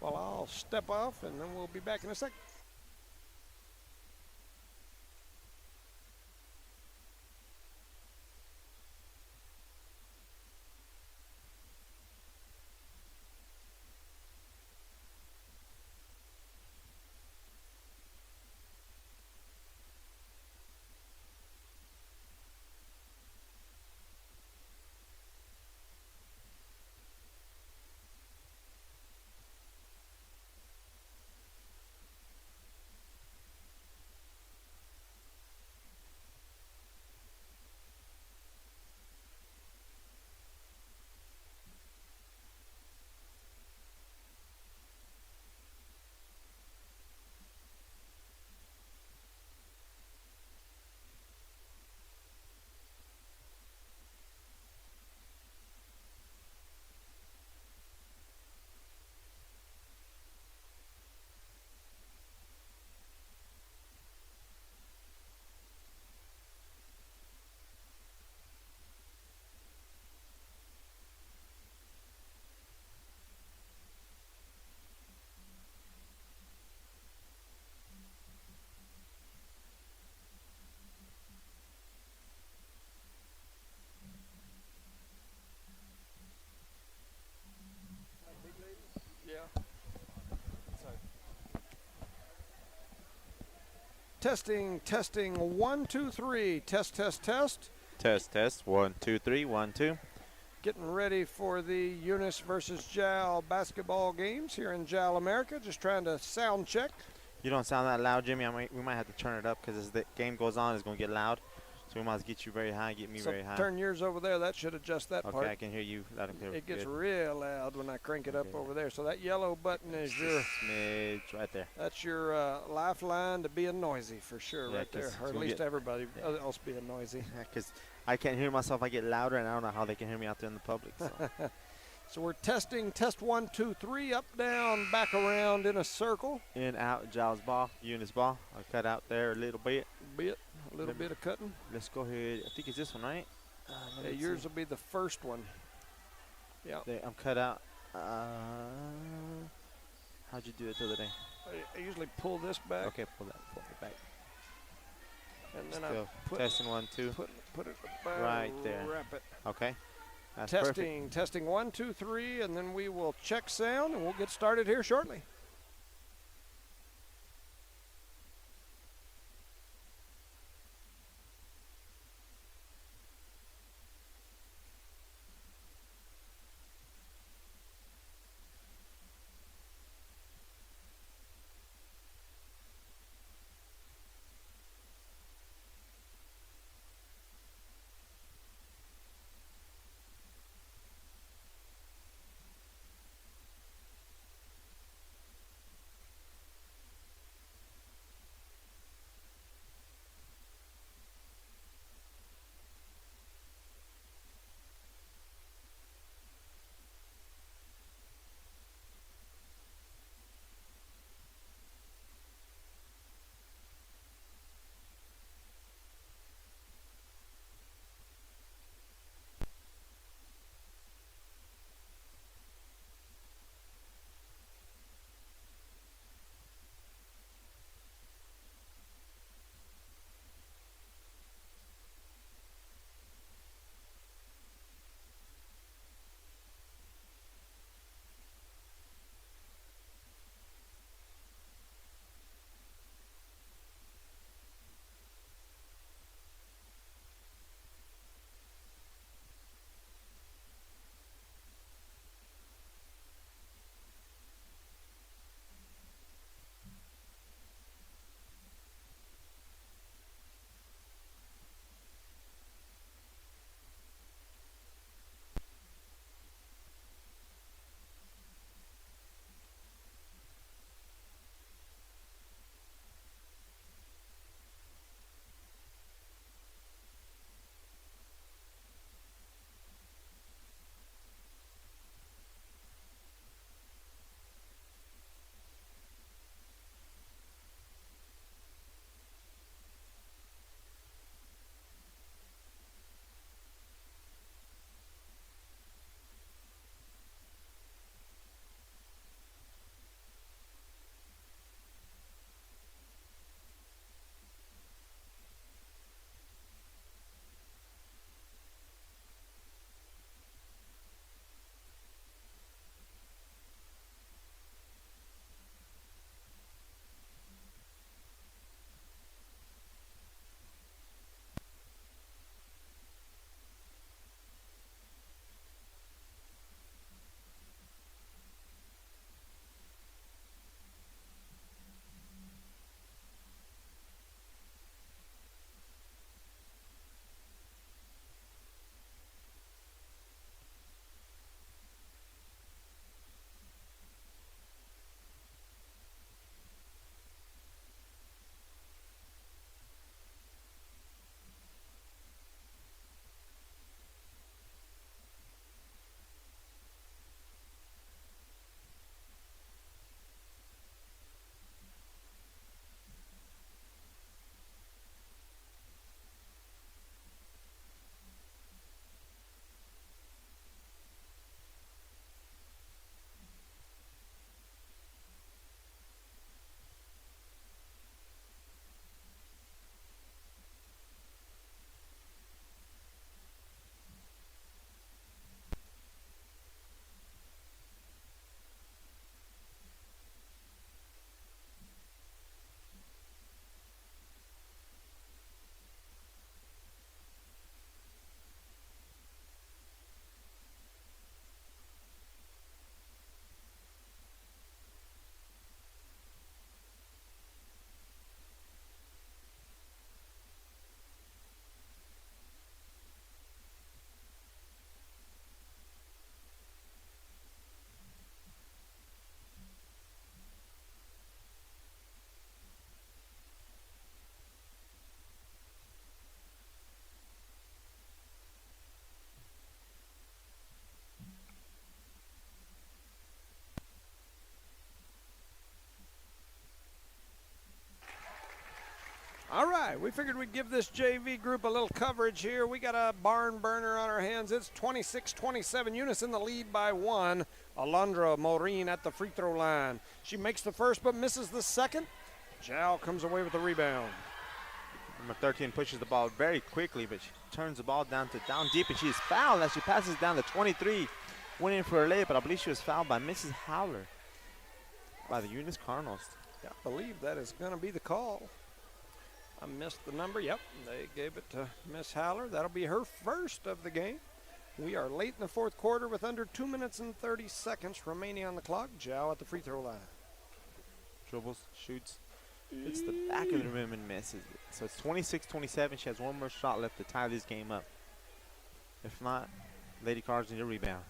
Well, I'll step off, and then we'll be back in a second. Yeah. Testing, testing, 1, 2, 3. Test, test, test. Test, test. 1, 2, 3. 1, 2. Getting ready for the Eunice versus Jal basketball games here in Jal, America. Just trying to sound check. You don't sound that loud, Jimmy. We might have to turn it up because as the game goes on, it's going to get loud. So we might get you very high, get me very high. Turn yours over there. That should adjust that part. Okay, I can hear you loud and clear. It gets real loud when I crank it up over there. So that yellow button is your smidge right there. That's your lifeline to being noisy for sure, right there. Or at least everybody else being noisy. Because I can't hear myself. I get louder, and I don't know how they can hear me out there in the public. So, so we're testing. Test 1, 2, 3. Up, down, back around in a circle. In, out, Giles ball, Eunice ball. I cut out there a little bit. A little bit of cutting. Let's go ahead. I think it's this one, right? Yeah, yours will be the first one. Yeah. There, I'm cut out. How'd you do it the other day? I usually pull this back. Okay, pull it back. And then still I put testing 1, 2. Put it about right there. Wrap it. Okay. That's testing, perfect. testing 1, 2, 3, and then we will check sound, and we'll get started here shortly. right, we figured we'd give this JV group a little coverage here. We got a barn burner on our hands. It's 26-27. Eunice in the lead by 1. Alondra Maureen at the free throw line. She makes the first but misses the second. Jal comes away with the rebound. Number 13 pushes the ball very quickly, but she turns the ball down deep, and she is fouled as she passes down to 23. Went in for a layup, but I believe she was fouled by Mrs. Howler by the Eunice Cardinals. Yeah, I believe that is going to be the call. I missed the number. Yep, they gave it to Miss Howler. That'll be her first of the game. We are late in the fourth quarter with under 2 minutes and 30 seconds remaining on the clock. Zhao at the free throw line. Dribbles, shoots. It's the back of the rim and misses it. So it's 26-27. She has one more shot left to tie this game up. If not, Lady Cards need a rebound.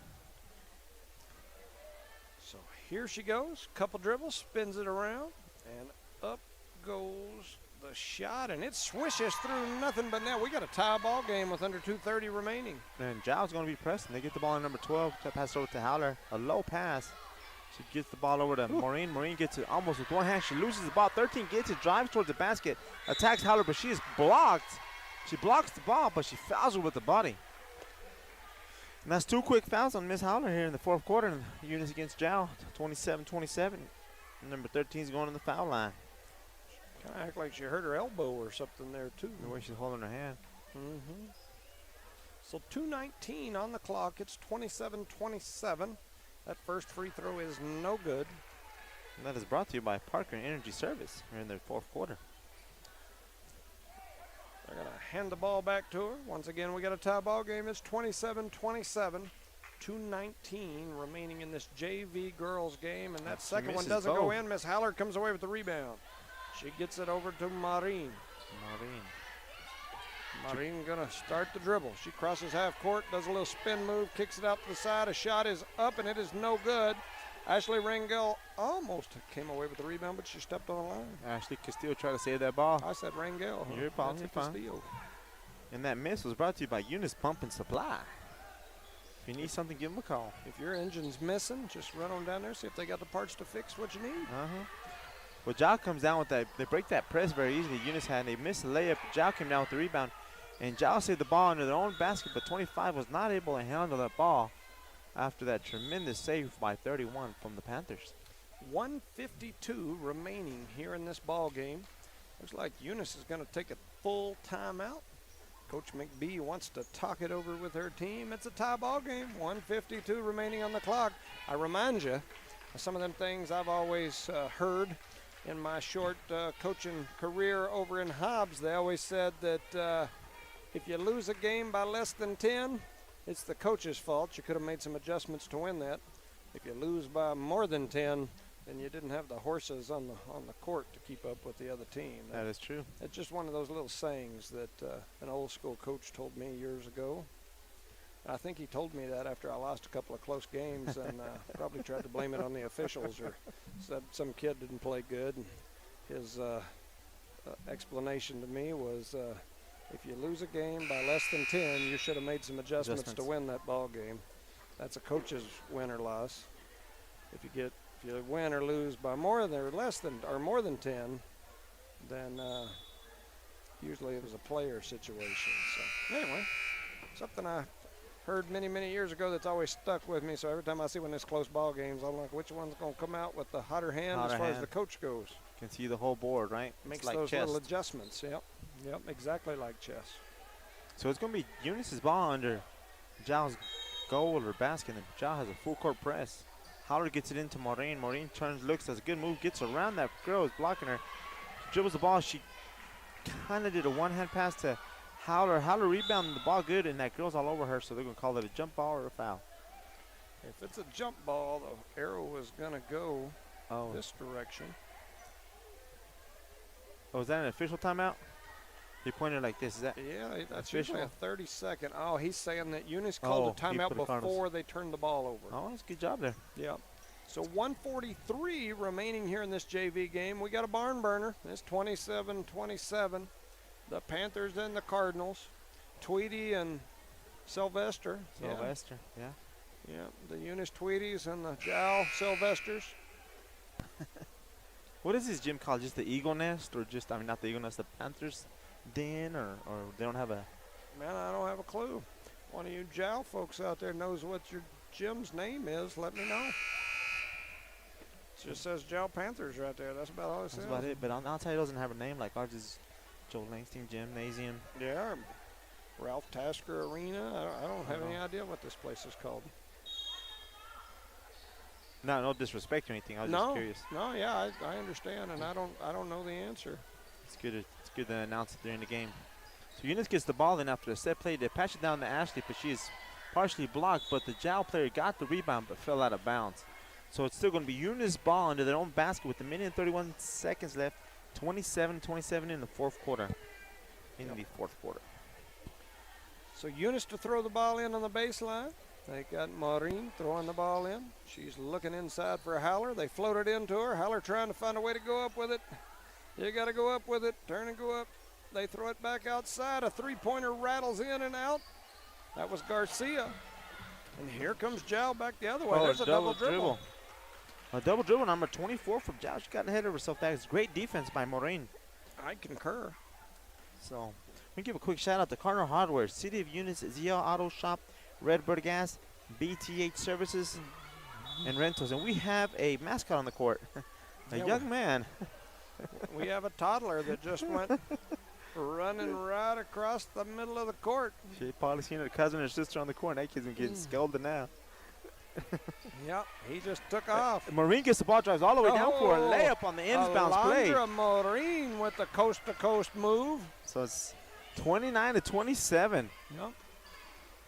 So here she goes. Couple dribbles, spins it around, and up goes the shot, and it swishes through nothing but net. We got a tie ball game with under 2:30 remaining. And Zhao's going to be pressing. They get the ball in number 12. Pass over to Howler. A low pass. She gets the ball over to Maureen. Maureen gets it almost with one hand. She loses the ball. 13 gets it, drives towards the basket, attacks Howler, but she is blocked. She blocks the ball, but she fouls her with the body. And that's 2 quick fouls on Miss Howler here in the fourth quarter. And Eunice against Zhao, 27-27. Number 13 is going to the foul line. Kind of act like she hurt her elbow or something there, too. The way she's holding her hand. So 2:19 on the clock. It's 27-27. That first free throw is no good. And that is brought to you by Parker Energy Service here in the fourth quarter. They're going to hand the ball back to her. Once again, we got a tie ball game. It's 27-27. 2:19 remaining in this JV girls game. And that second one doesn't go in. Miss Haller comes away with the rebound. She gets it over to Maureen. Maureen going to start the dribble. She crosses half court, does a little spin move, kicks it out to the side. A shot is up, and it is no good. Ashley Rangel almost came away with the rebound, but she stepped on the line. Ashley Castillo tried to save that ball. I said Rangel. Huh? You're fine. Castillo. And that miss was brought to you by Eunice Pump and Supply. If you need something, give them a call. If your engine's missing, just run on down there, see if they got the parts to fix what you need. Well, Zhao comes down with that. They break that press very easily. Eunice had. They missed the layup. Zhao came down with the rebound. And Zhao saved the ball under their own basket, but 25 was not able to handle that ball after that tremendous save by 31 from the Panthers. 1:52 remaining here in this ball game. Looks like Eunice is going to take a full timeout. Coach McBee wants to talk it over with her team. It's a tie ball game. 1:52 remaining on the clock. I remind you of some of them things I've always heard in my short coaching career over in Hobbs. They always said that if you lose a game by less than 10, it's the coach's fault. You could have made some adjustments to win that. If you lose by more than 10, then you didn't have the horses on the court to keep up with the other team. That is true. It's just one of those little sayings that an old school coach told me years ago. I think he told me that after I lost a couple of close games and probably tried to blame it on the officials or said some kid didn't play good. And his explanation to me was if you lose a game by less than 10, you should have made some adjustments to win that ball game. That's a coach's win or loss. If you win or lose by more than 10, then usually it was a player situation. So anyway, something I heard many years ago that's always stuck with me. So every time I see one of these close ball games, I'm like, which one's going to come out with the hotter hand as far as the coach goes? You can see the whole board, right? Makes like those chess. little adjustments. Yep, exactly like chess. So it's going to be Eunice's ball under Zhao's goal or basket, and Zhao has a full court press. Howler gets it into Maureen. Maureen turns, looks, does a good move, gets around that girl who's blocking her. She dribbles the ball. She kind of did a one-hand pass to Howler. Howler rebounded the ball good, and that girl's all over her, so they're going to call it a jump ball or a foul. If it's a jump ball, the arrow is going to go this direction. Oh, is that an official timeout? He pointed like this. Is that that's official? usually a 30-second. Oh, he's saying that Eunice called a timeout before they turned the ball over. Oh, that's a good job there. Yeah. So 1:43 remaining here in this JV game. We got a barn burner. It's 27-27. The Panthers and the Cardinals. Tweedy and Sylvester. Yeah. Yeah, the Eunice Tweedies and the Jow Sylvesters. What is this gym called? Just the Eagle Nest, or just, not the Eagle Nest, the Panthers in, or they don't have a? Man, I don't have a clue. One of you JAL folks out there knows what your gym's name is. Let me know. It just says JAL Panthers right there. That's about all it says. That's about it. But on the outside, it doesn't have a name. Like ours is Joe Langston Gymnasium. Yeah, Ralph Tasker Arena. I don't have any idea what this place is called. No disrespect or anything. I was just curious. No, yeah, I understand, and I don't know the answer. It's good to announce it during the game. So Eunice gets the ball in after a set play. They patch it down to Ashley, but she is partially blocked. But the JAL player got the rebound, but fell out of bounds. So it's still going to be Eunice ball under their own basket with 1:31 seconds left. 27-27 in the fourth quarter. The fourth quarter. So Eunice to throw the ball in on the baseline. They got Maureen throwing the ball in. She's looking inside for Haller. They float it into her. Haller trying to find a way to go up with it. You got to go up with it. Turn and go up. They throw it back outside. A three-pointer rattles in and out. That was Garcia. And here comes JAL back the other way. There's a double dribble. A double dribble, number 24 from JAL. She got ahead of herself. That is great defense by Maureen. I concur. So we give a quick shout out to Cardinal Hardware, City of Eunice, ZL Auto Shop, Redbird Gas, BTH Services, and Rentals. And we have a mascot on the court, a young man. We have a toddler that just went running right across the middle of the court. She probably seen her cousin or sister on the court. That kid's been getting scolded now. Yep, he just took off. Maureen gets the ball, drives all the way down for a layup on the inbounds play. Alondra Maureen with the coast-to-coast move. So it's 29-27. Yep.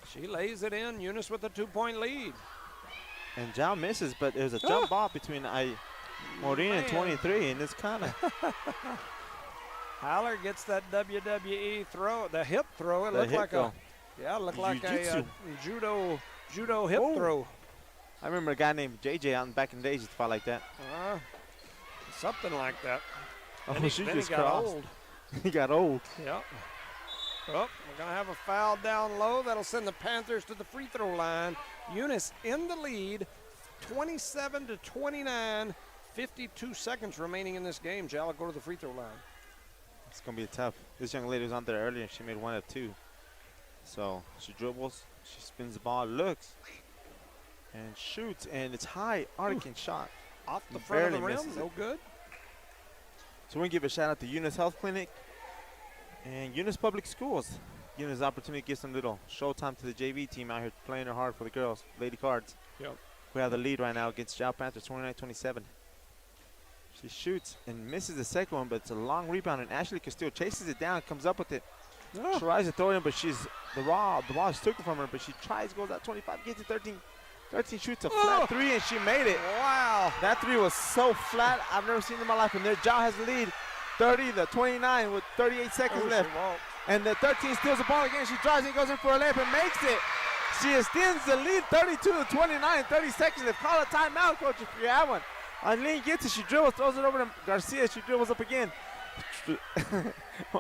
She lays it in. Eunice with a 2-point lead. And JAL misses, but there's a jump ball between Maureen and 23, and it's kind of. Haller gets that WWE throw, the hip throw. It looked like a judo hip throw. I remember a guy named JJ out back in the days used to fight like that. Something like that. Oh, then she he just got crossed. old. He got old. Yep. Oh, we're going to have a foul down low. That'll send the Panthers to the free throw line. Eunice in the lead, 27-29. 52 seconds remaining in this game. JAL will go to the free throw line. It's going to be tough. This young lady was on there earlier, and she made 1 of 2. So she dribbles, she spins the ball, looks, and shoots, and it's high. Artican shot. Off the front of the rim, no good. So we give a shout out to Eunice Health Clinic and Eunice Public Schools. Eunice opportunity to give some little showtime to the JV team out here playing her hard for the girls, Lady Cards. Yep. We have the lead right now against JAL Panthers, 29-27. She shoots and misses the second one, but it's a long rebound, and Ashley Castillo chases it down, comes up with it. Tries to throw it in, but the ball is taken from her, but she tries, goes out 25, gets to 13. 13 shoots a flat 3, and she made it. Wow. That 3 was so flat, I've never seen it in my life. And their JAL has the lead, 30-29 with 38 seconds left. And the 13 steals the ball again. She drives and goes in for a layup and makes it. She extends the lead 32-29, 30 seconds left. Call a timeout, coach, if you have one. Eileen gets it. She dribbles, throws it over to Garcia. She dribbles up again.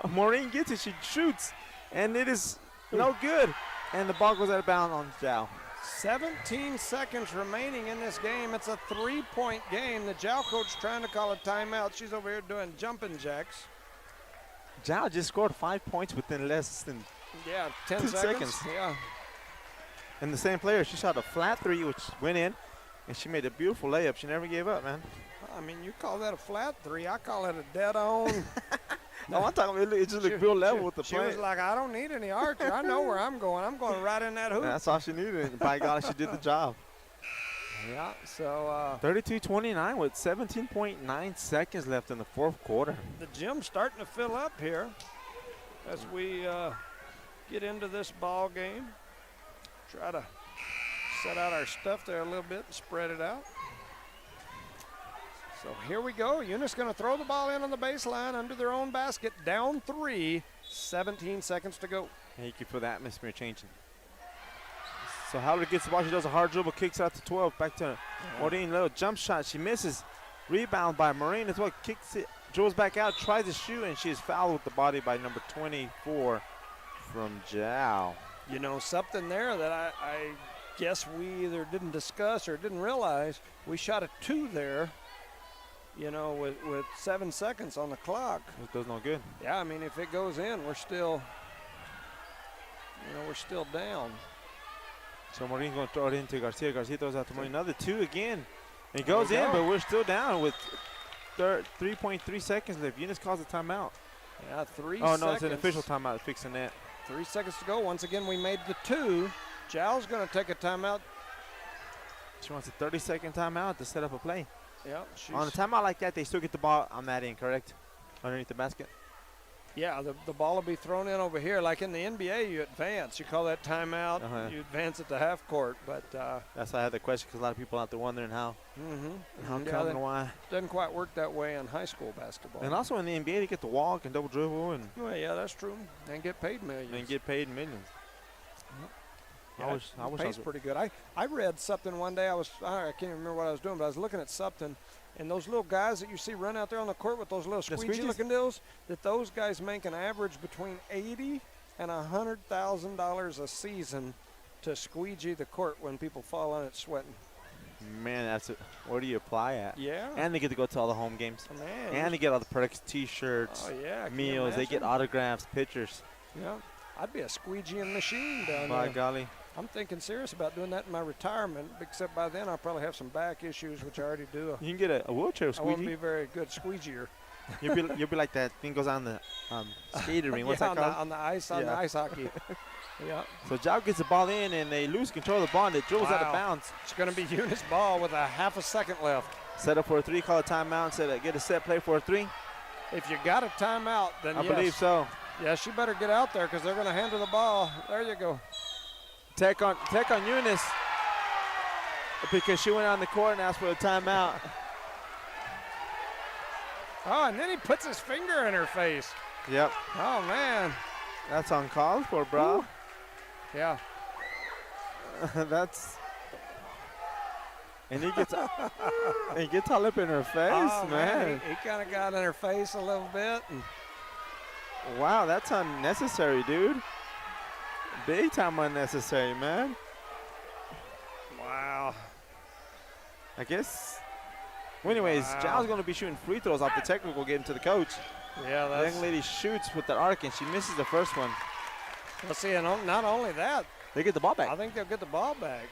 Maureen gets it. She shoots, and it is no good. And the ball goes out of bounds on JAL. 17 seconds remaining in this game. It's a 3-point game. The JAL coach trying to call a timeout. She's over here doing jumping jacks. JAL just scored 5 points within less than 10 seconds. Yeah. And the same player, she shot a flat 3, which went in, and she made a beautiful layup. She never gave up, man. I mean, you call that a flat 3. I call it a dead on. No, I'm talking about it just looked real level with the play. She was like, I don't need any archer. I know where I'm going. I'm going right in that hoop. That's all she needed. And by God, she did the job. Yeah, so 32-29 with 17.9 seconds left in the fourth quarter. The gym's starting to fill up here as we get into this ball game. Try to set out our stuff there a little bit and spread it out. So here we go. Eunice going to throw the ball in on the baseline under their own basket. Down 3, 17 seconds to go. And you can feel the atmosphere changing. So Howard gets the ball. She does a hard dribble, kicks out to 12. Back to Maureen. Little jump shot. She misses. Rebound by Maureen as well. Kicks it, dribbles back out, tries to shoot, and she is fouled with the body by number 24 from JAL. You know, something there that I guess we either didn't discuss or didn't realize. We shot a 2 there. with 7 seconds on the clock. It does no good. Yeah, I mean, if it goes in, we're still down. So Maureen's going to throw it into Garcia. Garcia throws out to Maureen. Another 2 again. It goes in, but we're still down with 3.3 seconds left. Eunice calls a timeout. Yeah, 3 seconds. Oh, no, it's an official timeout fixing that. 3 seconds to go. Once again, we made the 2. Zhao's going to take a timeout. She wants a 30-second timeout to set up a play. Yeah. On a timeout like that, they still get the ball on that end, correct? Underneath the basket? Yeah, the ball will be thrown in over here. Like in the NBA, you advance. You call that timeout. You advance at the half court. But that's why I had the question, because a lot of people out there wondering how. How come and why. Doesn't quite work that way in high school basketball. And also in the NBA, they get to walk and double dribble. Well, yeah, that's true. And get paid millions. And get paid millions. Yeah, I wish pays pretty good. I read something one day. I can't even remember what I was doing, but I was looking at something. And those little guys that you see run out there on the court with those little squeegee-looking deals, that those guys make an average between $80,000 and $100,000 a season to squeegee the court when people fall on it sweating. Man, where do you apply at? Yeah. And they get to go to all the home games. Man. And they get all the perks, T-shirts, meals. They get autographs, pictures. Yeah. I'd be a squeegeeing machine down there. By golly. I'm thinking serious about doing that in my retirement, except by then I'll probably have some back issues, which I already do. You can get a wheelchair squeegee. I won't be a very good squeegeer. You'll be like that thing goes on the skater ring. What's that called? On the ice hockey. Yeah. So Zhao gets the ball in, and they lose control of the ball, and it dribbles out of bounds. It's going to be Eunice ball with a half a second left. Set up for a 3, call a timeout, get a set play for a 3. If you got a timeout, then I believe so. Yeah, she better get out there because they're going to hand her the ball. There you go. Tech on Eunice because she went on the court and asked for a timeout. Oh, and then he puts his finger in her face. Yep. Oh, man. That's uncalled for, bro. Ooh. Yeah. And he gets all up in her face, man. He kind of got in her face a little bit. Wow, that's unnecessary, dude. Big time unnecessary, man. Wow. I guess. Well, anyways, Zhao's going to be shooting free throws off the technical, getting to the coach. Yeah, the young lady shoots with the arc, and she misses the first one. Well, see, and not only that. They get the ball back. I think they'll get the ball back.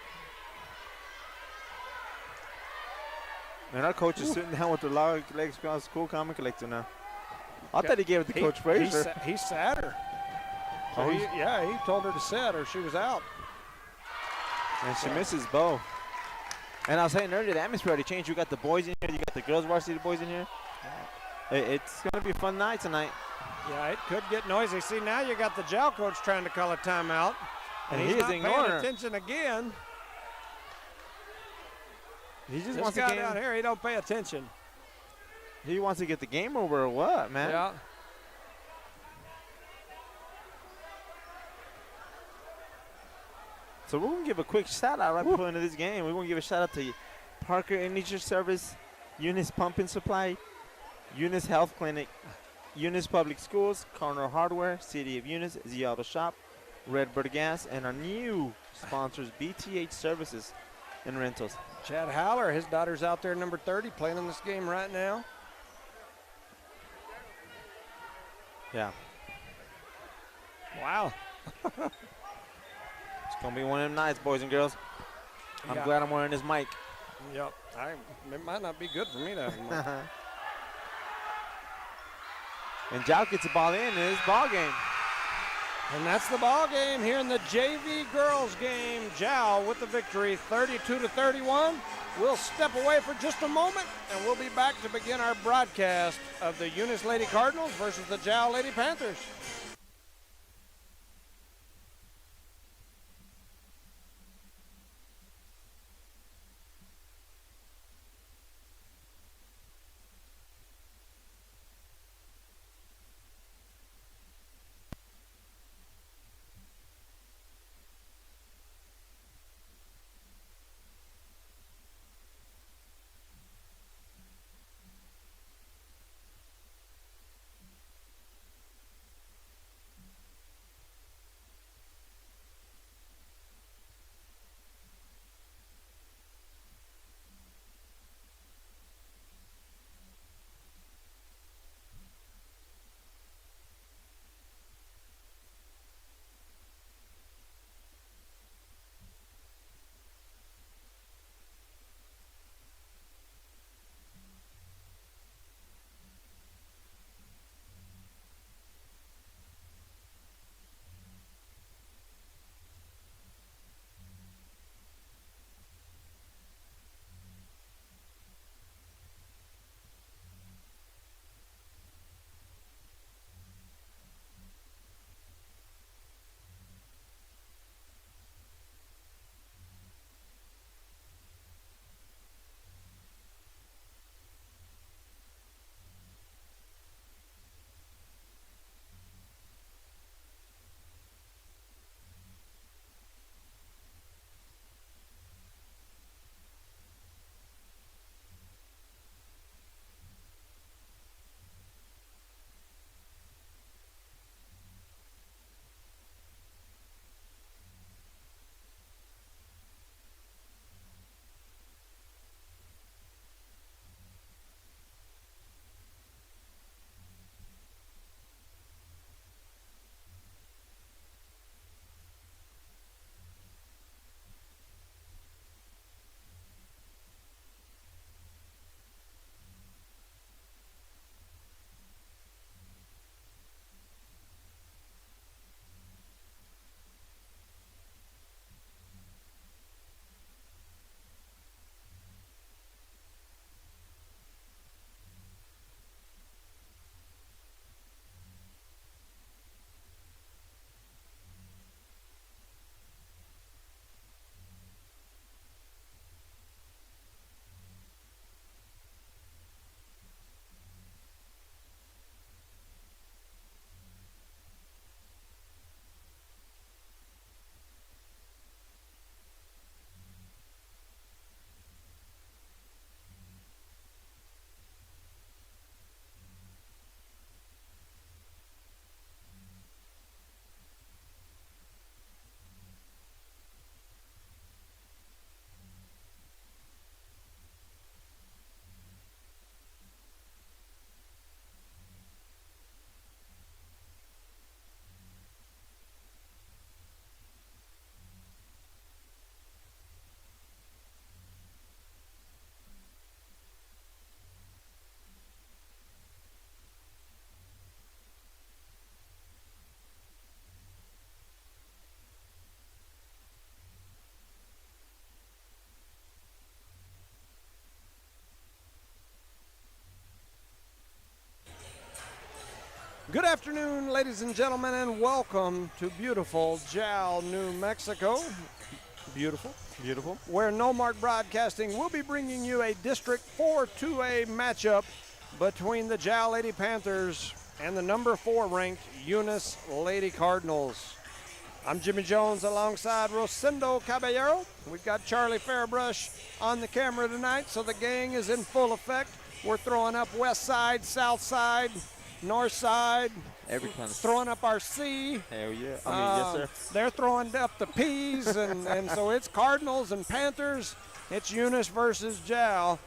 And our coach is sitting down with the legs crossed, cool comment collector now. I thought he gave it to Coach Frazier. He sat her. So he told her to sit or she was out. And she misses both. And I was saying earlier, the atmosphere already changed. You got the boys in here. You got the girls varsity boys in here. It's going to be a fun night tonight. Yeah, it could get noisy. See, now you got the Zhao coach trying to call a timeout. And he's not ignoring paying attention again. He just this wants guy down here, he don't pay attention. He wants to get the game over or what, man? Yeah. So we're going to give a quick shout-out right before the end of this game. We're going to give a shout-out to Parker Energy Service, Eunice Pumping Supply, Eunice Health Clinic, Eunice Public Schools, Corner Hardware, City of Eunice, Z Auto Shop, Redbird Gas, and our new sponsors, BTH Services and Rentals. Chad Haller, his daughter's out there, number 30, playing in this game right now. Yeah. Wow. It's going to be one of them nights, boys and girls. I'm glad I'm wearing this mic. Yep. It might not be good for me to have a mic. And Zhao gets the ball in it's ball game. And that's the ball game here in the JV girls game. Zhao with the victory, 32-31. We'll step away for just a moment, and we'll be back to begin our broadcast of the Eunice Lady Cardinals versus the Zhao Lady Panthers. Good afternoon, ladies and gentlemen, and welcome to beautiful Jowl, New Mexico. Beautiful. Beautiful. Where No Mark Broadcasting will be bringing you a District 4 2A matchup between the Jowl Lady Panthers and the number 4 ranked Eunice Lady Cardinals. I'm Jimmy Jones alongside Rosendo Caballero. We've got Charlie Fairbrush on the camera tonight, so the gang is in full effect. We're throwing up west side, south side, north side, Every kind of throwing up our C. Hell yeah. Yes, sir. They're throwing up the P's, and so it's Cardinals and Panthers. It's Eunice versus Jowl.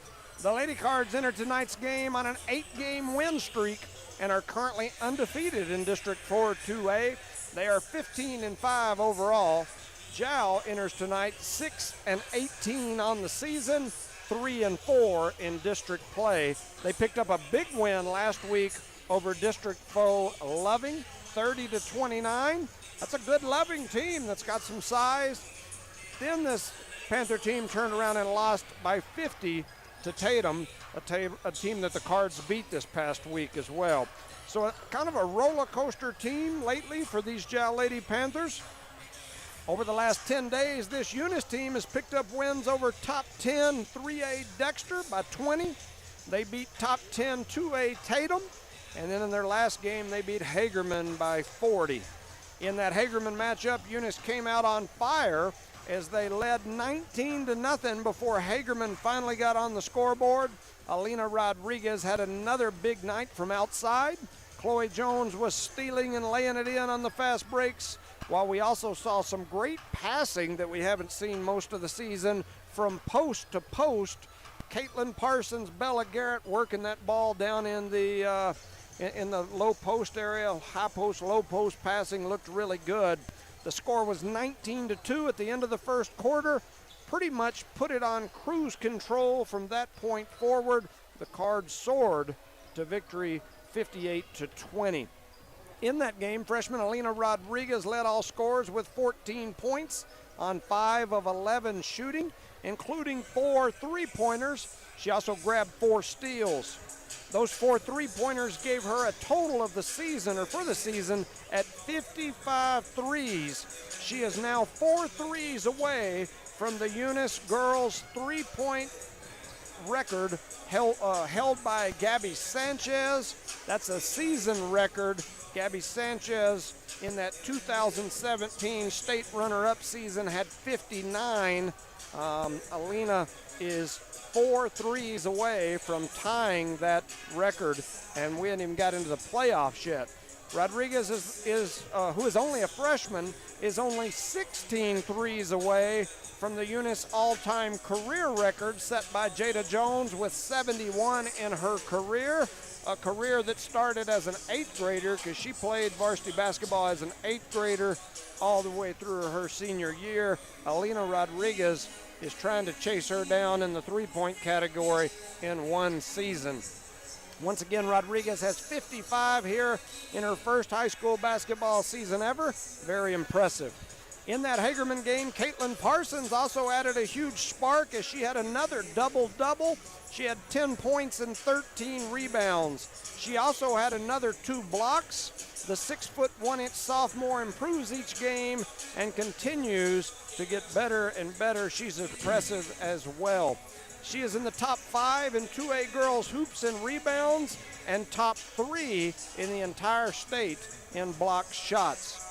The Lady Cards enter tonight's game on an 8-game win streak and are currently undefeated in District 4 2A. They are 15-5 overall. Jowl enters tonight 6-18 on the season, 3-4 in district play. They picked up a big win last week over district foe Loving, 30-29. That's a good Loving team that's got some size. Then this Panther team turned around and lost by 50 to Tatum, a team that the Cards beat this past week as well. So kind of a roller coaster team lately for these Jowl Lady Panthers. Over the last 10 days, this Eunice team has picked up wins over top 10 3A Dexter by 20. They beat top 10 2A Tatum. And then in their last game, they beat Hagerman by 40. In that Hagerman matchup, Eunice came out on fire as they led 19-0 before Hagerman finally got on the scoreboard. Alina Rodriguez had another big night from outside. Chloe Jones was stealing and laying it in on the fast breaks, while we also saw some great passing that we haven't seen most of the season from post to post. Caitlin Parsons, Bella Garrett working that ball down in the low post area. High post, low post passing looked really good. The score was 19-2 at the end of the first quarter. Pretty much put it on cruise control from that point forward. The Cards soared to victory 58-20. In that game, freshman Alina Rodriguez led all scorers with 14 points on 5 of 11 shooting, including 4 3-pointers. She also grabbed 4 steals. Those 4 3-pointers gave her a total of the season, or for the season, at 55 threes. She is now 4 threes away from the Eunice girls 3-point record held by Gabby Sanchez. That's a season record. Gabby Sanchez in that 2017 state runner-up season had 59. Alina is 4 threes away from tying that record, and we hadn't even got into the playoffs yet. Rodriguez who is only a freshman, is only 16 threes away from the Eunice all-time career record set by Jada Jones with 71 in her career, a career that started as an 8th grader because she played varsity basketball as an 8th grader all the way through her senior year. Alina Rodriguez is trying to chase her down in the 3-point category in one season. Once again, Rodriguez has 55 here in her first high school basketball season ever. Very impressive. In that Hagerman game, Caitlin Parsons also added a huge spark as she had another double-double. She had 10 points and 13 rebounds. She also had another 2 blocks. The 6'1" sophomore improves each game and continues to get better and better. She's impressive as well. She is in the top 5 in 2A girls hoops and rebounds and top 3 in the entire state in block shots.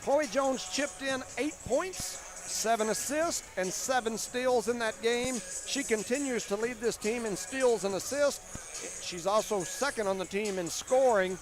Chloe Jones chipped in 8 points, 7 assists, and 7 steals in that game. She continues to lead this team in steals and assists. She's also second on the team in scoring.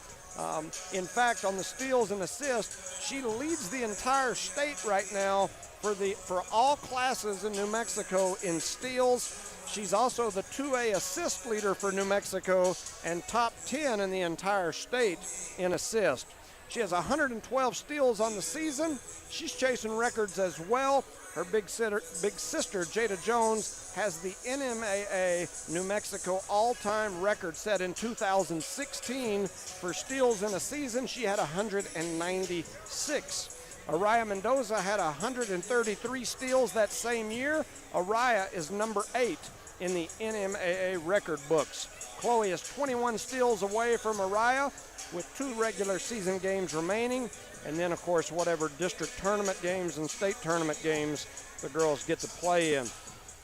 In fact, on the steals and assists, she leads the entire state right now for all classes in New Mexico in steals. She's also the 2A assist leader for New Mexico and top 10 in the entire state in assists. She has 112 steals on the season. She's chasing records as well. Her big sister, Jada Jones, has the NMAA New Mexico all-time record set in 2016 for steals in a season. She had 196. Araya Mendoza had 133 steals that same year. Araya is number 8 in the NMAA record books. Chloe is 21 steals away from Mariah with 2 regular season games remaining. And then, of course, whatever district tournament games and state tournament games the girls get to play in.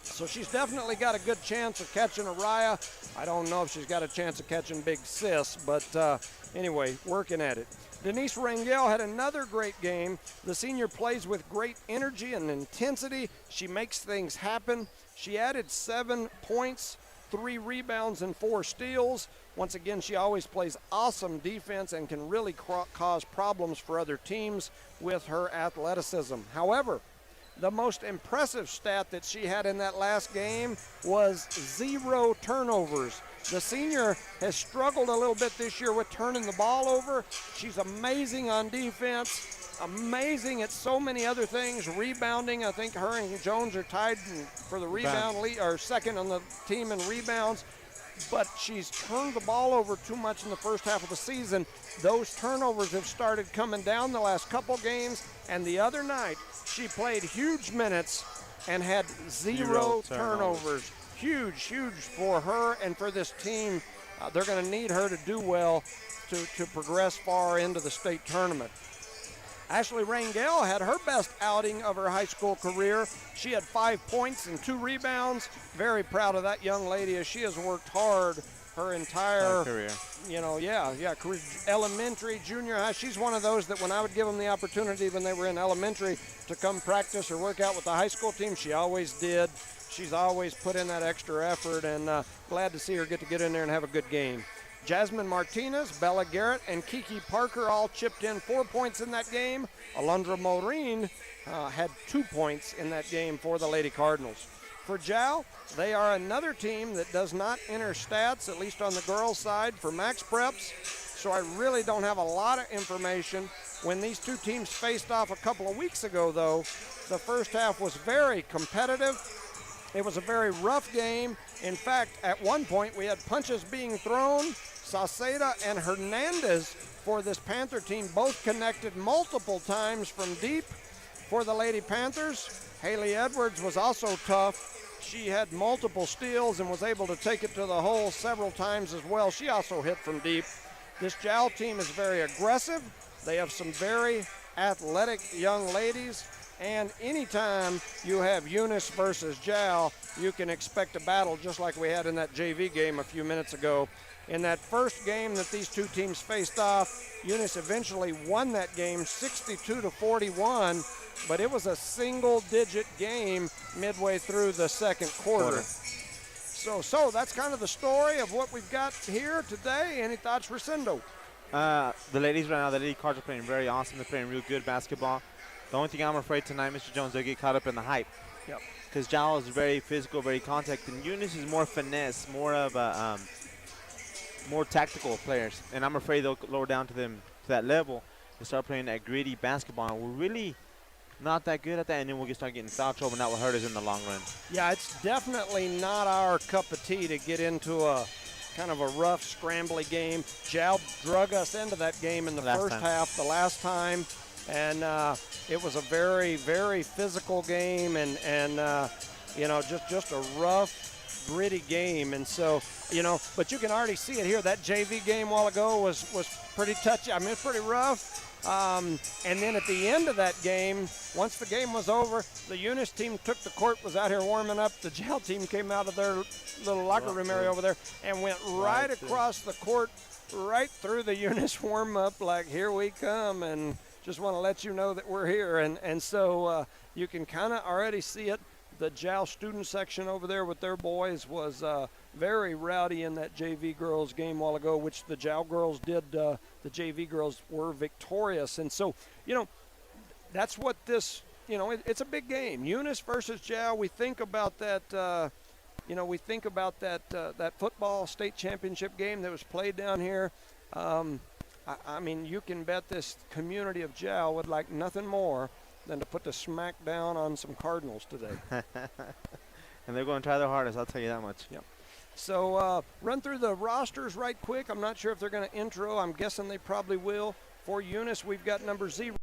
So she's definitely got a good chance of catching Araya. I don't know if she's got a chance of catching Big Sis, but anyway, working at it. Denise Rangel had another great game. The senior plays with great energy and intensity. She makes things happen. She added 7 points, 3 rebounds, and 4 steals. Once again, she always plays awesome defense and can really cause problems for other teams with her athleticism. However, the most impressive stat that she had in that last game was 0 turnovers. The senior has struggled a little bit this year with turning the ball over. She's amazing on defense, amazing at so many other things. Rebounding, I think her and Jones are tied for the rebound lead, or second on the team in rebounds. But she's turned the ball over too much in the first half of the season. Those turnovers have started coming down the last couple games, and the other night she played huge minutes and had 0 turnovers. Huge, huge for her and for this team. They're going to need her to do well to progress far into the state tournament. Ashley Rangel had her best outing of her high school career. She had 5 points and 2 rebounds. Very proud of that young lady as she has worked hard her entire career. Career, elementary, junior high. She's one of those that when I would give them the opportunity when they were in elementary to come practice or work out with the high school team, she always did. She's always put in that extra effort, and glad to see her get in there and have a good game. Jasmine Martinez, Bella Garrett, and Kiki Parker all chipped in 4 points in that game. Alondra Maureen had 2 points in that game for the Lady Cardinals. For Jow, they are another team that does not enter stats, at least on the girls' side, for max preps. So I really don't have a lot of information. When these two teams faced off a couple of weeks ago, though, the first half was very competitive. It was a very rough game. In fact, at one point, we had punches being thrown. Sauceda and Hernandez for this Panther team both connected multiple times from deep. For the Lady Panthers, Haley Edwards was also tough. She had multiple steals and was able to take it to the hole several times as well. She also hit from deep. This Jow team is very aggressive. They have some very athletic young ladies. And anytime you have Eunice versus Jow, you can expect a battle just like we had in that JV game a few minutes ago. In that first game that these two teams faced off, Eunice eventually won that game 62-41, but it was a single-digit game midway through the second quarter. So that's kind of the story of what we've got here today. Any thoughts, Rosendo? The ladies right now, the Lady Cards are playing very awesome. They're playing real good basketball. The only thing I'm afraid tonight, Mr. Jones, they'll get caught up in the hype. Yep. Because Jow is very physical, very contact, and Eunice is more finesse, more of a more tactical players. And I'm afraid they'll lower down to that level and start playing that gritty basketball. And we're really not that good at that, and then we'll start getting foul trouble, and that will hurt us in the long run. Yeah, it's definitely not our cup of tea to get into a kind of a rough, scrambly game. Jow drug us into that game in the first half the last time. And it was a very, very physical game and just a rough, gritty game. And so, but you can already see it here. That JV game a while ago was pretty touchy. I mean, it's pretty rough. And then at the end of that game, once the game was over, the Eunice team took the court, was out here warming up. The Jow team came out of their little locker room area over there and went right across the court, right through the Eunice warm-up like, here we come, and just want to let you know that we're here. And so you can kind of already see it. The Jow student section over there with their boys was very rowdy in that JV girls game a while ago, which the Jow girls did. The JV girls were victorious. And so, that's what this, it's a big game. Eunice versus Jow. We think about that, that football state championship game that was played down here. I mean, you can bet this community of Jow would like nothing more than to put the smack down on some Cardinals today. And they're going to try their hardest, I'll tell you that much. Yep. So run through the rosters right quick. I'm not sure if they're going to intro. I'm guessing they probably will. For Eunice, we've got number 0.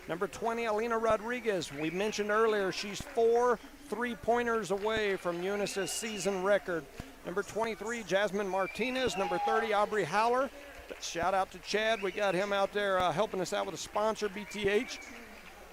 Number 20, Alina Rodriguez. We mentioned earlier she's 4 3-pointers away from Eunice's season record. Number 23, Jasmine Martinez. Number 30, Aubrey Howler. Shout out to Chad. We got him out there helping us out with a sponsor, BTH.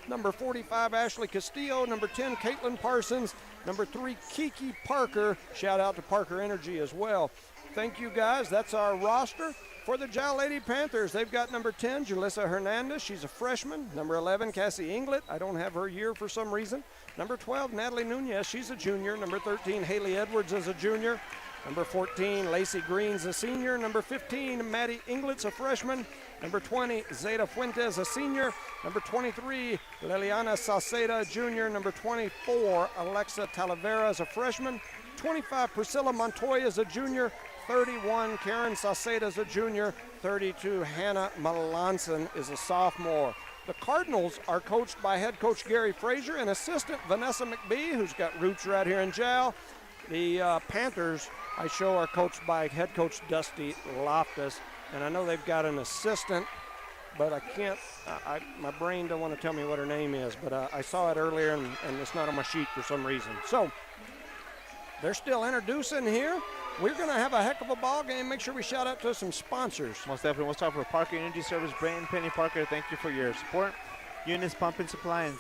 Number 45, Ashley Castillo. Number 10, Caitlin Parsons. Number 3, Kiki Parker. Shout out to Parker Energy as well. Thank you, guys. That's our roster. For the Jal Lady Panthers, they've got number 10, Julissa Hernandez. She's a freshman. Number 11, Cassie Inglet. I don't have her year for some reason. Number 12, Natalie Nunez. She's a junior. Number 13, Haley Edwards is a junior. Number 14, Lacey Green's a senior. Number 15, Maddie Inglet's a freshman. Number 20, Zeta Fuentes, a senior. Number 23, Liliana Sauceda, a junior. Number 24, Alexa Talavera is a freshman. 25, Priscilla Montoya is a junior. 31, Karen Sauceda is a junior. 32, Hannah Melanson is a sophomore. The Cardinals are coached by head coach Gary Frazier and assistant Vanessa McBee, who's got roots right here in Jal. The Panthers, I show, are coached by head coach Dusty Loftus. And I know they've got an assistant, but I can't, my brain don't want to tell me what her name is, but I saw it earlier and it's not on my sheet for some reason. So they're still introducing here. We're going to have a heck of a ball game. Make sure we shout out to some sponsors. Most definitely. Let's talk for Parker Energy Service. Brayton Penny Parker, thank you for your support. Eunice Pump and Supply and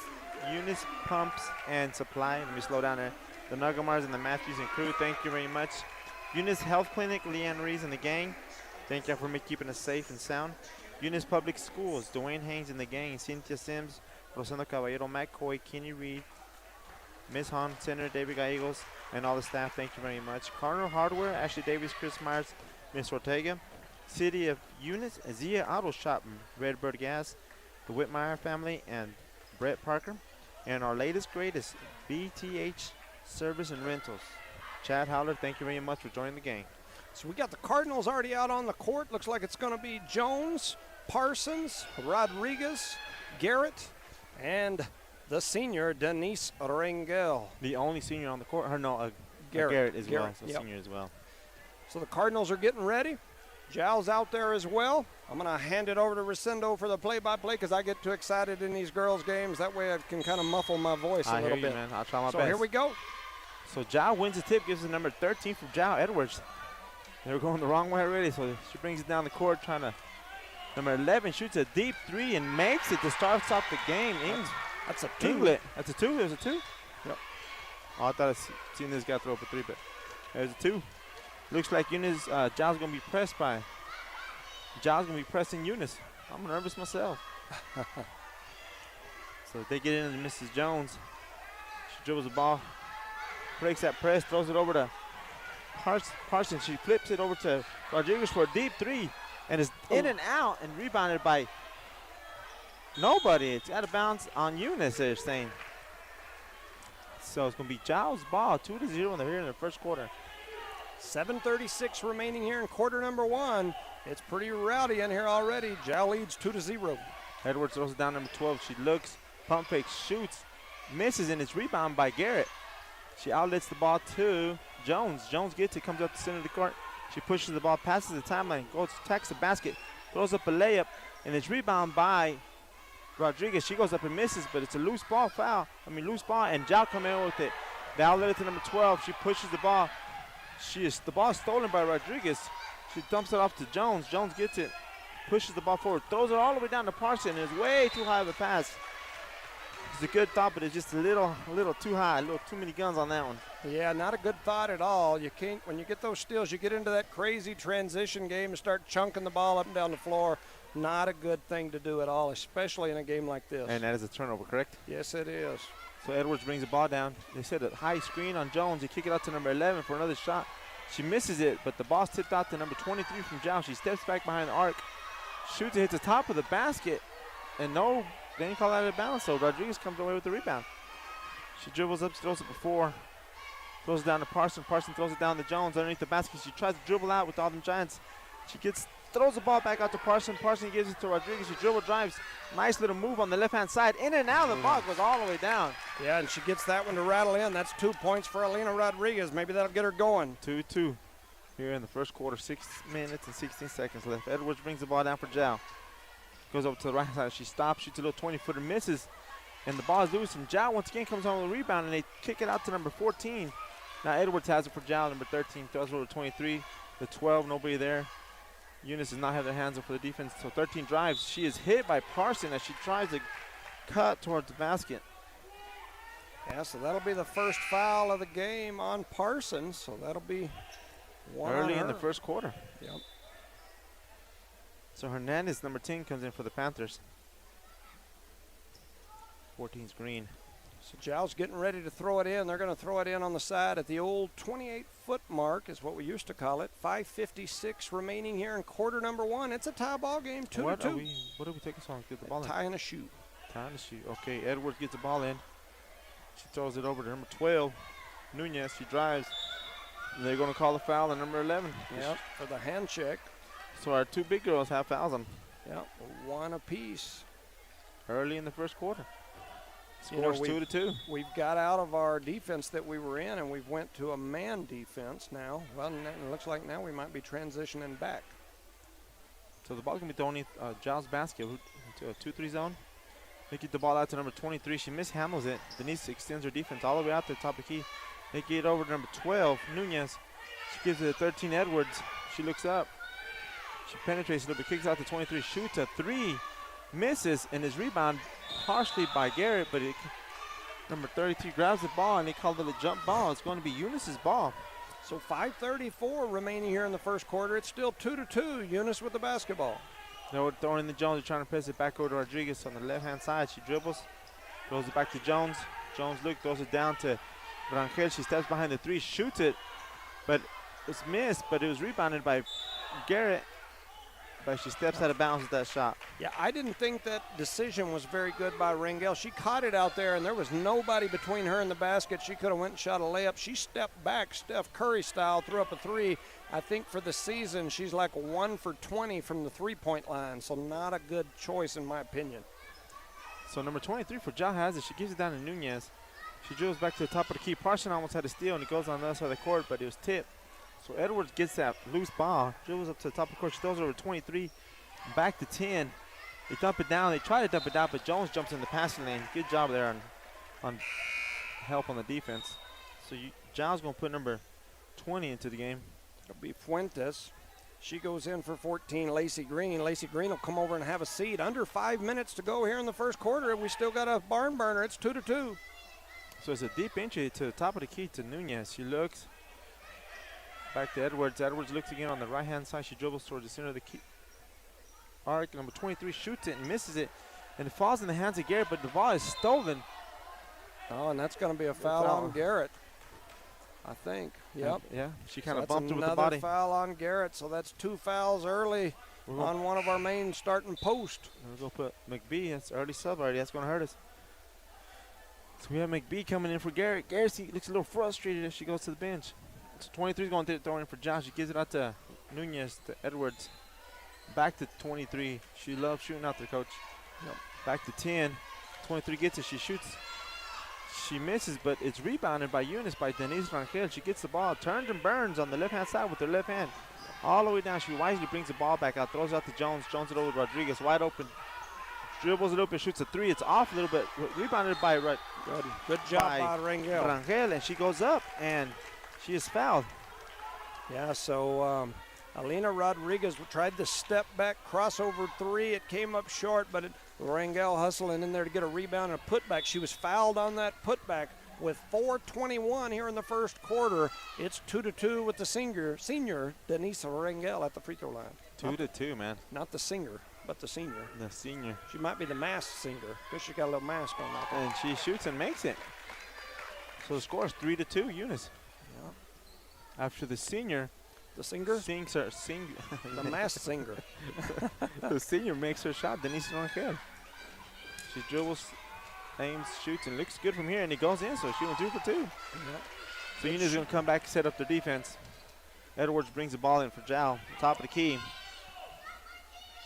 Eunice Pumps and Supply. Let me slow down there. The Nugamars and the Matthews and crew, thank you very much. Eunice Health Clinic, Leanne Rees and the gang. Thank you for keeping us safe and sound. Eunice Public Schools, Dwayne Haynes and the gang. Cynthia Sims, Rosendo Caballero, Matt Coy, Kenny Reed, Ms. Hahn, Senator David Gallegos, and all the staff, thank you very much. Carner Hardware, Ashley Davis, Chris Myers, Ms. Ortega. City of Eunice, Azia Auto Shop, Redbird Gas, the Whitmire family, and Brett Parker. And our latest, greatest, BTH Service and Rentals. Chad Howler, thank you very much for joining the gang. So we got the Cardinals already out on the court. Looks like it's going to be Jones, Parsons, Rodriguez, Garrett, and the senior, Denise Rangel. The only senior on the court? Or no, Garrett as well. So yep. senior as well. So the Cardinals are getting ready. Jal's out there as well. I'm going to hand it over to Rosendo for the play-by-play because I get too excited in these girls' games. That way I can kind of muffle my voice a little bit. Man. I'll try my best. So here we go. So Jal wins the tip, gives the number 13 from Jal Edwards. They were going the wrong way already, so she brings it down the court, trying to. Number 11 shoots a deep three and makes it to start off the game. That's a two. Inglet. That's a two. There's a two. Yep. Oh, I thought I seen this guy throw up a three, but there's a two. Looks like Eunice, Jal's gonna be pressed by. Jal's gonna be pressing Eunice. I'm nervous myself. So they get into Mrs. Jones. She dribbles the ball, breaks that press, throws it over to Parsons. She flips it over to Rodriguez for a deep three, and is in and out and rebounded by nobody. It's out of bounds on Eunice, they're saying. So it's going to be Jal's ball, 2-0 in the first quarter. 7:36 remaining here in quarter number one. It's pretty rowdy in here already. Jal leads 2-0. Edwards throws it down number 12. She looks, pump fake, shoots, misses, and it's rebounded by Garrett. She outlets the ball to Jones. Jones gets it, comes up the center of the court. She pushes the ball, passes the timeline, goes, attacks the basket, throws up a layup, and it's rebounded by Rodriguez. She goes up and misses, but it's a loose ball, and Jal come in with it. They outlet it to number 12. She pushes the ball. The ball is stolen by Rodriguez. She dumps it off to Jones. Jones gets it, pushes the ball forward, throws it all the way down to Parsons, and it's way too high of a pass. It's a good thought, but it's just a little too high, a little too many guns on that one. Yeah, not a good thought at all. You can't, when you get those steals, you get into that crazy transition game and start chunking the ball up and down the floor. Not a good thing to do at all, especially in a game like this. And that is a turnover, correct? Yes, it is. So Edwards brings the ball down. They set a high screen on Jones. They kick it out to number 11 for another shot. She misses it, but the ball's tipped out to number 23 from Jal. She steps back behind the arc, shoots it, hits the top of the basket, and no, they didn't call that out of bounds, so Rodriguez comes away with the rebound. She dribbles up, throws it before, throws it down to Parsons. Parsons throws it down to Jones underneath the basket. She tries to dribble out with all them giants. She throws the ball back out to Parsons. Parsons gives it to Rodriguez. She dribble drives. Nice little move on the left-hand side. In and out. The ball goes all the way down. Yeah, and she gets that one to rattle in. That's 2 points for Alina Rodriguez. Maybe that'll get her going. 2-2 here in the first quarter. 6 minutes and 16 seconds left. Edwards brings the ball down for Jal. Goes over to the right side. She stops, shoots a little 20-footer, misses. And the ball is loose. And Jao once again comes home with a rebound, and they kick it out to number 14. Now Edwards has it for Jao, number 13. Throws over to 23. The 12, nobody there. Eunice does not have their hands up for the defense. So 13 drives. She is hit by Parson as she tries to cut towards the basket. Yeah, so that'll be the first foul of the game on Parsons. So that'll be one early on in the her. first quarter. Yep. So Hernandez, number 10, comes in for the Panthers. 14's Green. So Zhao's getting ready to throw it in. They're going to throw it in on the side at the old 28-foot mark is what we used to call it. 5:56 remaining here in quarter number 1. It's a tie ball game, 2-2. What are we taking so long to get the ball in? Tie and a shoe. Tie and a shoe. Okay, Edwards gets the ball in. She throws it over to number 12, Nunez. She drives. And they're going to call a foul on number 11. Yep, for the hand check. So our two big girls have fouls on. Yep, one apiece. Early in the first quarter. You know, Scores 2-2. We've got out of our defense that we were in, and we've went to a man defense now. Well, it looks like now we might be transitioning back. So the ball's going to be thrown in Giles Basket to a 2-3 zone. They get the ball out to number 23. She mishandles it. Denise extends her defense all the way out to the top of the key. They get over to number 12, Nunez. She gives it to 13, Edwards. She looks up. She penetrates a little bit, kicks out to 23, shoots a 3, misses, and is rebounded partially by Garrett, but number 32 grabs the ball, and they call it a jump ball. It's going to be Eunice's ball. So 5:34 remaining here in the first quarter. It's still 2-2. Eunice with the basketball. They're throwing in the Jones. They're trying to press it back over to Rodriguez on the left-hand side. She dribbles, throws it back to Jones. Jones throws it down to Rangel. She steps behind the 3, shoots it, but it's missed, but it was rebounded by Garrett. But she steps out of bounds with that shot. Yeah, I didn't think that decision was very good by Rangel. She caught it out there, and there was nobody between her and the basket. She could have went and shot a layup. She stepped back, Steph Curry style, threw up a 3. I think for the season, she's like 1 for 20 from the three-point line, so not a good choice in my opinion. So number 23 for Ja has it. She gives it down to Nunez. She dribbles back to the top of the key. Parson almost had a steal, and it goes on the other side of the court, but it was tipped. So Edwards gets that loose ball, dribbles up to the top of the court. She throws it over 23, back to 10. They dump it down. They try to dump it down, but Jones jumps in the passing lane. Good job there on help on the defense. So Jones going to put number 20 into the game. It'll be Fuentes. She goes in for 14, Lacey Green. Lacey Green will come over and have a seat. Under 5 minutes to go here in the first quarter, and we still got a barn burner. It's 2-2. So it's a deep entry to the top of the key to Nunez. She looks. Back to Edwards. Edwards looks again on the right-hand side. She dribbles towards the center of the key arc. Number 23 shoots it and misses it. And it falls in the hands of Garrett, but the ball is stolen. Oh, and that's going to be a foul on Garrett, I think. Yep. Yeah, she kind of so bumped her with the another body. foul on Garrett, so that's 2 fouls early on one of our main starting posts. We'll go put McBee. That's early sub already. That's going to hurt us. So we have McBee coming in for Garrett. Garrett looks a little frustrated as she goes to the bench. So 23 is going to throw in for Josh. She gives it out to Nunez, to Edwards. Back to 23. She loves shooting out there, coach. Yep. Back to 10. 23 gets it. She shoots. She misses, but it's rebounded by Eunice, by Denise Rangel. She gets the ball, turns and burns on the left-hand side with her left hand. All the way down. She wisely brings the ball back out, throws it out to Jones. Jones it over to Rodriguez, wide open. Dribbles it open, shoots a 3. It's off a little bit. Rebounded by Good job by Rangel, and she goes up, and she is fouled. Yeah, so Alina Rodriguez tried the step back crossover 3. It came up short, but Rangel hustling in there to get a rebound and a putback. She was fouled on that putback with 4:21 here in the first quarter. It's 2-2 with the senior Denise Rangel at the free throw line. 2-2, man. Not the singer, but the senior. The senior. She might be the masked singer because she got a little mask on that. And she shoots and makes it. So the score is 3-2, Eunice. Yeah. After the senior. The singer? The masked singer. The senior makes her shot, Denise Rangel. She dribbles, aims, shoots, and looks good from here, and it goes in, so she went 2 for 2. Yep. So Eunice is going to come back and set up their defense. Edwards brings the ball in for Jao, top of the key.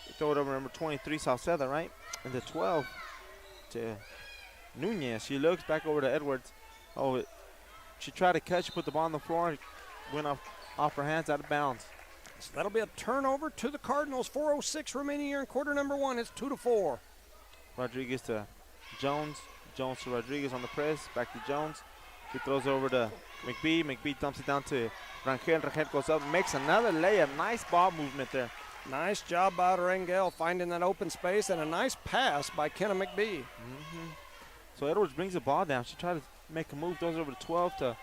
They throw it over number 23, Salceda, right? And the 12 to Nunez. She looks back over to Edwards. She tried to cut, she put the ball on the floor, went off her hands, out of bounds. So that'll be a turnover to the Cardinals. 4:06 remaining here in quarter number 1. It's 2-4. Rodriguez to Jones. Jones to Rodriguez on the press. Back to Jones. He throws over to McBee. McBee dumps it down to Rangel. Rangel goes up, makes another layup. Nice ball movement there. Nice job by Rangel finding that open space, and a nice pass by Kenna McBee. So Edwards brings the ball down. She tried to make a move. Throws over to 12 to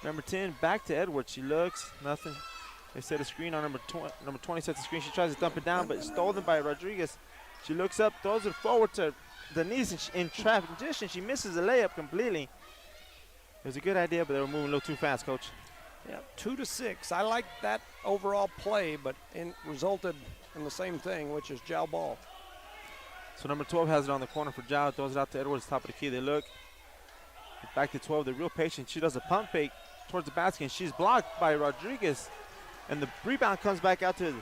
number 10. Back to Edwards. She looks. Nothing. They set a screen on number 20 sets the screen. She tries to dump it down, but it's stolen by Rodriguez. She looks up, throws it forward to Denise, and in transition, she misses the layup completely. It was a good idea, but they were moving a little too fast, Coach. Yeah, 2-6. I like that overall play, but it resulted in the same thing, which is Jow ball. So number 12 has it on the corner for Jow. Throws it out to Edwards, top of the key. They look. Back to 12. They're real patient. She does a pump fake towards the basket, and she's blocked by Rodriguez. And the rebound comes back out to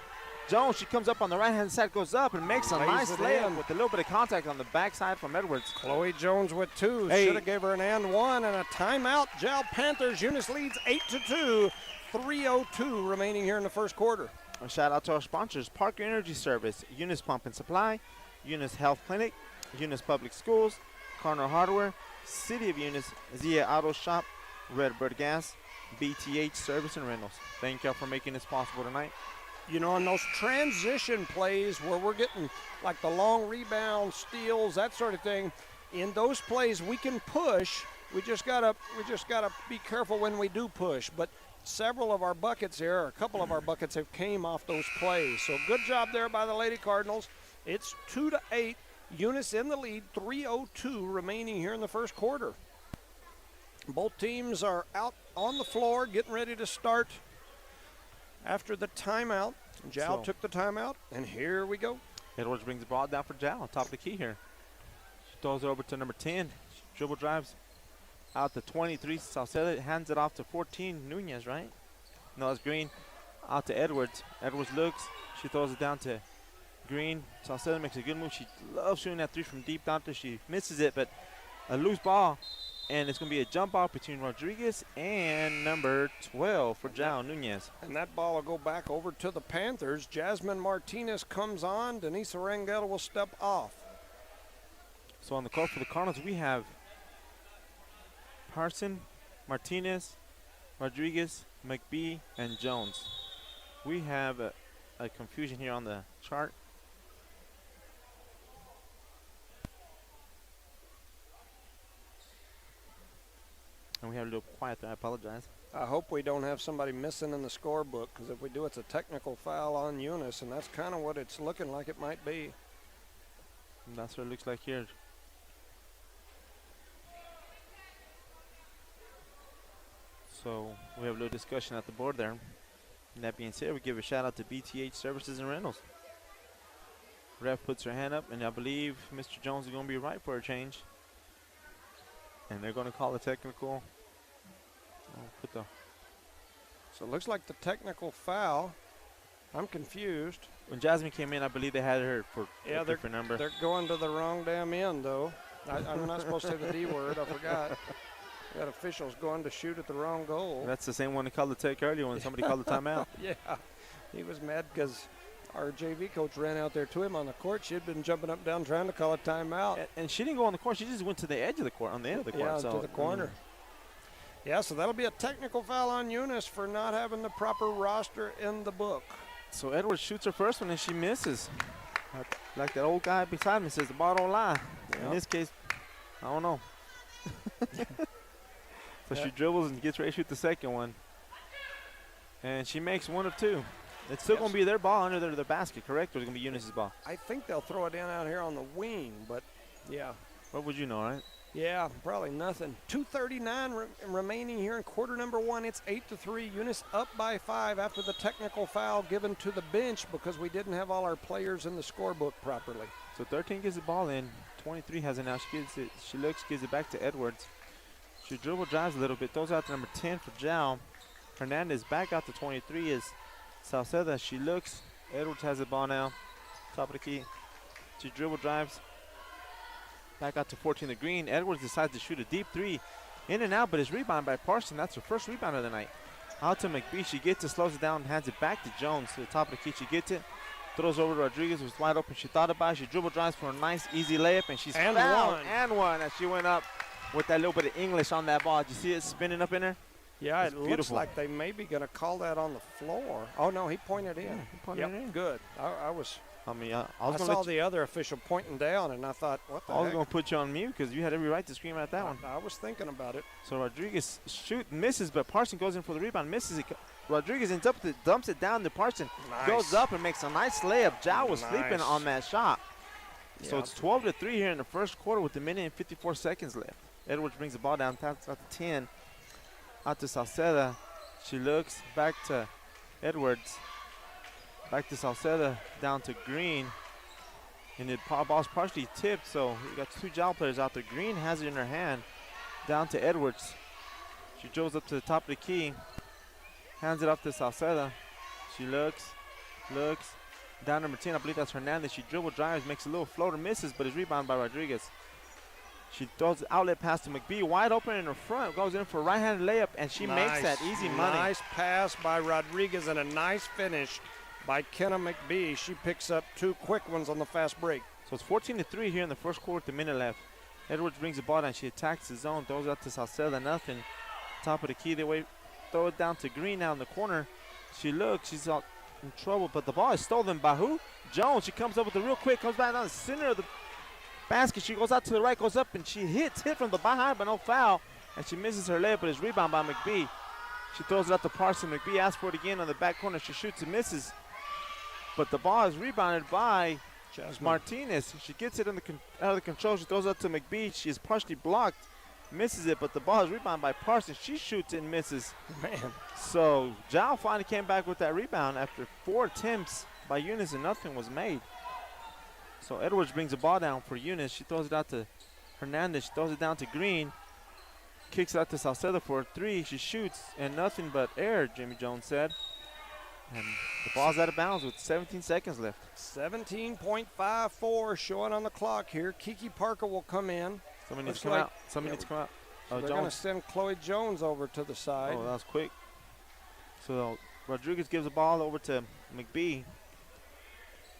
Jones. She comes up on the right-hand side, goes up, and makes a nice layup with a little bit of contact on the backside from Edwards. Chloe Jones with 2. Hey. Should have gave her an and 1 and a timeout. Jow Panthers. Eunice leads 8-2. 3:02 remaining here in the first quarter. A shout out to our sponsors: Parker Energy Service, Eunice Pump and Supply, Eunice Health Clinic, Eunice Public Schools, Carner Hardware, City of Eunice, Zia Auto Shop, Redbird Gas, BTH Service and Rentals. Thank y'all for making this possible tonight. You know, in those transition plays where we're getting like the long rebound, steals, that sort of thing, in those plays we can push. We just gotta be careful when we do push. But several of our buckets here, or a couple of our buckets, have came off those plays. So good job there by the Lady Cardinals. It's 2-8. Eunice in the lead. 3:02 remaining here in the first quarter. Both teams are out on the floor, getting ready to start after the timeout. Jow took the timeout, and here we go. Edwards brings the ball down for Jow on top of the key here. She throws it over to number 10. She dribble drives out to 23. Salceda hands it off to 14. Nunez, right? No, it's Green. Out to Edwards. Edwards looks. She throws it down to Green. Salceda makes a good move. She loves shooting that 3 from deep down there. She misses it, but a loose ball. And it's going to be a jump off between Rodriguez and number 12 for Jow Nunez. And that ball will go back over to the Panthers. Jasmine Martinez comes on. Denise Rangel will step off. So on the court for the Cardinals, we have Parson, Martinez, Rodriguez, McBee, and Jones. We have a confusion here on the chart. And we have a little quiet there. I apologize. I hope we don't have somebody missing in the scorebook, because if we do, it's a technical foul on Eunice, and that's kind of what it's looking like it might be. And that's what it looks like here. So we have a little discussion at the board there. And that being said, we give a shout out to BTH Services and Rentals. Ref puts her hand up, and I believe Mr. Jones is going to be right for a change. And they're going to call a technical. So it looks like the technical foul. I'm confused. When Jasmine came in, I believe they had her for a different number. They're going to the wrong damn end, though. I'm not supposed to say the D word. I forgot. We got officials going to shoot at the wrong goal. That's the same one that called the tech earlier when somebody called the timeout. Yeah. He was mad because our JV coach ran out there to him on the court. She had been jumping up and down trying to call a timeout. And she didn't go on the court. She just went to the edge of the court, on the end of the court. Yeah, to the corner. Yeah, so that'll be a technical foul on Eunice for not having the proper roster in the book. So Edwards shoots her first one, and she misses. Like that old guy beside me says, the ball don't lie. Yep. In this case, I don't know. So she dribbles and gets ready to shoot the second one. And she makes one of two. It's still going to be their ball under their basket, correct? Or is it going to be Eunice's ball? I think they'll throw it in out here on the wing, but yeah. What would you know, right? Yeah, probably nothing. 2:39 remaining here in quarter number 1. It's 8-3. Eunice up by 5 after the technical foul given to the bench because we didn't have all our players in the scorebook properly. So 13 gets the ball in. 23 has it now. She looks, gives it back to Edwards. She dribble drives a little bit. Throws out to number 10 for Jow. Hernandez back out to 23 is Salceda. She looks. Edwards has the ball now. Top of the key. She dribble drives. Back out to 14 the Green. Edwards decides to shoot a deep 3. In and out, but it's rebounded by Parson. That's her first rebound of the night. Out to McBee. She gets it, slows it down, hands it back to Jones to the top of the key. She gets it, throws over to Rodriguez, who's wide open. She thought about it. She dribble drives for a nice, easy layup, and she's fouled. And one as she went up with that little bit of English on that ball. Did you see it spinning up in her? Yeah, it looks like they may be going to call that on the floor. Oh, no, he pointed in. Yeah, he pointed in. Good. I saw the other official pointing down, and I thought, what the heck? I was going to put you on mute because you had every right to scream at that one. I was thinking about it. So Rodriguez misses, but Parson goes in for the rebound, misses it. Rodriguez ends up, dumps it down to Parson, goes up and makes a nice layup. Zhao was sleeping on that shot. So it's 12-3 here in the first quarter with a minute and 54 seconds left. Edwards brings the ball down, taps out to 10. Out to Salceda. She looks back to Edwards. Back to Salceda, down to Green. And the ball's partially tipped, so we got two Zhao players out there. Green has it in her hand. Down to Edwards. She dribbles up to the top of the key. Hands it off to Salceda. She looks. Down number 10, I believe that's Hernandez. She dribble drives, makes a little floater, misses, but is rebounded by Rodriguez. She throws the outlet pass to McBee, wide open in her front, goes in for a right-handed layup, and she makes that easy money. Nice pass by Rodriguez and a nice finish by Kenna McBee. She picks up two quick ones on the fast break. So it's 14-3 here in the first quarter with a minute left. Edwards brings the ball down. She attacks the zone, throws it out to Salceda, nothing. Top of the key, they throw it down to Green now in the corner. She looks, she's out in trouble, but the ball is stolen by who? Jones. She comes up with it real quick, comes back down the center of the basket. She goes out to the right, goes up, and she hit from the behind, but no foul. And she misses her layup, but it's rebound by McBee. She throws it out to Parson. McBee asks for it again on the back corner. She shoots and misses. But the ball is rebounded by Martinez. She gets it out of the control. She throws it out to McBee. She is partially blocked, misses it, but the ball is rebounded by Parson. She shoots and misses. Man. So Zhao finally came back with that rebound after 4 attempts by Eunice, and nothing was made. So Edwards brings the ball down for Eunice. She throws it out to Hernandez. She throws it down to Green. Kicks it out to Salceda for a 3. She shoots, and nothing but air, Jimmy Jones said. And the ball's out of bounds with 17 seconds left. 17.54 showing on the clock here. Kiki Parker will come in. Somebody needs to come out. Somebody needs to come out. So they're going to send Chloe Jones over to the side. Oh, that was quick. So Rodriguez gives the ball over to McBee.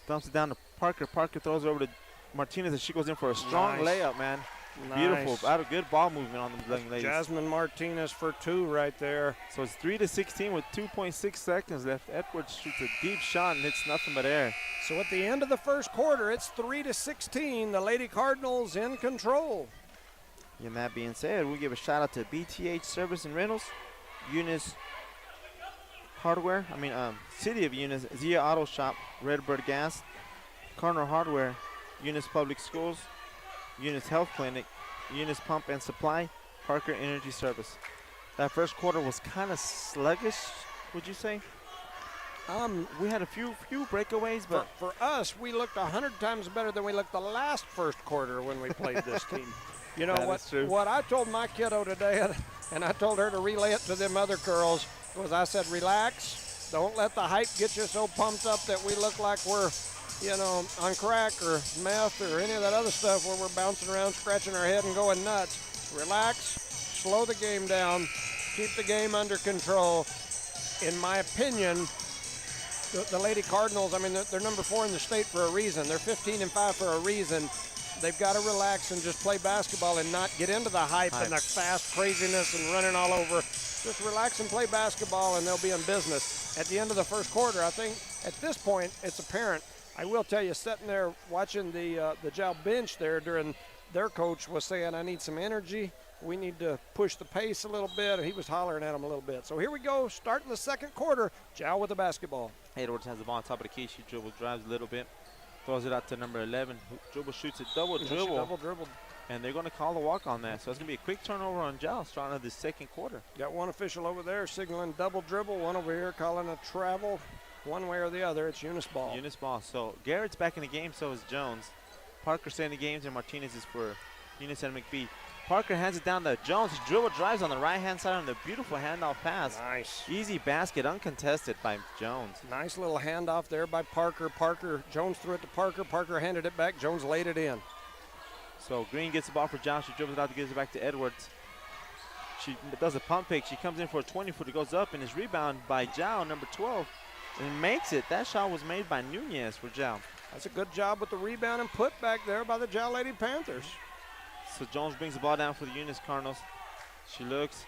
Dumps it down to Parker. Parker throws it over to Martinez, and she goes in for a strong layup, man. Beautiful. Out of good ball movement on the young ladies. Jasmine Martinez for 2 right there. So it's 3-16 with 2.6 seconds left. Edwards shoots a deep shot and hits nothing but air. So at the end of the first quarter, it's 3-16. The Lady Cardinals in control. And that being said, we'll give a shout out to BTH Service and Rentals, Eunice Hardware, City of Eunice, Zia Auto Shop, Redbird Gas, Cardinal Hardware, Eunice Public Schools, Eunice Health Clinic, Eunice Pump and Supply, Parker Energy Service. That first quarter was kind of sluggish, would you say? We had a few breakaways, but for us, we looked 100 times better than we looked the last first quarter when we played this team. You know what I told my kiddo today, and I told her to relay it to them other girls, was I said, relax. Don't let the hype get you so pumped up that we look like we're, on crack or meth or any of that other stuff where we're bouncing around, scratching our head and going nuts. Relax, slow the game down, keep the game under control. In my opinion, the Lady Cardinals, they're number 4 in the state for a reason. They're 15-5 for a reason. They've got to relax and just play basketball and not get into the hype and the fast craziness and running all over. Just relax and play basketball, and they'll be in business. At the end of the first quarter, I think at this point it's apparent. I will tell you, sitting there watching the Zhao bench there during their coach was saying, I need some energy. We need to push the pace a little bit. And he was hollering at him a little bit. So here we go, starting the second quarter. Zhao with the basketball. Edwards has the ball on top of the key. She drives a little bit. Throws it out to number 11. Dribble shoots it, double dribble. And they're going to call the walk on that. So it's going to be a quick turnover on Zhao starting of the second quarter. Got one official over there signaling double dribble. One over here calling a travel. One way or the other, it's Eunice ball. Eunice ball. So Garrett's back in the game, so is Jones. Parker staying in the games, and Martinez is for Eunice and McBee. Parker hands it down to Jones. He dribble drives on the right-hand side on the beautiful handoff pass. Nice. Easy basket, uncontested by Jones. Nice little handoff there by Parker. Jones threw it to Parker. Parker handed it back. Jones laid it in. So Green gets the ball for Jones. She dribbles it out to give it back to Edwards. She does a pump fake. She comes in for a 20-footer, goes up, and is rebounded by Zhao, number 12, and makes it. That shot was made by Nunez for Zhao. That's a good job with the rebound and put back there by the Zhao Lady Panthers. So Jones brings the ball down for the Eunice Cardinals. She looks,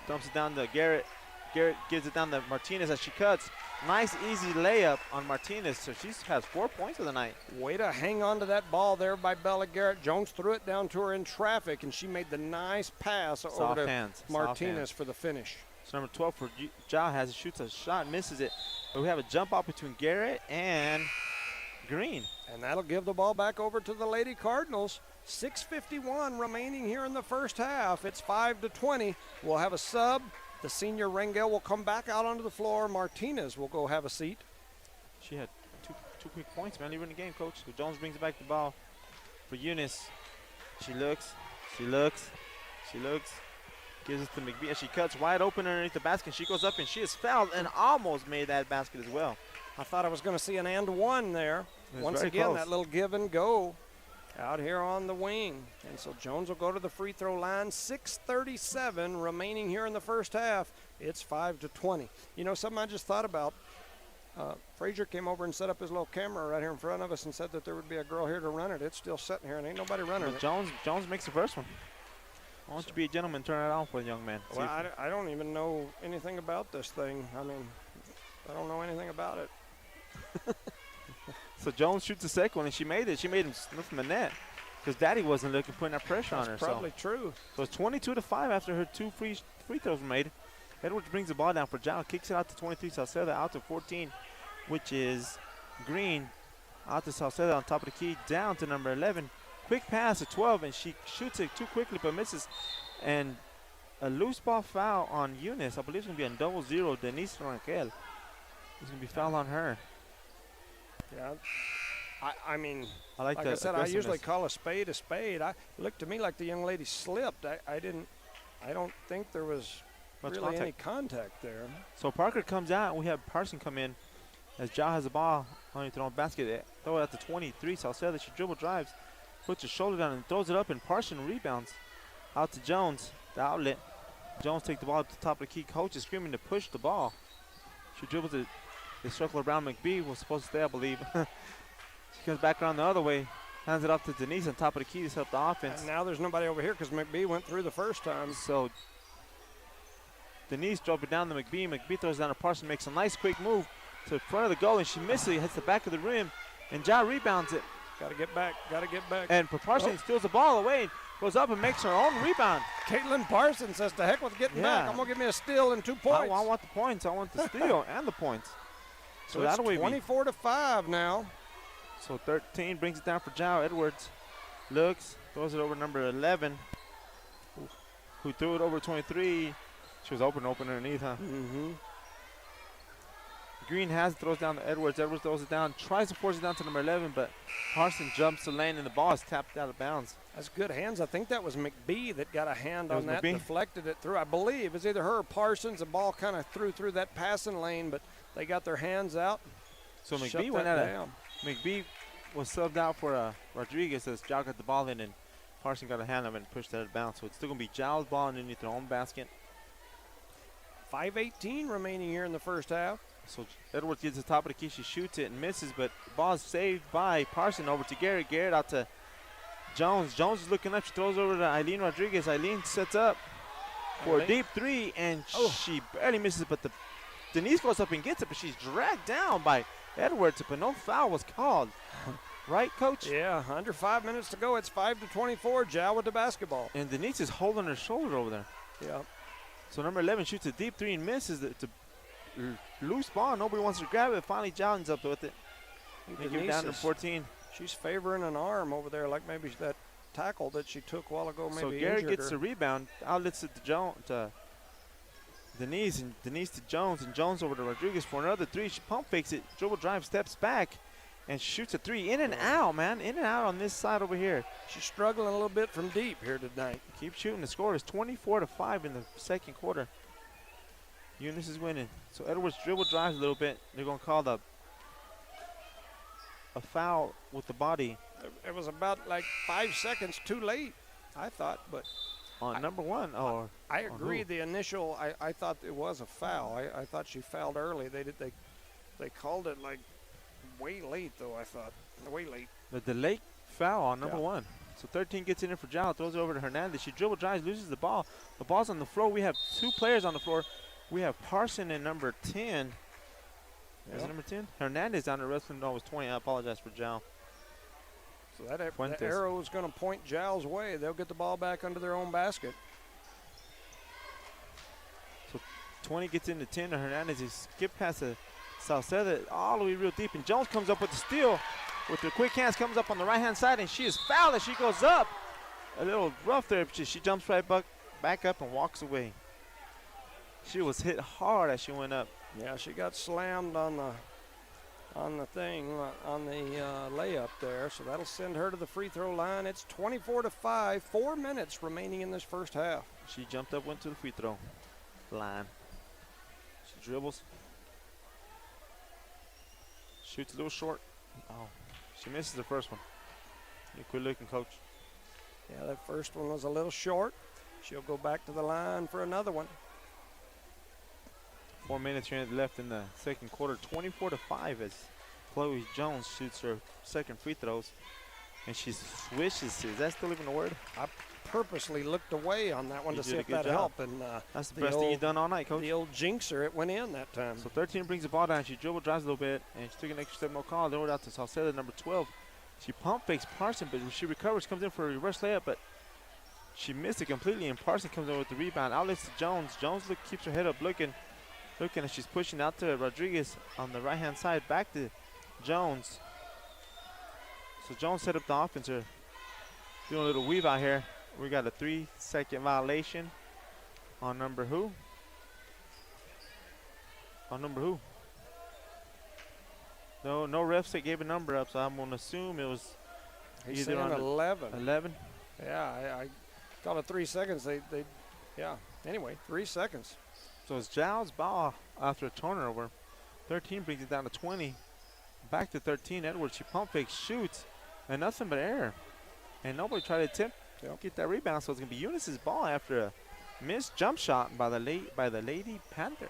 dumps it down to Garrett. Garrett gives it down to Martinez as she cuts. Nice, easy layup on Martinez. So she has 4 points of the night. Way to hang on to that ball there by Bella Garrett. Jones threw it down to her in traffic, and she made the nice pass over to Martinez for the finish. So number 12 for Zhao has it, shoots a shot, misses it. But we have a jump off between Garrett and Green. And that'll give the ball back over to the Lady Cardinals. 6:51 remaining here in the first half. It's 5-20. We'll have a sub. The senior Rangel will come back out onto the floor. Martinez will go have a seat. She had two quick points, man. Even in the game, coach. So Jones brings back the ball for Eunice. She looks. Gives it to McBee as she cuts wide open underneath the basket. She goes up and she is fouled and almost made that basket as well. I thought I was going to see an and one there. Once again, close. that little give and go out here on the wing. And so Jones will go to the free throw line. 6:37 remaining here in the first half. It's 5-20. You know, something I just thought about. Frazier came over and set up his little camera right here in front of us and said that there would be a girl here to run it. It's still sitting here and ain't nobody running it. Jones makes the first one. Why don't you be a gentleman, turn it on for the young man? Well, I don't even know anything about this thing. I mean, I don't know anything about it. So Jones shoots the second one, and she made it. She made him sniff from the net because Daddy wasn't looking, putting that pressure on her. That's probably true. So it's 22-5 after her two free throws were made. Edwards brings the ball down for Zhao, kicks it out to 23. Salceda out to 14, which is Green. Out to Salceda on top of the key, down to number 11. Quick pass to 12, and she shoots it too quickly but misses. And a loose ball foul on Eunice. I believe it's going to be on double zero. Denise Ranquel. It's going to be foul on her. Yeah. I mean, like I said, I usually call a spade a spade. It looked to me like the young lady slipped. I don't think there was really any contact there. So Parker comes out, and we have Parson come in as Zhao has the ball on the basket. Throw it at the 23. Salceda, she dribble drives, puts her shoulder down and throws it up, and Parson rebounds. Out to Jones, the outlet. Jones takes the ball up to the top of the key. Coach is screaming to push the ball. She dribbles it. They circle around. McBee was supposed to stay, I believe. She comes back around the other way, hands it off to Denise on top of the key to help the offense. And now there's nobody over here because McBee went through the first time. So Denise drove it down to McBee. McBee throws it down to Parson, makes a nice quick move to the front of the goal, and she misses it, hits the back of the rim, and Zhao rebounds it. Got to get back. And Parson steals the ball away, goes up and makes her own rebound. Caitlin Parsons says, to heck with getting back. I'm going to give me a steal and 2 points. I want the points. I want the steal and the points. So it's 24-5 now. So 13 brings it down for Zhao. Edwards looks, throws it over number 11, who threw it over 23. She was open underneath, huh? Mm-hmm. Green has it, throws down to Edwards. Edwards throws it down, tries to force it down to number 11, but Parson jumps the lane, and the ball is tapped out of bounds. That's good hands. I think that was McBee that got a hand on that, McBee? deflected it through. I believe it was either her or Parsons. The ball kind of through that passing lane, but they got their hands out. So McBee went out of McBee was subbed out for Rodriguez as Zhao got the ball in, and Parson got a hand on it and pushed that out of bounds. So it's still going to be Zhao's ball underneath their own basket. 5:18 remaining here in the first half. So Edwards gets to the top of the key. She shoots it and misses, but the ball is saved by Parson over to Garrett. Garrett out to Jones. Jones is looking up. She throws over to Eileen Rodriguez. Eileen sets up for a deep three, and she barely misses it, but Denise goes up and gets it, but she's dragged down by Edwards, but no foul was called. Right, Coach? Yeah, under 5 minutes to go. It's 5-24. Zhao with the basketball. And Denise is holding her shoulder over there. Yeah. So number 11 shoots a deep three and misses. It's a loose ball. Nobody wants to grab it. Finally, Zhao ends up with it. They give it down to 14. She's favoring an arm over there, like maybe that tackle that she took a while ago. Maybe so Garrett gets the rebound. Outlets it to Denise, and Denise to Jones, and Jones over to Rodriguez for another three. She pump fakes it, dribble drive, steps back, and shoots a three. In and out, man. In and out on this side over here. She's struggling a little bit from deep here tonight. Keep shooting. The score is 24-5 in the second quarter. Eunice is winning. So Edwards dribble drives a little bit. They're going to call a foul with the body. It was about like 5 seconds too late, I thought, but On number 1, or I agree. who? The initial, I thought it was a foul. I thought she fouled early. They called it like way late though. I thought way late. The delayed foul on number Yeah. 1. So 13 gets in there for Jal, throws it over to Hernandez. She dribble drives, loses the ball. The ball's on the floor. We have 2 players on the floor. We have Parson and number 10. Is it number 10? Hernandez down there wrestling. No, it was 20. I apologize for Jal. So that Fuentes. the arrow is going to point Giles' way. They'll get the ball back under their own basket. So 20 gets into 10, and Hernandez is skipped past the Salceda all the way real deep. And Jones comes up with the steal. With her quick hands, comes up on the right-hand side, and she is fouled as she goes up. A little rough there, but she jumps right back up and walks away. She was hit hard as she went up. Yeah, she got slammed on the layup there, so that'll send her to the free throw line. It's 24-5, 4 minutes remaining in this first half. She jumped up, went to the free throw line. She dribbles. Shoots a little short. Oh, she misses the first one. You quit looking, coach. Yeah, that first one was a little short. She'll go back to the line for another one. 4 minutes here left in the second quarter. 24-5 as Chloe Jones shoots her second free throws. And she swishes. Is that still even a word? I purposely looked away on that one You to did see a if good that job. helped. And That's the best thing you've done all night, coach. the old jinxer, it went in that time. So 13 brings the ball down. She dribble drives a little bit, and she took an extra step more call. Then we're out to Salceda, number 12. She pump fakes Parson, but when she recovers, comes in for a reverse layup, but she missed it completely, and Parson comes in with the rebound. Outlets to Jones. Jones keeps her head up, looking as she's pushing out to Rodriguez on the right-hand side. Back to Jones. So Jones set up the offense here. Doing a little weave out here. We got a 3-second violation on number who? No refs that gave a number up, so I'm going to assume it was He's either saying on 11. 11. Yeah, I thought of 3 seconds. Yeah. Anyway, 3 seconds. So it's Giles' ball after a turnover. 13 brings it down to 20. Back to 13. Edwards, she pump fakes, shoots, and nothing but error. And nobody tried to attempt to get that rebound, so it's going to be Eunice's ball after a missed jump shot by the Lady Panthers.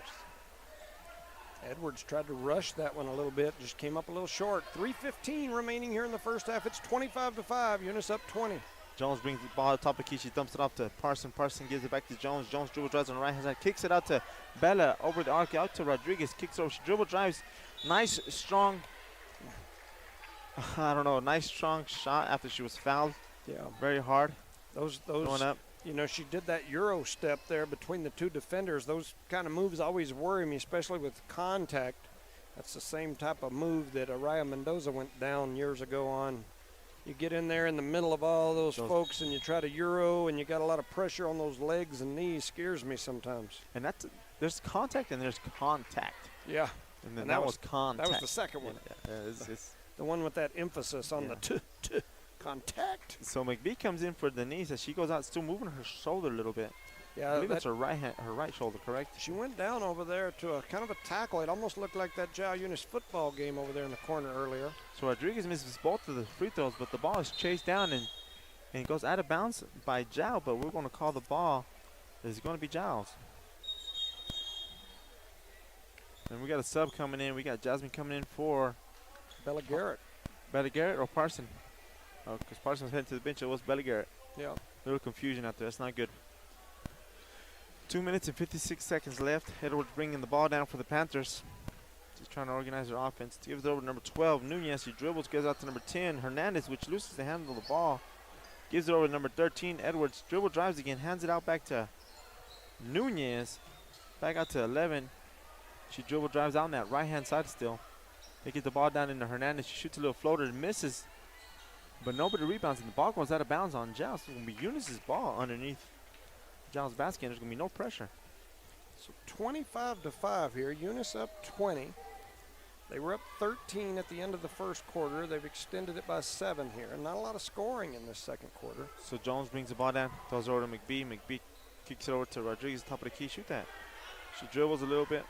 Edwards tried to rush that one a little bit, just came up a little short. 3:15 remaining here in the first half. It's 25-5. Eunice up 20. Jones brings the ball to the top of the key. She dumps it off to Parson. Parson gives it back to Jones. Jones dribble drives on the right hand side. Kicks it out to Bella over the arc. Out to Rodriguez. Kicks over. She dribble drives. Nice, strong, nice, strong shot after she was fouled. Yeah. Very hard. Those Going up. You know, she did that Euro step there between the two defenders. Those kind of moves always worry me, especially with contact. That's the same type of move that Araya Mendoza went down years ago on. You get in there in the middle of all those folks and you try to Euro and you got a lot of pressure on those legs and knees. Scares me sometimes. And there's contact and there's contact. Yeah. And then that was contact. That was the second one. Yeah, it's the one with that emphasis on the contact. So McBee comes in for Denise as she goes out, still moving her shoulder a little bit. Yeah, I believe that's her right shoulder, correct? She went down over there to a kind of a tackle. It almost looked like that Jal Eunice football game over there in the corner earlier. So Rodriguez misses both of the free throws, but the ball is chased down and it goes out of bounds by Jal, but we're going to call the ball. It's going to be Giles. And we got a sub coming in. We got Jasmine coming in for Bella Garrett. Bella Garrett or Parson? Oh, because Parsons heading to the bench. It was Bella Garrett. Yeah. A little confusion out there. That's not good. 2 minutes and 56 seconds left. Edwards bringing the ball down for the Panthers. Just trying to organize their offense. Gives it over to number 12, Nunez. He dribbles, goes out to number 10, Hernandez, which loses the handle of the ball. Gives it over to number 13, Edwards. Dribble drives again, hands it out back to Nunez. Back out to 11. She dribble drives out on that right-hand side still. They get the ball down into Hernandez. She shoots a little floater and misses. But nobody rebounds, and the ball goes out of bounds on Giles. It's going to be Eunice's ball underneath Giles' basket. There's going to be no pressure. So 25-5 here. Eunice up 20. They were up 13 at the end of the first quarter. They've extended it by 7 here. And not a lot of scoring in this second quarter. So Jones brings the ball down, throws it over to McBee. McBee kicks it over to Rodriguez, top of the key. Shoot that. She dribbles a little bit.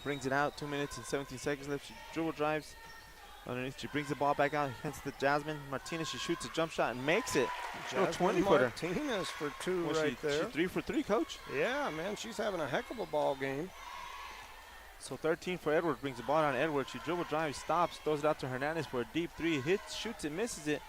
Brings it out. 2 minutes and 17 seconds left. She dribble drives. Underneath, she brings the ball back out, hands it to Jasmine Martinez. She shoots a jump shot and makes it. Jasmine 20-footer. Martinez for 2 right there. She's 3 for 3, coach. Yeah, man, she's having a heck of a ball game. So 13 for Edwards, brings the ball down to Edwards. She dribble drives, stops, throws it out to Hernandez for a deep 3. Hits, shoots it, misses it.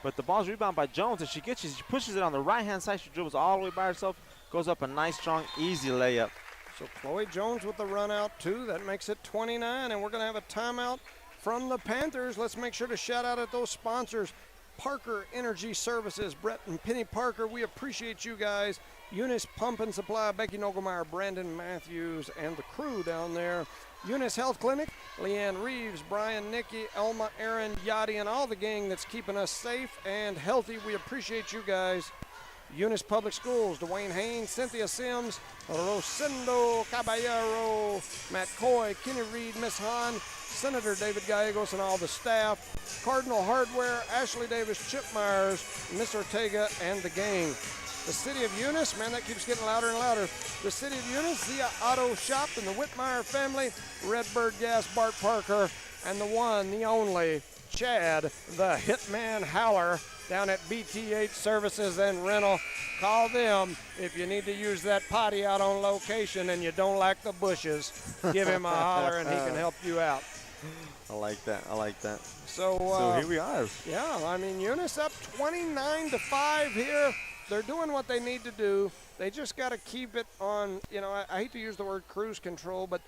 But the ball's rebounded by Jones, and she pushes it on the right-hand side. She dribbles all the way by herself, goes up a nice, strong, easy layup. So Chloe Jones with the run out, too. That makes it 29, and we're going to have a timeout from the Panthers. Let's make sure to shout out at those sponsors. Parker Energy Services, Brett and Penny Parker, we appreciate you guys. Eunice Pump and Supply, Becky Nogelmeyer, Brandon Matthews, and the crew down there. Eunice Health Clinic, Leanne Reeves, Brian, Nikki, Elma, Aaron, Yachty, and all the gang that's keeping us safe and healthy. We appreciate you guys. Eunice Public Schools, Dwayne Haynes, Cynthia Sims, Rosendo Caballero, Matt Coy, Kenny Reed, Miss Hahn, Senator David Gallegos, and all the staff. Cardinal Hardware, Ashley Davis, Chip Myers, Miss Ortega, and the gang. The city of Eunice, man, that keeps getting louder and louder. The city of Eunice, Zia Auto Shop, and the Whitmire family, Redbird Gas, Bart Parker, and the one, the only, Chad, the Hitman Howler, down at BTH Services and Rental. Call them if you need to use that potty out on location and you don't like the bushes. Give him a holler and he can help you out. I like that. I like that. So here we are. Yeah, I mean, Eunice up 29-5 here. They're doing what they need to do. They just got to keep it on, you know, I hate to use the word cruise control, but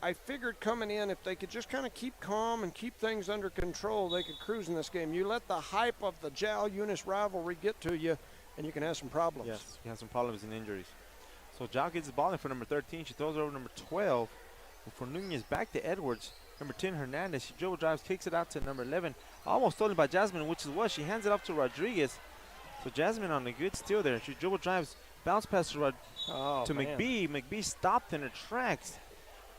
I figured coming in, if they could just kind of keep calm and keep things under control, they could cruise in this game. You let the hype of the Jal-Eunice rivalry get to you, and you can have some problems. Yes, you have some problems and injuries. So Jal gets the ball in for number 13. She throws it over number 12. And for Nunez, back to Edwards. Number 10, Hernandez. She dribble drives, kicks it out to number 11. Almost stolen by Jasmine, which is what? She hands it up to Rodriguez. So Jasmine on a good steal there. She dribble drives, bounce pass to McBee. McBee stopped in her tracks.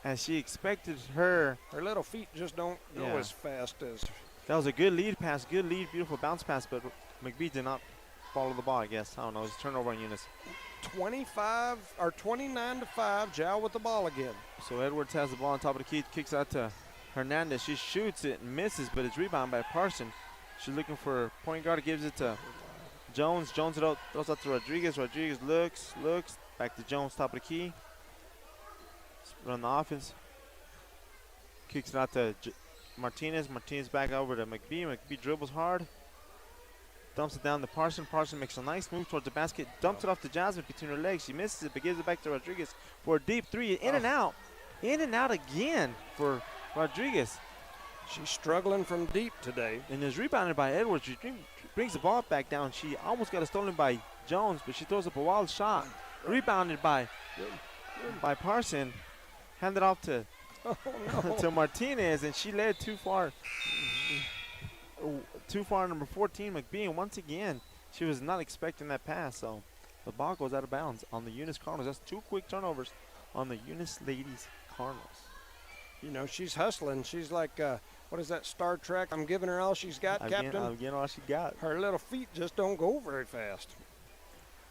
And she expected her little feet just don't go as fast as. That was a good lead pass, good lead, beautiful bounce pass, but McBee did not follow the ball, I guess. I don't know. It was a turnover on Eunice. 29-5, Jal with the ball again. So Edwards has the ball on top of the key, kicks out to Hernandez. She shoots it and misses, but it's rebounded by Parson. She's looking for point guard, gives it to Jones. Jones it out, throws out to Rodriguez. Rodriguez looks, back to Jones, top of the key. Run the offense. Kicks it out to Martinez. Martinez back over to McBee. McBee dribbles hard. Dumps it down to Parson. Parson makes a nice move towards the basket. Dumps it off to Jasmine between her legs. She misses it, but gives it back to Rodriguez for a deep 3. In and out. In and out again for Rodriguez. She's struggling from deep today. And is rebounded by Edwards. She brings the ball back down. She almost got it stolen by Jones, but she throws up a wild shot. Rebounded by Parson. Handed off to to Martinez, and she led too far. Number 14, McBee, and once again, she was not expecting that pass, so the ball goes out of bounds on the Eunice Cardinals. That's 2 quick turnovers on the Eunice Ladies Cardinals. You know, she's hustling. She's like, what is that, Star Trek? I'm giving her all she's got, Captain. I'm getting all she got. Her little feet just don't go very fast.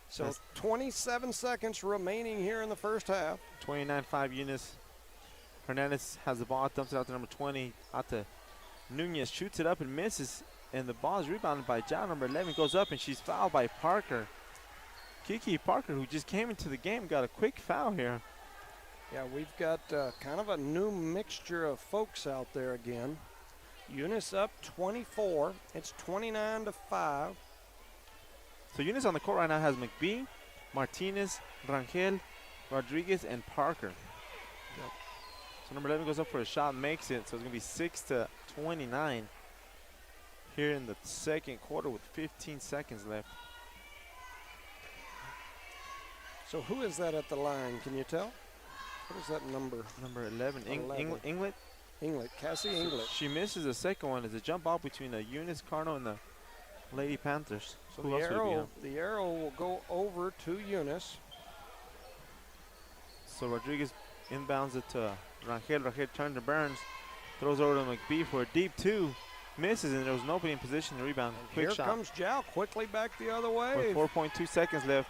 So 27 seconds remaining here in the first half. 29-5 Eunice. Hernandez has the ball, dumps it out to number 20, out to Nunez, shoots it up and misses, and the ball is rebounded by Jal. Number 11 goes up, and she's fouled by Parker. Kiki Parker, who just came into the game, got a quick foul here. Yeah, we've got kind of a new mixture of folks out there again. Eunice up 24. It's 29-5. So Eunice on the court right now has McBee, Martinez, Rangel, Rodriguez, and Parker. Yep. So number 11 goes up for a shot, makes it. So it's going to be 6-29 here in the second quarter with 15 seconds left. So who is that at the line? Can you tell? What is that number? Number 11, 11. Inglet. Inglet, Cassie Inglet. She misses the second one. It's a jump ball between the Eunice Cardinal and the Lady Panthers. So the arrow will go over to Eunice. So Rodriguez inbounds it to Rangel. Rangel turns to Burns. Throws over to McBee for a deep 2. Misses, and there was nobody in position to rebound. Quick Here shot. comes Jal quickly back the other way. With 4.2 seconds left.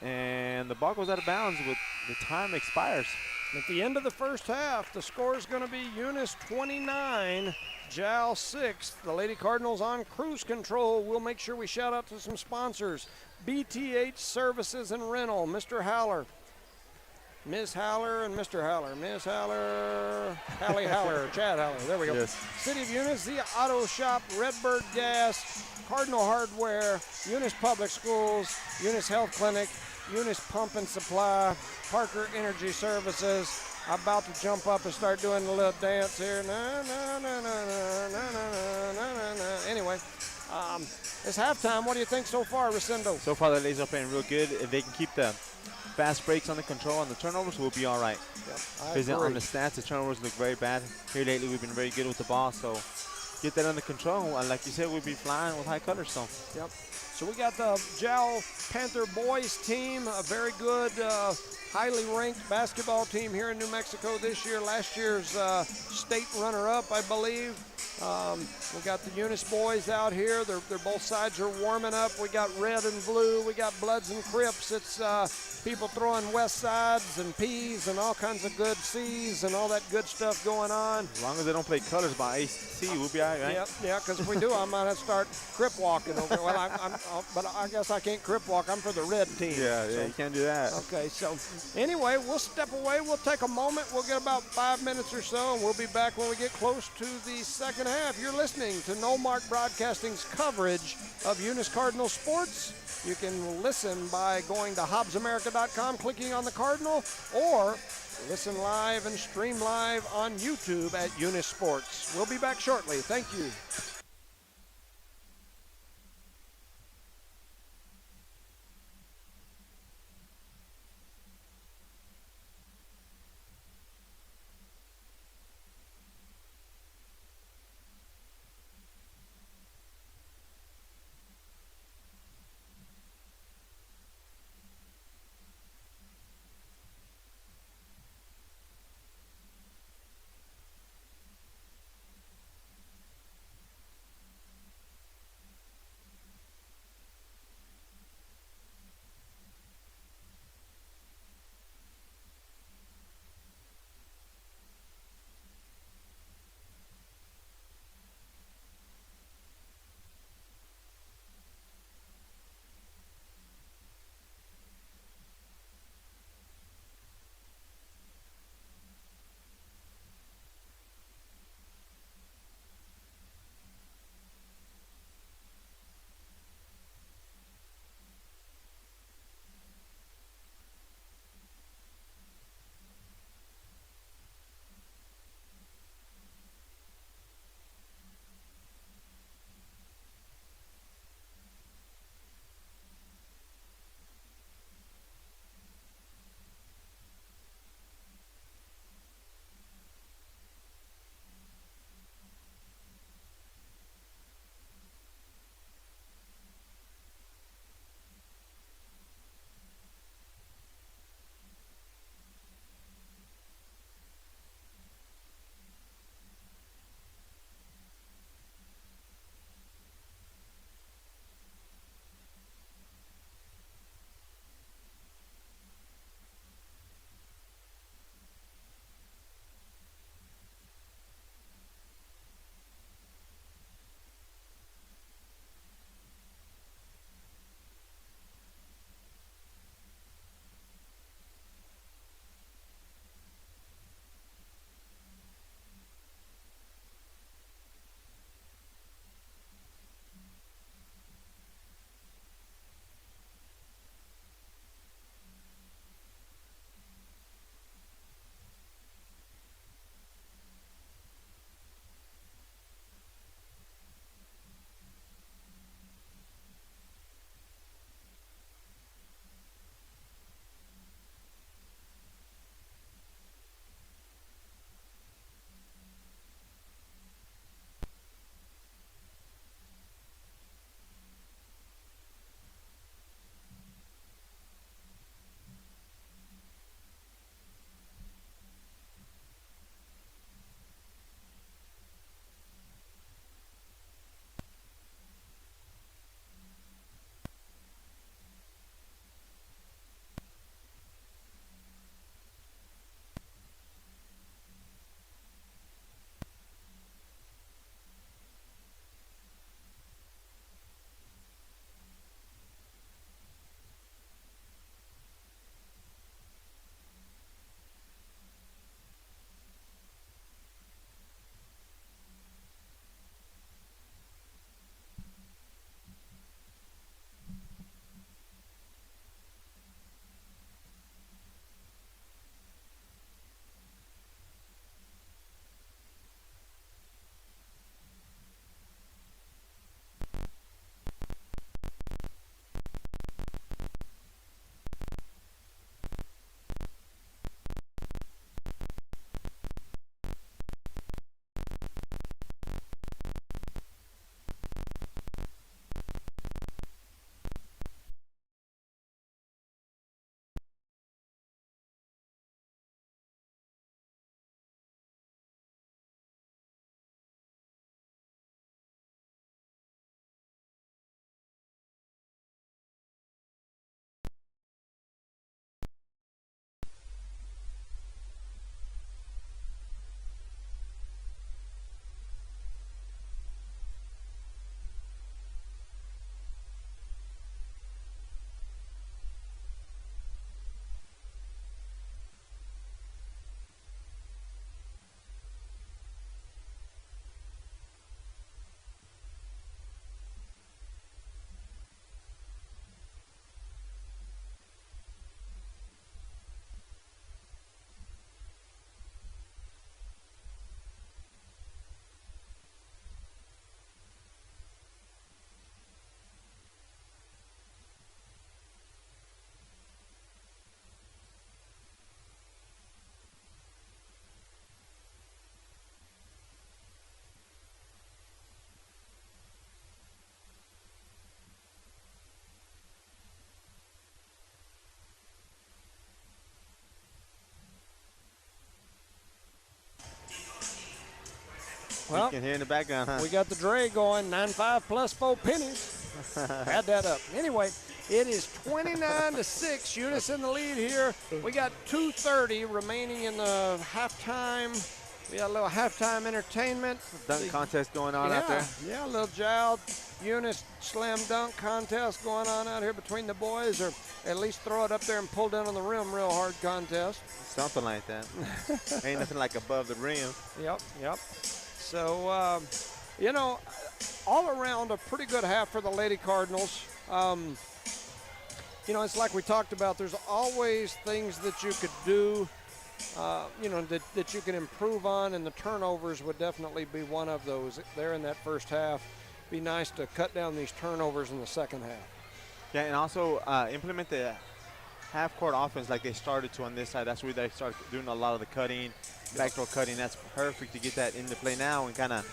And the ball goes out of bounds with the time expires. At the end of the first half, the score is going to be Eunice 29, Jal 6. The Lady Cardinals on cruise control. We'll make sure we shout out to some sponsors. BTH Services and Rental, Mr. Haller. Ms. Haller and Mr. Haller. Ms. Haller, Hallie Haller, Chad Haller. There we go. Yes. City of Eunice, the Auto Shop, Redbird Gas, Cardinal Hardware, Eunice Public Schools, Eunice Health Clinic, Eunice Pump and Supply, Parker Energy Services. I'm about to jump up and start doing a little dance here. Na, na, na, na, na, na, na, na, na, na. Anyway, it's halftime. What do you think so far, Resendo? So far, the ladies are playing real good. If they can keep the fast breaks under control on the turnovers, we'll be all right. Because on the stats, the turnovers look very bad. Here lately, we've been very good with the ball. So get that under control. And like you said, we'll be flying with high colors. So. Yep. So we got the Jal Panther boys team, a very good, highly ranked basketball team here in New Mexico this year. Last year's state runner-up, I believe. We got the Eunice boys out here. They're both sides are warming up. We got red and blue. We got Bloods and Crips. It's people throwing West Sides and P's and all kinds of good C's and all that good stuff going on. As long as they don't play colors by AC, we'll be all right, right? Yep, yeah, because if we do, I might have to start crip walking over. Well, but I guess I can't crip walk. I'm for the red team. Yeah, so. you can't do that. Okay, so anyway, we'll step away. We'll take a moment. We'll get about 5 minutes or so, and we'll be back when we get close to the second half. You're listening to No Mark Broadcasting's coverage of Eunice Cardinal sports. You can listen by going to HobbsAmerica.com, clicking on the Cardinal, or listen live and stream live on YouTube at Eunice Sports. We'll be back shortly. Thank you. You can hear in the background, huh? We got the Dre going, 9.5 plus 4 pennies. Add that up. Anyway, it is 29-6. Eunice in the lead here. We got 2:30 remaining in the halftime. We got a little halftime entertainment. Dunk contest going on out there. Yeah, a little Jowl Eunice slam dunk contest going on out here between the boys, or at least throw it up there and pull down on the rim real hard contest. Something like that. Ain't nothing like above the rim. Yep. So, you know, all around a pretty good half for the Lady Cardinals. You know, it's like we talked about. There's always things that you could do, you know, that you can improve on, and the turnovers would definitely be one of those. There in that first half, be nice to cut down these turnovers in the second half. Yeah, and also implement the half-court offense like they started to on this side. That's where they start doing a lot of the cutting, backdoor cutting. That's perfect to get that into play now and kind of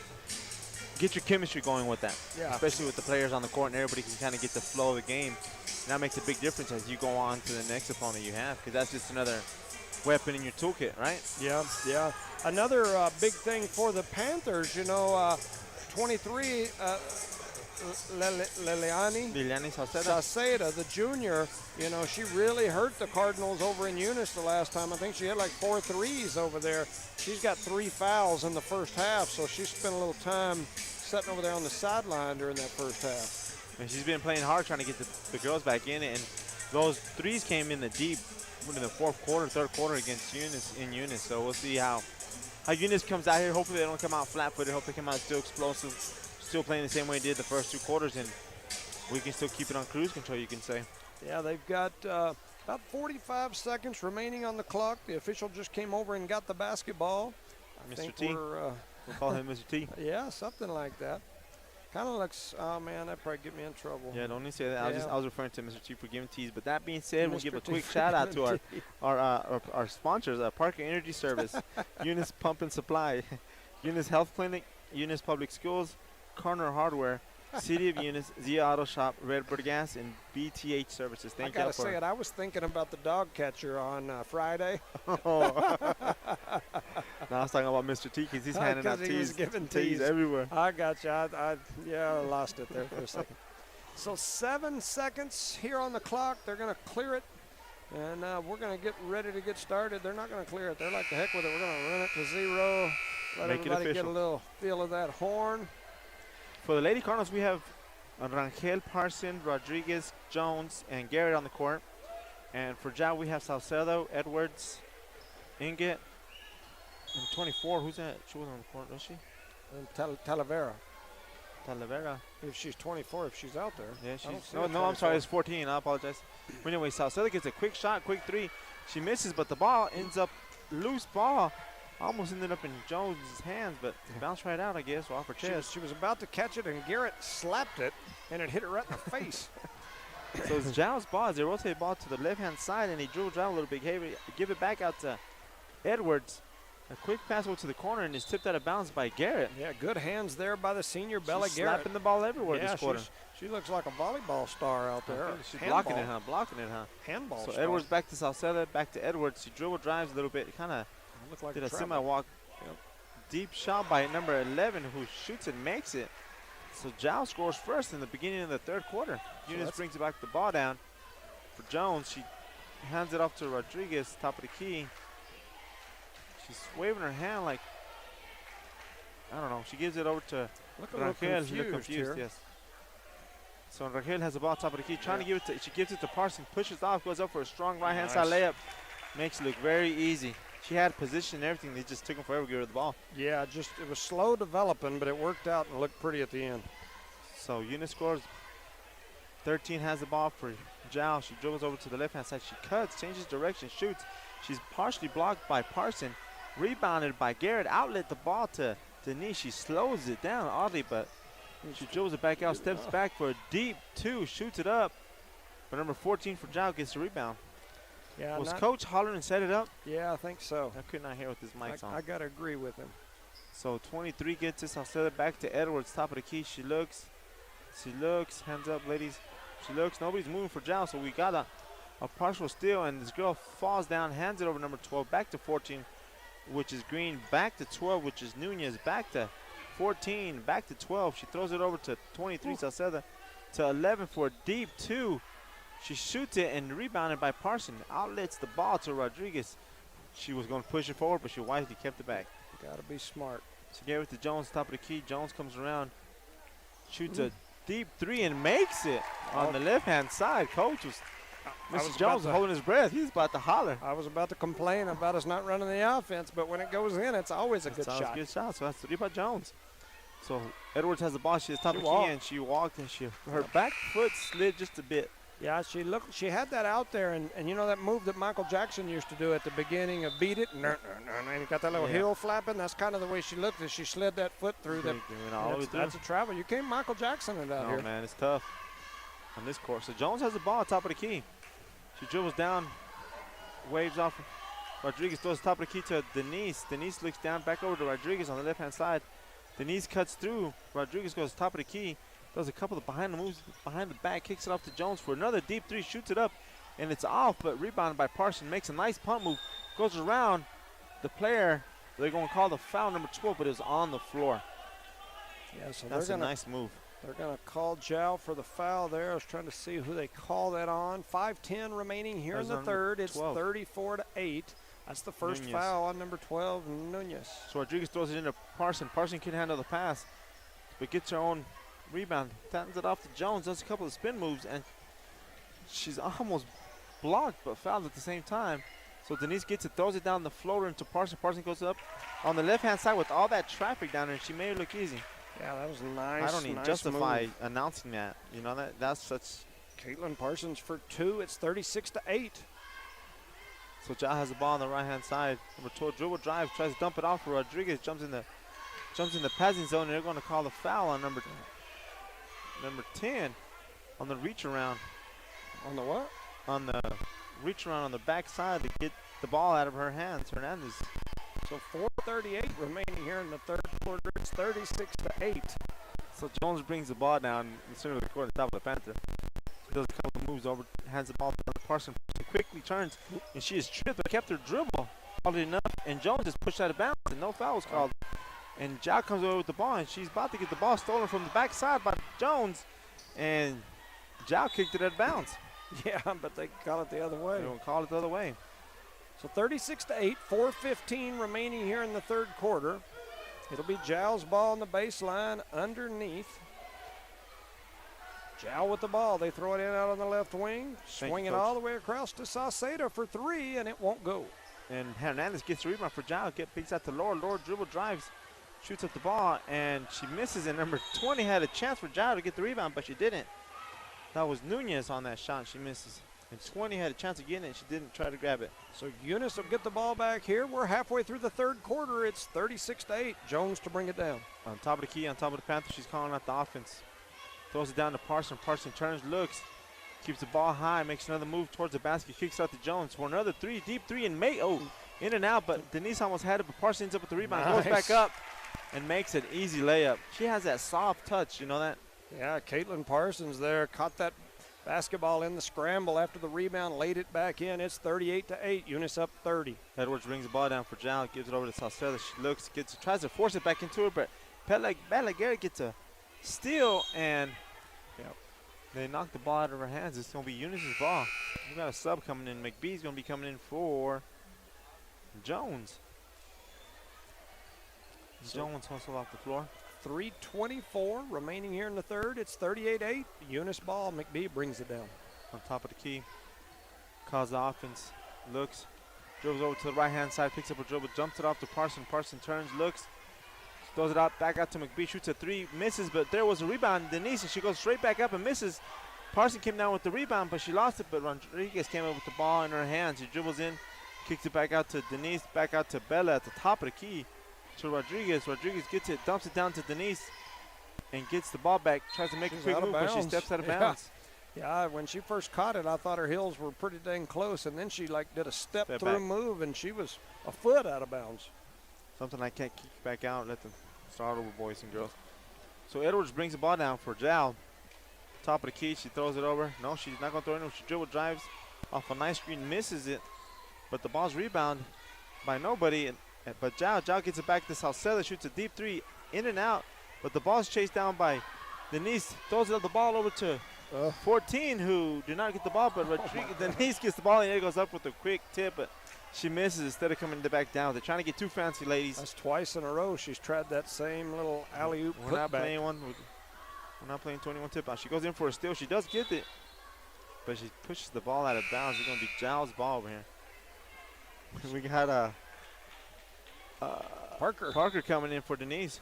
get your chemistry going with that. Yeah. Especially with the players on the court and everybody can kind of get the flow of the game. And that makes a big difference as you go on to the next opponent you have, because that's just another weapon in your toolkit, right? Yeah. Another big thing for the Panthers, you know, 23, Liliani Sauceda, the junior, you know, she really hurt the Cardinals over in Eunice the last time. I think she had like 4 threes over there. She's got 3 fouls in the first half, so she spent a little time sitting over there on the sideline during that first half. And she's been playing hard trying to get the girls back in it, and those threes came in the deep in the fourth quarter, third quarter against Eunice. So we'll see how Eunice comes out here. Hopefully they don't come out flat-footed. Hope they come out still explosive, still playing the same way they did the first 2 quarters, and we can still keep it on cruise control, you can say. Yeah, they've got about 45 seconds remaining on the clock. The official just came over and got the basketball. Mr. T. We'll call him Mr. T. Yeah, something like that. Kind of looks, oh man, that probably get me in trouble. Yeah, don't need to say that. Yeah. I was referring to Mr. T for giving teas. But that being said, we'll Mr. give a T quick shout out to our sponsors, Parker Energy Service, Eunice Pump and Supply, Eunice Health Clinic, Eunice Public Schools, Corner Hardware, City of Eunice, Zia Auto Shop, Redbird Gas, and BTH Services. Thank you. I gotta say it, I was thinking about the dog catcher on Friday. Now I was talking about Mr. T because he's handing out teas. Teas everywhere. I got you. I lost it there for a second. So 7 seconds here on the clock. They're going to clear it, and we're going to get ready to get started. They're not going to clear it. They're like, the heck with it. We're going to run it to 0. Let everybody get a little feel of that horn. For the Lady Cardinals, we have Rangel, Parson, Rodriguez, Jones, and Garrett on the court. And for Jow, we have Salcedo, Edwards, Inget, and 24. Who's that? She wasn't on the court, was she? Talavera. Talavera. If she's 24, if she's out there. Yeah, she's. No, I'm sorry. It's 14. I apologize. But anyway, Salcedo gets a quick shot, quick 3. She misses, but the ball ends up loose ball. Almost ended up in Jones' hands, but it bounced right out, I guess, off her chest. She was about to catch it, and Garrett slapped it, and it hit her right in the face. So it's Zhao's ball. They rotate the ball to the left-hand side, and he dribbled down a little bit. Give it back out to Edwards. A quick pass over to the corner, and it's tipped out of bounds by Garrett. Yeah, good hands there by the senior Bella She's Garrett. slapping the ball everywhere this quarter. She looks like a volleyball star out there. She's blocking it, huh? Handball So star. Edwards back to Salcedo, back to Edwards. She dribble drives a little bit. Kind of looked like did a semi-walk. Deep shot by number 11, who shoots and makes it. So Zhao scores first in the beginning of the third quarter. Eunice brings it back the ball down for Jones. She hands it off to Rodriguez, top of the key. She's waving her hand like, I don't know. She gives it over to Rangel. She looked confused, yes. So Rangel has the ball top of the key, trying to give it to, she gives it to Parson, pushes off, goes up for a strong right-hand side layup. Makes it look very easy. She had position and everything. They just took them forever to give her the ball. Yeah, it was slow developing, but it worked out and looked pretty at the end. So Eunice scores. 13 has the ball for Zhao. She dribbles over to the left-hand side. She cuts, changes direction, shoots. She's partially blocked by Parson. Rebounded by Garrett. Outlet the ball to Denise. She slows it down oddly, but she dribbles it back out, steps back for a deep 2, shoots it up. But number 14 for Zhao gets the rebound. Yeah, was Coach hollering and set it up? Yeah, I think so. I could not hear with his mics on. I got to agree with him. So 23 gets this. I'll set it back to Edwards, top of the key. She looks, hands up, ladies. She looks, nobody's moving for Zhao, so we got a partial steal, and this girl falls down, hands it over number 12, back to 14, which is Green, back to 12, which is Nunez, back to 14, back to 12. She throws it over to 23, Salceda, to 11 for a deep 2. She shoots it and rebounded by Parson. Outlets the ball to Rodriguez. She was going to push it forward, but she wisely kept it back. Got to be smart. She gave it to Jones, top of the key. Jones comes around, shoots a deep 3 and makes it on the left-hand side. Coach was, Mr. Jones was holding his breath. He was about to holler. I was about to complain about us not running the offense, but when it goes in, it's always a good shot. It's a good shot, so that's 3 by Jones. So Edwards has the ball. She has top of the key, and she walked, and her back foot slid just a bit. Yeah, she had that out there, and you know that move that Michael Jackson used to do at the beginning of Beat It, and he got that little heel flapping. That's kind of the way she looked as she slid that foot through. That's a travel. You can't Michael Jackson it out here. Oh, man, it's tough on this course. So Jones has the ball top of the key. She dribbles down, waves off. Rodriguez throws the top of the key to Denise. Denise looks down, back over to Rodriguez on the left-hand side. Denise cuts through. Rodriguez goes top of the key. Does a couple of behind the moves, behind the back, kicks it off to Jones for another deep 3, shoots it up, and it's off, but rebounded by Parson. Makes a nice pump move, goes around the player. They're going to call the foul, number 12, but it was on the floor. Yeah, so that's a nice move. They're going to call Jow for the foul there. I was trying to see who they call that on. 5:10 remaining here in the third. It's 34-8. That's the first foul on number 12, Nunez. So Rodriguez throws it into Parson. Parson can handle the pass, but gets her own rebound, taps it off to Jones, does a couple of spin moves, and she's almost blocked but fouled at the same time. So Denise gets it, throws it down the floater into Parson. Parson goes up on the left-hand side with all that traffic down there, and she made it look easy. Yeah, that was nice. I don't even justify announcing that. You know, that's such. Caitlin Parsons for 2. It's 36-8. So Ja has the ball on the right-hand side. Number 12 dribble drive, tries to dump it off for Rodriguez, jumps in the passing zone, and they're going to call the foul on number 10 on the reach around. On the what? On the reach around on the back side to get the ball out of her hands. Hernandez. So 4:38 remaining here in the third quarter. It's 36-8. So Jones brings the ball down in the center of the court on top of the Panther. She does a couple of moves over, hands the ball down to Parson. She quickly turns, and she is tripped but kept her dribble hard enough, and Jones is pushed out of bounds, and no foul was called. And Jow comes over with the ball, and she's about to get the ball stolen from the backside by Jones, and Jow kicked it out of bounds. Yeah, but they call it the other way. They don't call it the other way. So 36-8, 4:15 remaining here in the third quarter. It'll be Jow's ball on the baseline underneath. Jow with the ball. They throw it in out on the left wing. Swing it all the way across to Sauceda for 3, and it won't go. And Hernandez gets the rebound for Jow. Picks out to Laura. Laura dribble drives. Shoots up the ball, and she misses, and number 20 had a chance for Jow to get the rebound, but she didn't. That was Nunez on that shot, and she misses. And 20 had a chance of getting it, and she didn't try to grab it. So Eunice will get the ball back here. We're halfway through the third quarter. It's 36-8. Jones to bring it down. On top of the key, on top of the Panthers, she's calling out the offense. Throws it down to Parson. Parson turns, looks, keeps the ball high, makes another move towards the basket, kicks out to Jones for another 3, deep 3, and in and out, but Denise almost had it, but Parson ends up with the rebound, goes back up, and makes an easy layup. She has that soft touch, you know that? Yeah, Caitlin Parsons there caught that basketball in the scramble after the rebound, laid it back in. It's 38-8. Eunice up 30. Edwards brings the ball down for Jow, gives it over to Sauceda. She looks, tries to force it back into her, but Balaguer gets a steal, and they knock the ball out of her hands. It's going to be Eunice's ball. We got a sub coming in. McBee's going to be coming in for Jones. Jones hustled off the floor. 3:24 remaining here in the third. It's 38-8. Eunice ball. McBee brings it down. On top of the key. Calls the offense. Looks. Dribbles over to the right-hand side. Picks up a dribble. Jumps it off to Parson. Parson turns. Looks. Throws it out. Back out to McBee. Shoots a 3. Misses, but there was a rebound. Denise, and she goes straight back up and misses. Parson came down with the rebound, but she lost it. But Rodriguez came up with the ball in her hands. She dribbles in. Kicks it back out to Denise. Back out to Bella at the top of the key. To Rodriguez. Rodriguez gets it, dumps it down to Denise, and gets the ball back. Tries to make a quick move, but she steps out of bounds. Yeah, when she first caught it, I thought her heels were pretty dang close, and then she did a step-through move, and she was a foot out of bounds. Something I can't kick back out. Let them start over, boys and girls. So Edwards brings the ball down for Jow. Top of the key, she throws it over. No, she's not going to throw it in. She dribble drives off a nice screen, misses it, but the ball's rebound by nobody. But Jow gets it back to Sauceda, shoots a deep 3 in and out, but the ball's chased down by Denise. Throws the ball over to 14, who did not get the ball, but Denise gets the ball, and it goes up with a quick tip, but she misses instead of coming back down. They're trying to get too fancy, ladies. That's twice in a row she's tried that same little alley-oop We're not putback. playing one. We're not playing 21 tip out. She goes in for a steal. She does get it, but she pushes the ball out of bounds. It's going to be Giles' ball over here. We got Parker coming in for Denise.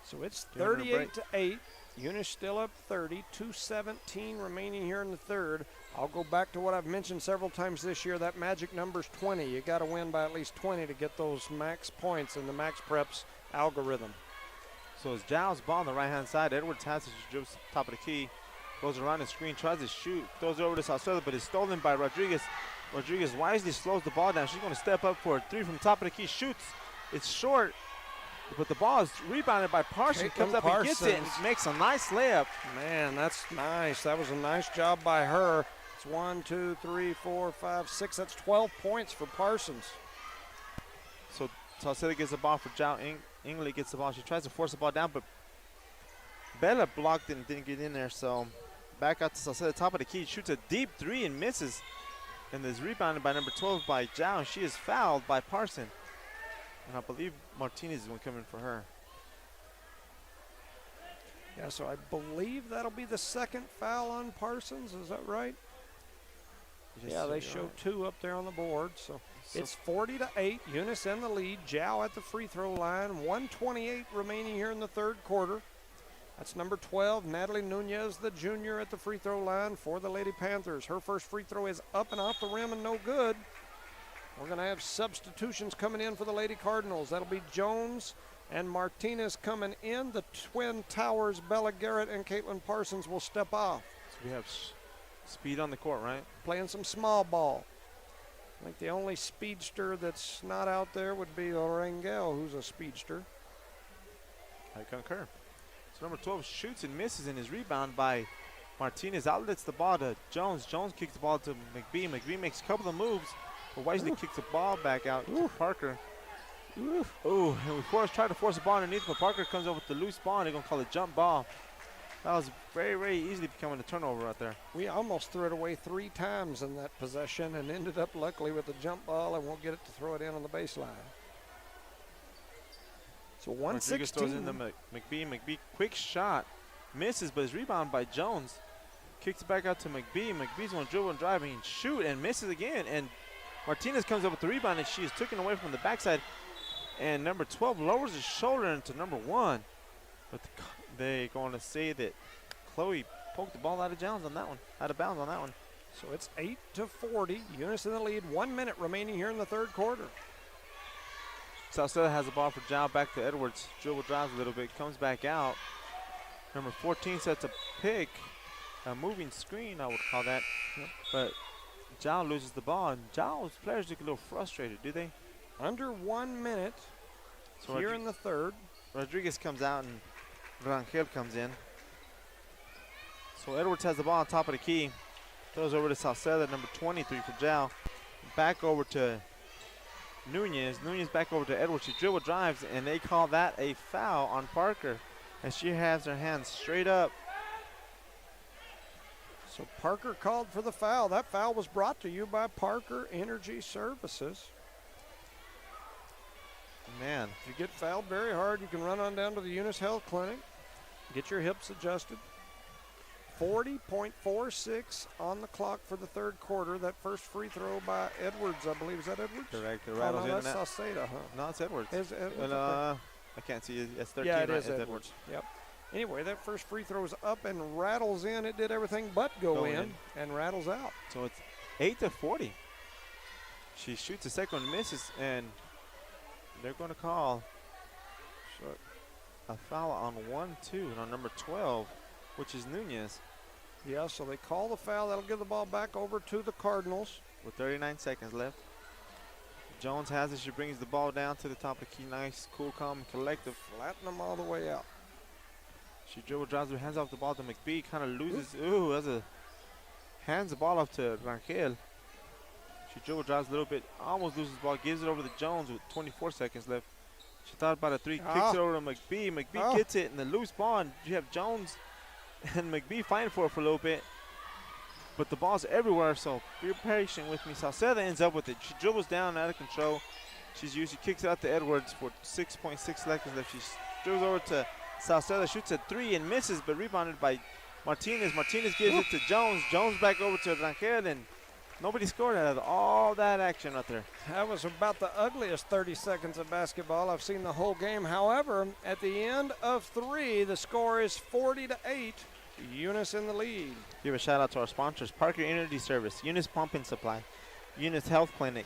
So it's 38-8. Eunice still up 30. 2:17 remaining here in the third. I'll go back to what I've mentioned several times this year. That magic number's 20. You got to win by at least 20 to get those max points in the Max Preps algorithm. So it's Giles' ball on the right-hand side. Edwards has it. She dribbles top of the key. Goes around the screen, tries to shoot. Throws it over to Salcedo, but it's stolen by Rodriguez. Rodriguez wisely slows the ball down. She's going to step up for a three from top of the key. Shoots. It's short, but the ball is rebounded by Parsons. Comes up and gets it and makes a nice layup. Man, that's nice. That was a nice job by her. It's 1, 2, 3, 4, 5, 6. That's 12 points for Parsons. So Salcedo gets the ball for Zhao. Ingley gets the ball. She tries to force the ball down, but Bella blocked it and didn't get in there. So back out to Salcedo, top of the key. Shoots a deep three and misses. And is rebounded by number 12 by Zhao. And she is fouled by Parson. And I believe Martinez is one coming for her. Yeah, so I believe that'll be the second foul on Parsons. Is that right? Yeah, they show two up there on the board. So it's 40-8. Eunice in the lead. Zhao at the free throw line. 1:28 remaining here in the third quarter. That's number 12, Natalie Nunez, the junior, at the free throw line for the Lady Panthers. Her first free throw is up and off the rim and no good. We're going to have substitutions coming in for the Lady Cardinals. That'll be Jones and Martinez coming in. The Twin Towers, Bella Garrett and Caitlin Parsons will step off. So we have speed on the court, right? Playing some small ball. I think the only speedster that's not out there would be Orangel, who's a speedster. I concur. So number 12 shoots and misses and is rebounded by Martinez. Outlets the ball to Jones. Jones kicks the ball to McBee. McBee makes a couple of moves, but wisely kicks the ball back out to Parker. Ooh, and we try to force the ball underneath, but Parker comes over with the loose ball, and they're going to call it jump ball. That was very, very easily becoming a turnover right there. We almost threw it away 3 times in that possession and ended up luckily with a jump ball and won't get it to throw it in on the baseline. So 116. Throws in the McBee. McBee, quick shot. Misses, but is rebounded by Jones. Kicks it back out to McBee. McBee's going to dribble and drive and shoot and misses again. And Martinez comes up with the rebound, and she is taken away from the backside. And number 12 lowers his shoulder into number 1. But they're going to say that Chloe poked the ball out of bounds on that one. So it's 8-40. Eunice in the lead. 1 minute remaining here in the third quarter. Salcedo has the ball for Zhao, back to Edwards. Dribble drives a little bit, comes back out. Number 14 sets a pick, a moving screen, I would call that. Yep. But Zhao loses the ball, and Zhao's players look a little frustrated, do they? Under 1 minute here in the third. Rodriguez comes out, and Rangel comes in. So Edwards has the ball on top of the key. Throws over to Salcedo, number 23 for Zhao. Back over to Nunez. Nunez back over to Edwards. She dribble drives, and they call that a foul on Parker. And she has her hands straight up. So Parker called for the foul. That foul was brought to you by Parker Energy Services. Man. If you get fouled very hard, you can run on down to the Eunice Health Clinic. Get your hips adjusted. 40.46 on the clock for the third quarter. That first free throw by Edwards, I believe. Is that Edwards? Correct. No, that's Sauceda, huh? No, it's Edwards. Is Edwards? I can't see it. It's 13. Yeah, it right? is Edwards. Yep. Anyway, that first free throw is up and rattles in. It did everything but go in and rattles out. So it's 8-40. She shoots a second and misses, and they're going to call a foul on 1-2 and on number 12, which is Nunez. Yeah, so they call the foul. That'll give the ball back over to the Cardinals. With 39 seconds left. Jones has it. She brings the ball down to the top of the key. Nice, cool, calm, and collective. Flatten them all the way out. She dribble drives her hands off the ball to McBee. Kind of loses. Ooh, hands the ball off to Rangel. She dribble drives a little bit. Almost loses the ball. Gives it over to Jones with 24 seconds left. She thought about a three, kicks it over to McBee. McBee gets it in the loose ball, and you have Jones and McBee fighting for it for a little bit. But the ball's everywhere, so be patient with me. Salceda ends up with it. She dribbles down out of control. She kicks it out to Edwards for 6.6 seconds left. She dribbles over to Salceda, shoots a three and misses, but rebounded by Martinez. Martinez gives it to Jones. Jones back over to Rangel, and nobody scored out of all that action right there. That was about the ugliest 30 seconds of basketball I've seen the whole game. However, at the end of 3, the score is 40-8. Eunice in the lead. Give a shout out to our sponsors: Parker Energy Service, Eunice Pumping Supply, Eunice Health Clinic,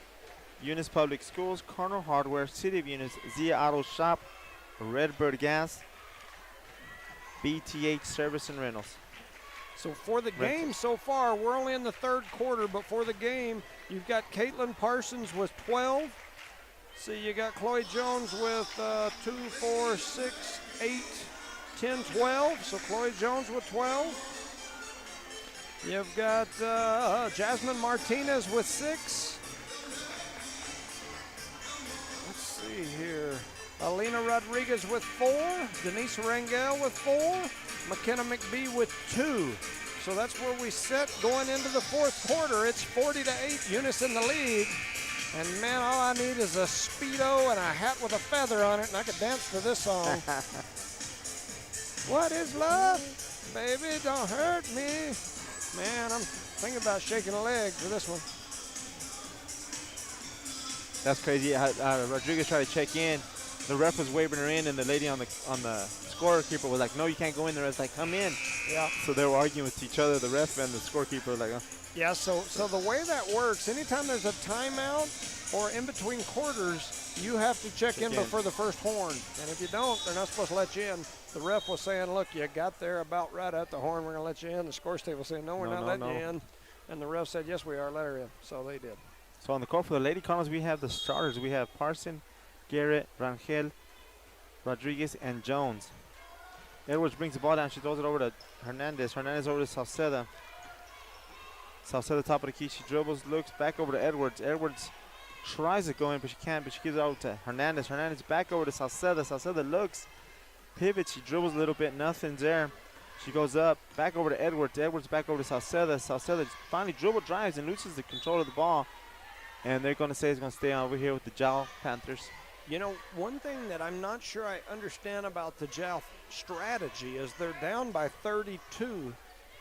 Eunice Public Schools, Cardinal Hardware, City of Eunice, Zia Auto Shop, Redbird Gas, BTH Service and Rentals. So for the game so far, we're only in the third quarter, but for the game, you've got Caitlin Parsons with 12. See, you got Chloe Jones with 2, 4, 6, 8, 10, 12. So Chloe Jones with 12. You've got Jasmine Martinez with 6. Let's see here. Alina Rodriguez with 4. Denise Rangel with 4. McKenna McBee with 2. So that's where we sit going into the fourth quarter. It's 40-8, Eunice in the lead. And man, all I need is a Speedo and a hat with a feather on it, and I could dance to this song. What is love? Baby, don't hurt me. Man, I'm thinking about shaking a leg for this one. That's crazy. Rodriguez tried to check in. The ref was waving her in, and the lady on the scorekeeper was like, "No, you can't go in there." It's like, "Come in." Yeah. So they were arguing with each other. The ref and the scorekeeper were like, Yeah. So the way that works, anytime there's a timeout or in between quarters, you have to check in before the first horn. And if you don't, they're not supposed to let you in. The ref was saying, "Look, you got there about right at the horn. We're gonna let you in." The scores table was saying, "No, we're not letting you in." And the ref said, "Yes, we are. Let her in." So they did. So on the court for the Lady Cardinals, we have the starters. We have Parson, Garrett, Rangel, Rodriguez, and Jones. Edwards brings the ball down. She throws it over to Hernandez. Hernandez over to Salceda. Salceda top of the key. She dribbles, looks back over to Edwards. Edwards tries to go in, but she can't. But she gives it over to Hernandez. Hernandez back over to Salceda. Salceda looks, pivots. She dribbles a little bit. Nothing's there. She goes up, back over to Edwards. Edwards back over to Salceda. Salceda finally dribble drives and loses the control of the ball. And they're going to say it's going to stay over here with the Jal Panthers. You know, one thing that I'm not sure I understand about the Jal strategy is they're down by 32,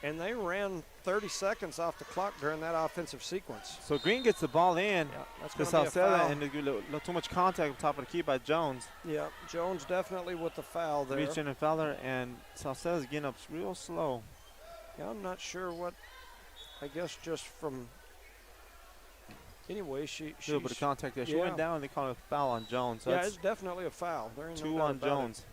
and they ran 30 seconds off the clock during that offensive sequence. So Green gets the ball in to Salceda, and a little too much contact on top of the key by Jones. Yeah, Jones definitely with the foul there. Reaching and fouler, and Salceda's getting up real slow. Yeah, I'm not sure what, I guess just from... Anyway, she a little bit of contact there. She went down, and they called a foul on Jones. So yeah, it's definitely a foul. There ain't 2 on Jones.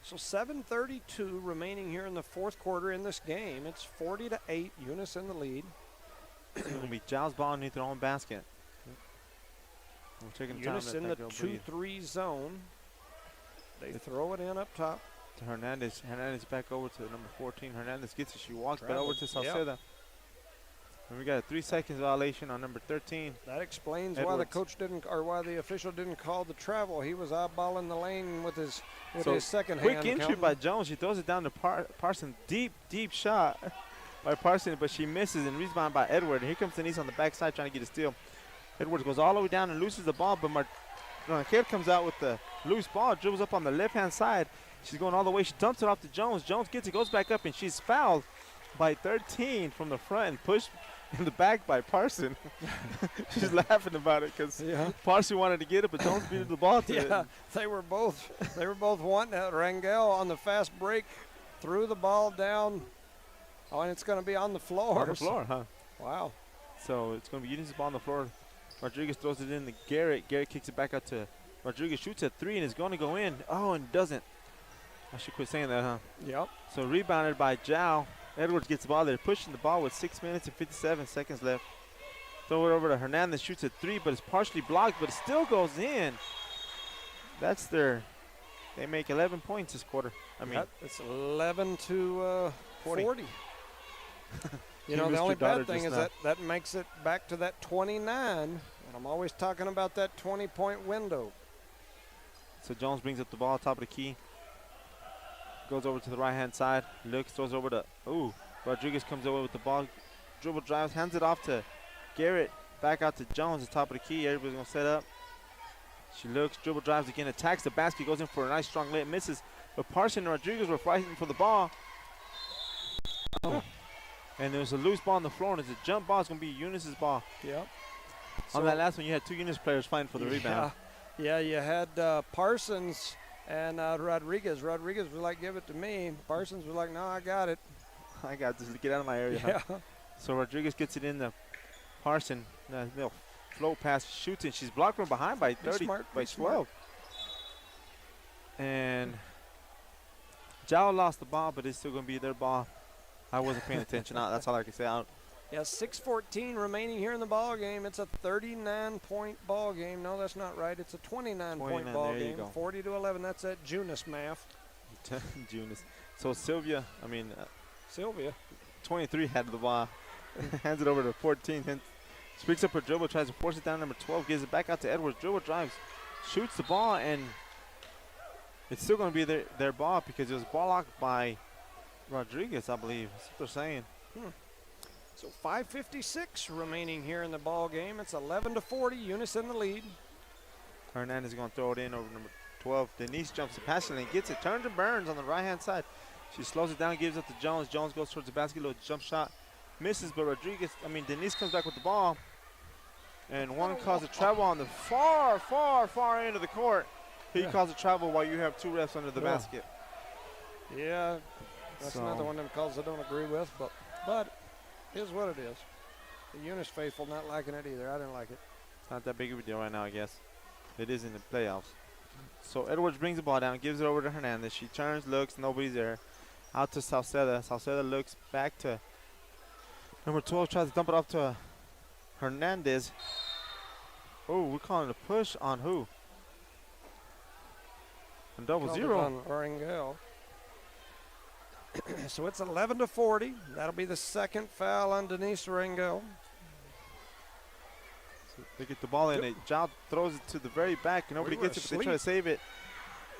So 7:32 remaining here in the fourth quarter in this game. It's 40-8, Eunice in the lead. It's going to be Giles ball underneath their own basket. Eunice in the 2-3 zone. They throw it in up top. To Hernandez. Hernandez back over to number 14. Hernandez gets it. She walks back over to Salceda. Yep. And we got a 3 seconds violation on number 13. That explains why the coach didn't, or why the official didn't call the travel. He was eyeballing the lane with his second hand. Quick entry by Jones. She throws it down to Parson. Deep shot by Parson, but she misses and rebound by Edward. And here comes Denise on the backside trying to get a steal. Edwards goes all the way down and loses the ball, but Marquette comes out with the loose ball, dribbles up on the left-hand side. She's going all the way. She dumps it off to Jones. Jones gets it, goes back up, and she's fouled by 13 from the front and pushed in the back by Parson. She's laughing about it because Parson wanted to get it, but Jones beat the ball to it. Yeah, they were both wanting it. Rangel on the fast break threw the ball down. Oh, and it's going to be on the floor. On the floor, huh? Wow. So it's going to be using the ball on the floor. Rodriguez throws it in to Garrett. Garrett kicks it back out to Rodriguez. Shoots at 3 and is going to go in. Oh, and doesn't. I should quit saying that, huh? Yep. So rebounded by Zhao. Edwards gets the ball there, pushing the ball with 6 minutes and 57 seconds left. Throw it over to Hernandez, shoots at 3, but it's partially blocked, but it still goes in. That's they make 11 points this quarter. I mean, it's 11 to 40. You know, the Mr. only Daughter bad thing is that makes it back to that 29, and I'm always talking about that 20-point window. So Jones brings up the ball, top of the key. Goes over to the right-hand side. Looks, throws over to, Rodriguez comes over with the ball. Dribble drives, hands it off to Garrett. Back out to Jones, the top of the key. Everybody's going to set up. She looks, dribble drives again, attacks the basket, goes in for a nice strong layup, misses. But Parson and Rodriguez were fighting for the ball. And there's a loose ball on the floor, and it's a jump ball. It's going to be Eunice's ball. Yep. On that last one, you had two Eunice players fighting for the rebound. Yeah, you had Parsons and Rodriguez. Rodriguez was like, give it to me. Parsons was like, no, I got it. I got this. Get out of my area. Yeah. Huh? So Rodriguez gets it in the Parson. Little float pass, shoots, and she's blocked from behind by 30, by 12. And Jao lost the ball, but it's still going to be their ball. I wasn't paying attention. That's all I can say. Yeah, 6:14 remaining here in the ball game. It's a 39-point ball game. No, that's not right. It's a 29-point ball game. 40-11. That's at Eunice math. Eunice. So Sylvia, Sylvia, 23 had the ball. Hands it over to 14. And speaks up her dribble, tries to force it down. Number 12 gives it back out to Edwards. Dribble drives, shoots the ball, and it's still going to be their ball because it was ball locked by Rodriguez, I believe. That's what they're saying. So 5:56 remaining here in the ball game. It's 11-40. Eunice in the lead. Hernandez is going to throw it in over number 12. Denise jumps the passing lane, gets it, turns and burns on the right-hand side. She slows it down, gives it to Jones. Jones goes towards the basket, little jump shot, misses, but Denise comes back with the ball. And one calls a travel on the far, far, far end of the court. He calls a travel while you have two refs under the basket. Yeah, that's another one of them calls I don't agree with, but here's what it is. The Eunice faithful not liking it either. I didn't like it. It's not that big of a deal right now, I guess. It is in the playoffs. So Edwards brings the ball down, gives it over to Hernandez. She turns, looks, nobody's there. Out to Salceda. Salceda looks back to number 12, tries to dump it off to Hernandez. Oh, we're calling a push on who? On double zero. On Orangel. So it's 11-40. That'll be the second foul on Denise Orangel. So they get the ball in. Jao throws it to the very back. Nobody gets it, but they try to save it.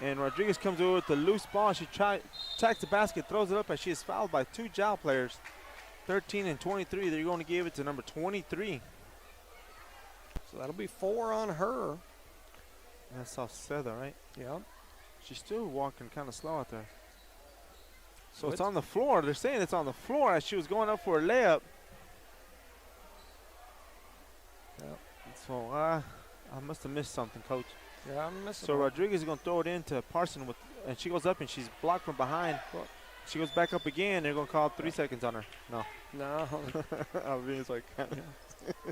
And Rodriguez comes over with the loose ball. She tracks the basket, throws it up, and she is fouled by two Jao players. 13 and 23. They're going to give it to number 23. So that'll be 4 on her. That's Salceda, right? Yeah. She's still walking kind of slow out there. So it's on the floor. They're saying it's on the floor as she was going up for a layup. Yep. So I must have missed something, Coach. Yeah, I'm missing. So Rodriguez is going to throw it into Parson, and she goes up and she's blocked from behind. She goes back up again. They're going to call 3 seconds on her. No. I mean, it's like.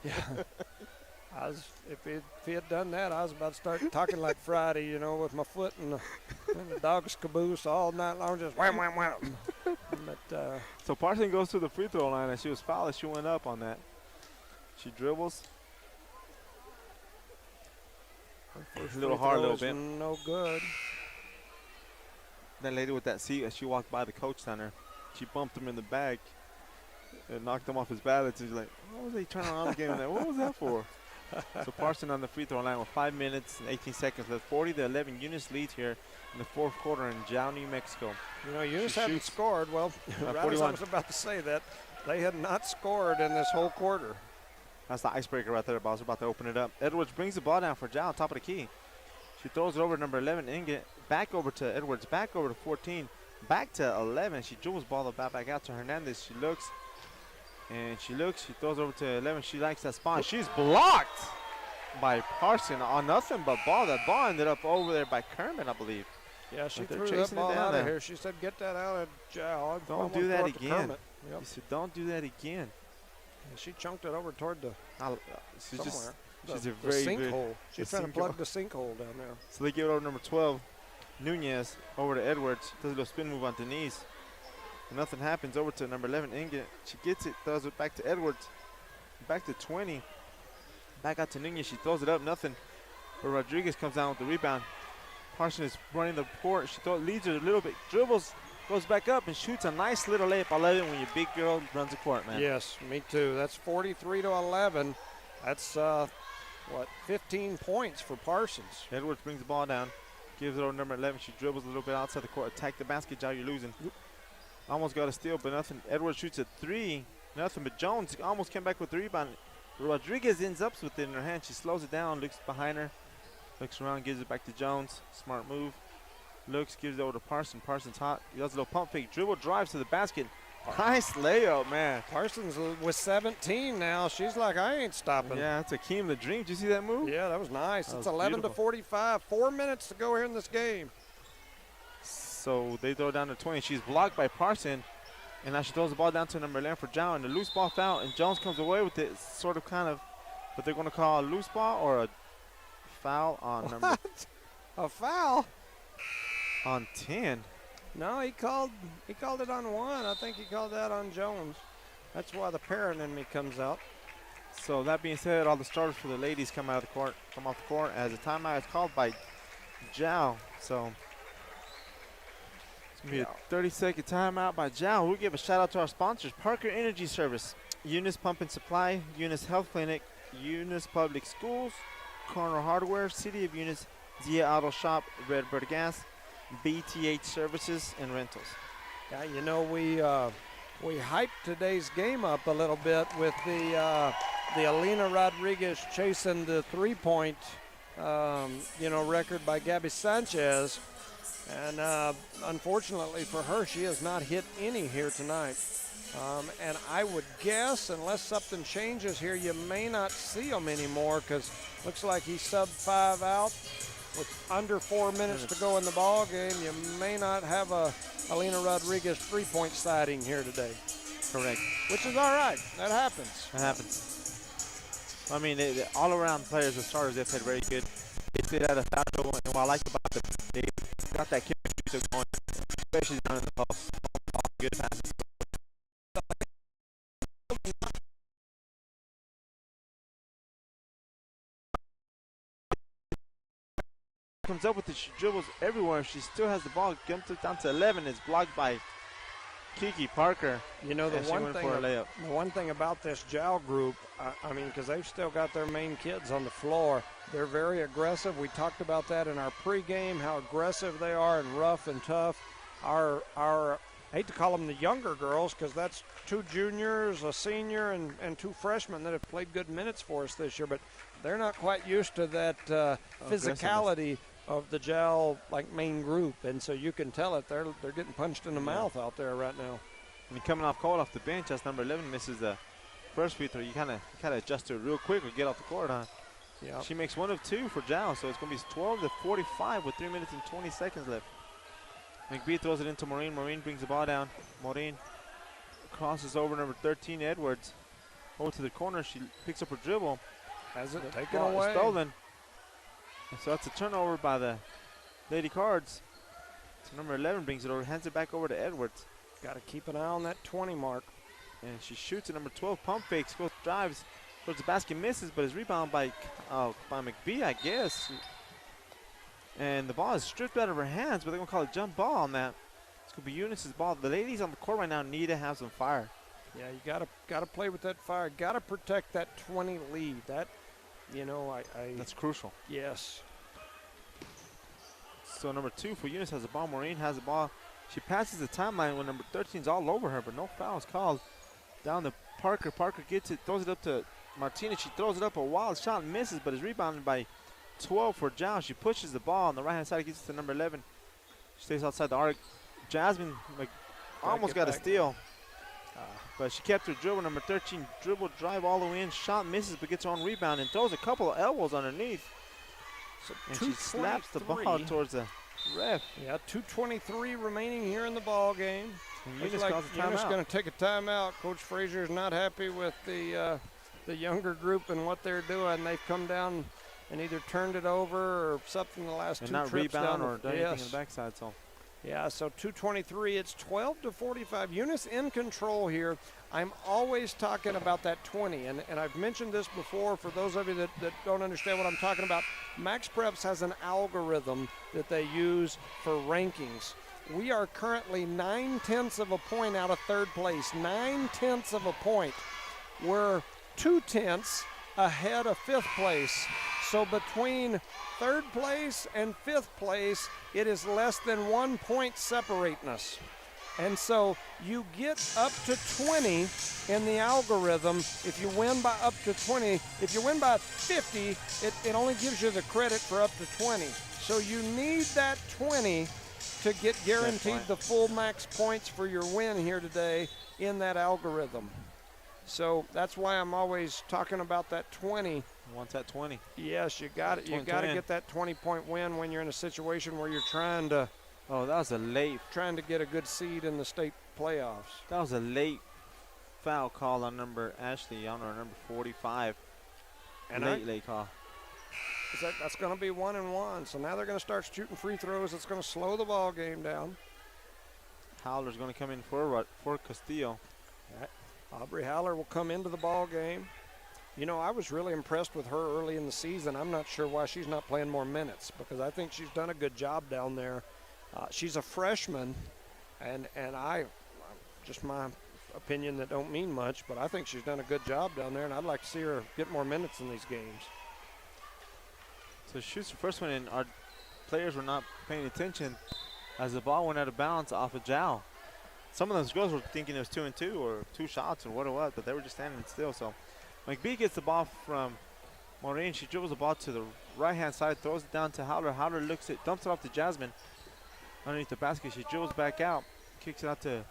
Yeah. If he had done that, I was about to start talking like Friday, with my foot in the dog's caboose all night long, just wham, wham, wham. But, so Parson goes to the free throw line, and she was fouled. She went up on that. She dribbles. A little hard, a little bit. No good. That lady with that seat, as she walked by the coach center, she bumped him in the back and knocked him off his balance. He's like, what was he turning around again? What was that for? So Parson on the free throw line with 5 minutes and 18 seconds left. 40-11 Eunice lead here in the fourth quarter in Jao, New Mexico. Eunice hadn't scored. Well, right as I was about to say that, they had not scored in this whole quarter. That's the icebreaker right there. I was about to open it up. Edwards brings the ball down for Jao, top of the key. She throws it over to number 11, Inget. Back over to Edwards, back over to 14, back to 11. She dribbles ball back out to Hernandez. She looks. She throws over to 11. She likes that spot. She's blocked by Parson on nothing but ball. That ball ended up over there by Kerman, I believe. Yeah, she threw that ball out of here. She said, get that out of Jao. Don't do that again. She said, don't do that again. And she chunked it over toward the somewhere. She's a very sinkhole. She's trying to plug the sinkhole down there. So they give it over to number 12, Nunez, over to Edwards. Does a little spin move on Denise. And nothing happens. Over to number 11, Inget. She gets it, throws it back to Edwards. Back to 20. Back out to Nunez. She throws it up, nothing. But Rodriguez comes down with the rebound. Parson is running the court. She leads her a little bit, dribbles, goes back up and shoots a nice little layup. I love it when your big girl runs the court, man. Yes, me too. That's 43-11. That's 15 points for Parsons. Edwards brings the ball down, Gives it over number 11. She dribbles a little bit outside the court. Attack the basket, Jao, you're losing. Almost got a steal, but nothing. Edwards shoots a 3. Nothing, but Jones almost came back with the rebound. Rodriguez ends up with it in her hand. She slows it down, looks behind her. Looks around, gives it back to Jones. Smart move. Looks, gives it over to Parsons. Parsons hot. He does a little pump fake. Dribble, drives to the basket. Nice layup, man. Parsons with 17 now. She's like, I ain't stopping. Yeah, that's Akeem the Dream. Did you see that move? Yeah, that was nice. That It's was 11 beautiful. to 45. 4 minutes to go here in this game. So they throw down to 20. She's blocked by Parsons. And now she throws the ball down to number 11 for Jow. And the loose ball foul. And Jones comes away with it. Sort of kind of, but they're going to call a loose ball or a foul on What? number A foul? on 10. No, he called it on 1. I think he called that on Jones. That's why the parent in me comes out. So that being said, all the starters for the ladies come off the court as a timeout is called by Jow. So it's going to be a 30-second timeout by Jow. We'll give a shout out to our sponsors: Parker Energy Service, Eunice Pump and Supply, Eunice Health Clinic, Eunice Public Schools, Corner Hardware, City of Eunice, Zia Auto Shop, Redbird Gas, BTH Services and Rentals. Yeah, you know, we hyped today's game up a little bit with the Alina Rodriguez chasing the three-point, record by Gabby Sanchez. And unfortunately for her, she has not hit any here tonight. And I would guess, unless something changes here, you may not see him anymore, because looks like he subbed 5 out. With under 4 minutes to go in the ball game, you may not have a Alina Rodriguez three-point sighting here today. Correct. Which is all right. That happens. That happens. I mean, they all-around players, the starters, they've had very good. They stayed at a foul trouble, and what I like about them, they got that chemistry going, especially down in the post. Good passes. Comes up with it, she dribbles everywhere. She still has the ball. Jumps it down to 11. It's blocked by Kiki Parker. You know, the one thing about this Jow group, I mean, because they've still got their main kids on the floor, they're very aggressive. We talked about that in our pregame, how aggressive they are and rough and tough. Our I hate to call them the younger girls, because that's 2 juniors, a senior, and 2 freshmen that have played good minutes for us this year, but they're not quite used to that physicality of the Jow main group, and so you can tell it. They're getting punched in the mouth out there right now. And coming off cold off the bench, as number 11 misses the first free throw, you kind of adjust to it real quick or get off the court, huh? Yeah. She makes 1 of 2 for Jow, so it's going to be 12 to 45 with 3 minutes and 20 seconds left. McBee throws it into Maureen. Maureen brings the ball down. Maureen crosses over number 13, Edwards, over to the corner. She picks up her dribble. Has it taken away? Stolen. And so that's a turnover by the Lady Cards. So number 11 brings it over, hands it back over to Edwards. Got to keep an eye on that 20 mark. And she shoots at number 12, pump fakes, goes, drives towards the basket, misses, but is rebounded by McBee, I guess. And the ball is stripped out of her hands, but they're going to call a jump ball on that. It's going to be Eunice's ball. The ladies on the court right now need to have some fire. Yeah, you gotta play with that fire. Got to protect that 20 lead. That, that's crucial. Yes. So number 2 for Eunice has the ball. Maureen has the ball. She passes the timeline when number 13's all over her, but no foul is called. Down to Parker. Parker gets it, throws it up to Martinez. She throws it up, a wild shot, misses, but is rebounded by 12 for Jow. She pushes the ball on the right-hand side, gets it to number 11. She stays outside the arc. Jasmine almost got a steal. But she kept her dribble. Number 13, dribble, drive all the way in. Shot misses, but gets her own rebound and throws a couple of elbows underneath. So and she slaps the ball towards the ref. Yeah, 2:23 remaining here in the ball game. Eunice calls a timeout. Eunice going to take a timeout. Coach Frazier's not happy with the younger group and what they're doing. They've come down and either turned it over or something the last 2 trips rebound down or done anything on the backside. So. Yeah, so 2:23, it's 12 to 45. Eunice in control here. I'm always talking about that 20, and I've mentioned this before for those of you that don't understand what I'm talking about. Max Preps has an algorithm that they use for rankings. We are currently 9/10 of a point out of 3rd place, 9/10 of a point. We're 2/10 ahead of 5th place. So between third place and fifth place, it is less than 1 point separating us. And so you get up to 20 in the algorithm if you win by up to 20. If you win by 50, it only gives you the credit for up to 20. So you need that 20 to get guaranteed the full max points for your win here today in that algorithm. So that's why I'm always talking about that 20. Wants that 20. Yes, you got it. You got to get that 20-point win when you're in a situation where you're trying to. Oh, that was a late. Trying to get a good seed in the state playoffs. That was a late foul call on Ashley on our number 45. And late call. That's going to be 1-1. So now they're going to start shooting free throws. It's going to slow the ball game down. Howler's going to come in for Castillo. Aubrey Howler will come into the ball game. You know, I was really impressed with her early in the season. I'm not sure why she's not playing more minutes because I think she's done a good job down there. She's a freshman, and I, just my opinion that don't mean much, but I think she's done a good job down there, and I'd like to see her get more minutes in these games. So she shoots the first one, and our players were not paying attention as the ball went out of bounds off of Zhao. Some of those girls were thinking it was 2 and 2 or 2 shots or what it was, but they were just standing still. So McBee gets the ball from Maureen. She dribbles the ball to the right-hand side, throws it down to Howler. Howler looks it, dumps it off to Jasmine underneath the basket. She dribbles back out, kicks it out to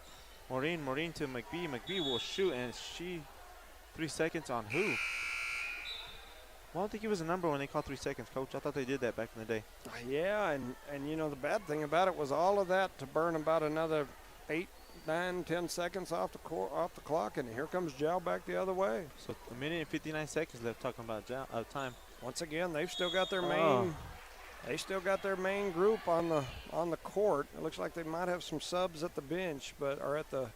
Maureen. Maureen to McBee. McBee will shoot, and 3 seconds on who? Well, I don't think it was a number when they called 3 seconds, Coach. I thought they did that back in the day. Yeah, and you know, the bad thing about it was all of that to burn about another 8, 9, 10 seconds off the clock, and here comes Zhao back the other way. So 1 minute and 59 seconds left talking about time. Once again, they've still got their main they still got their main group on the court. It looks like they might have some subs at the bench, but are at the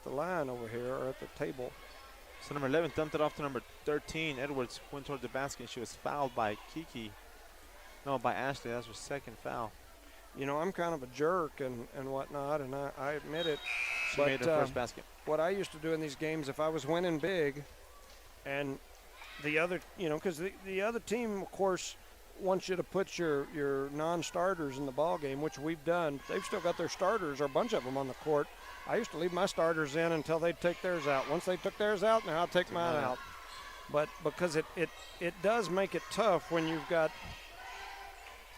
line over here or at the table. So number 11 dumped it off to number 13. Edwards went toward the basket. She was fouled by by Ashley. That's her second foul. You know, I'm kind of a jerk and whatnot, and I admit it. She made her first basket. What I used to do in these games, if I was winning big, and the other, because the other team, of course, wants you to put your non-starters in the ball game, which we've done. They've still got their starters, or a bunch of them, on the court. I used to leave my starters in until they'd take theirs out. Once they took theirs out, now I'll take mine out. But because it does make it tough when you've got,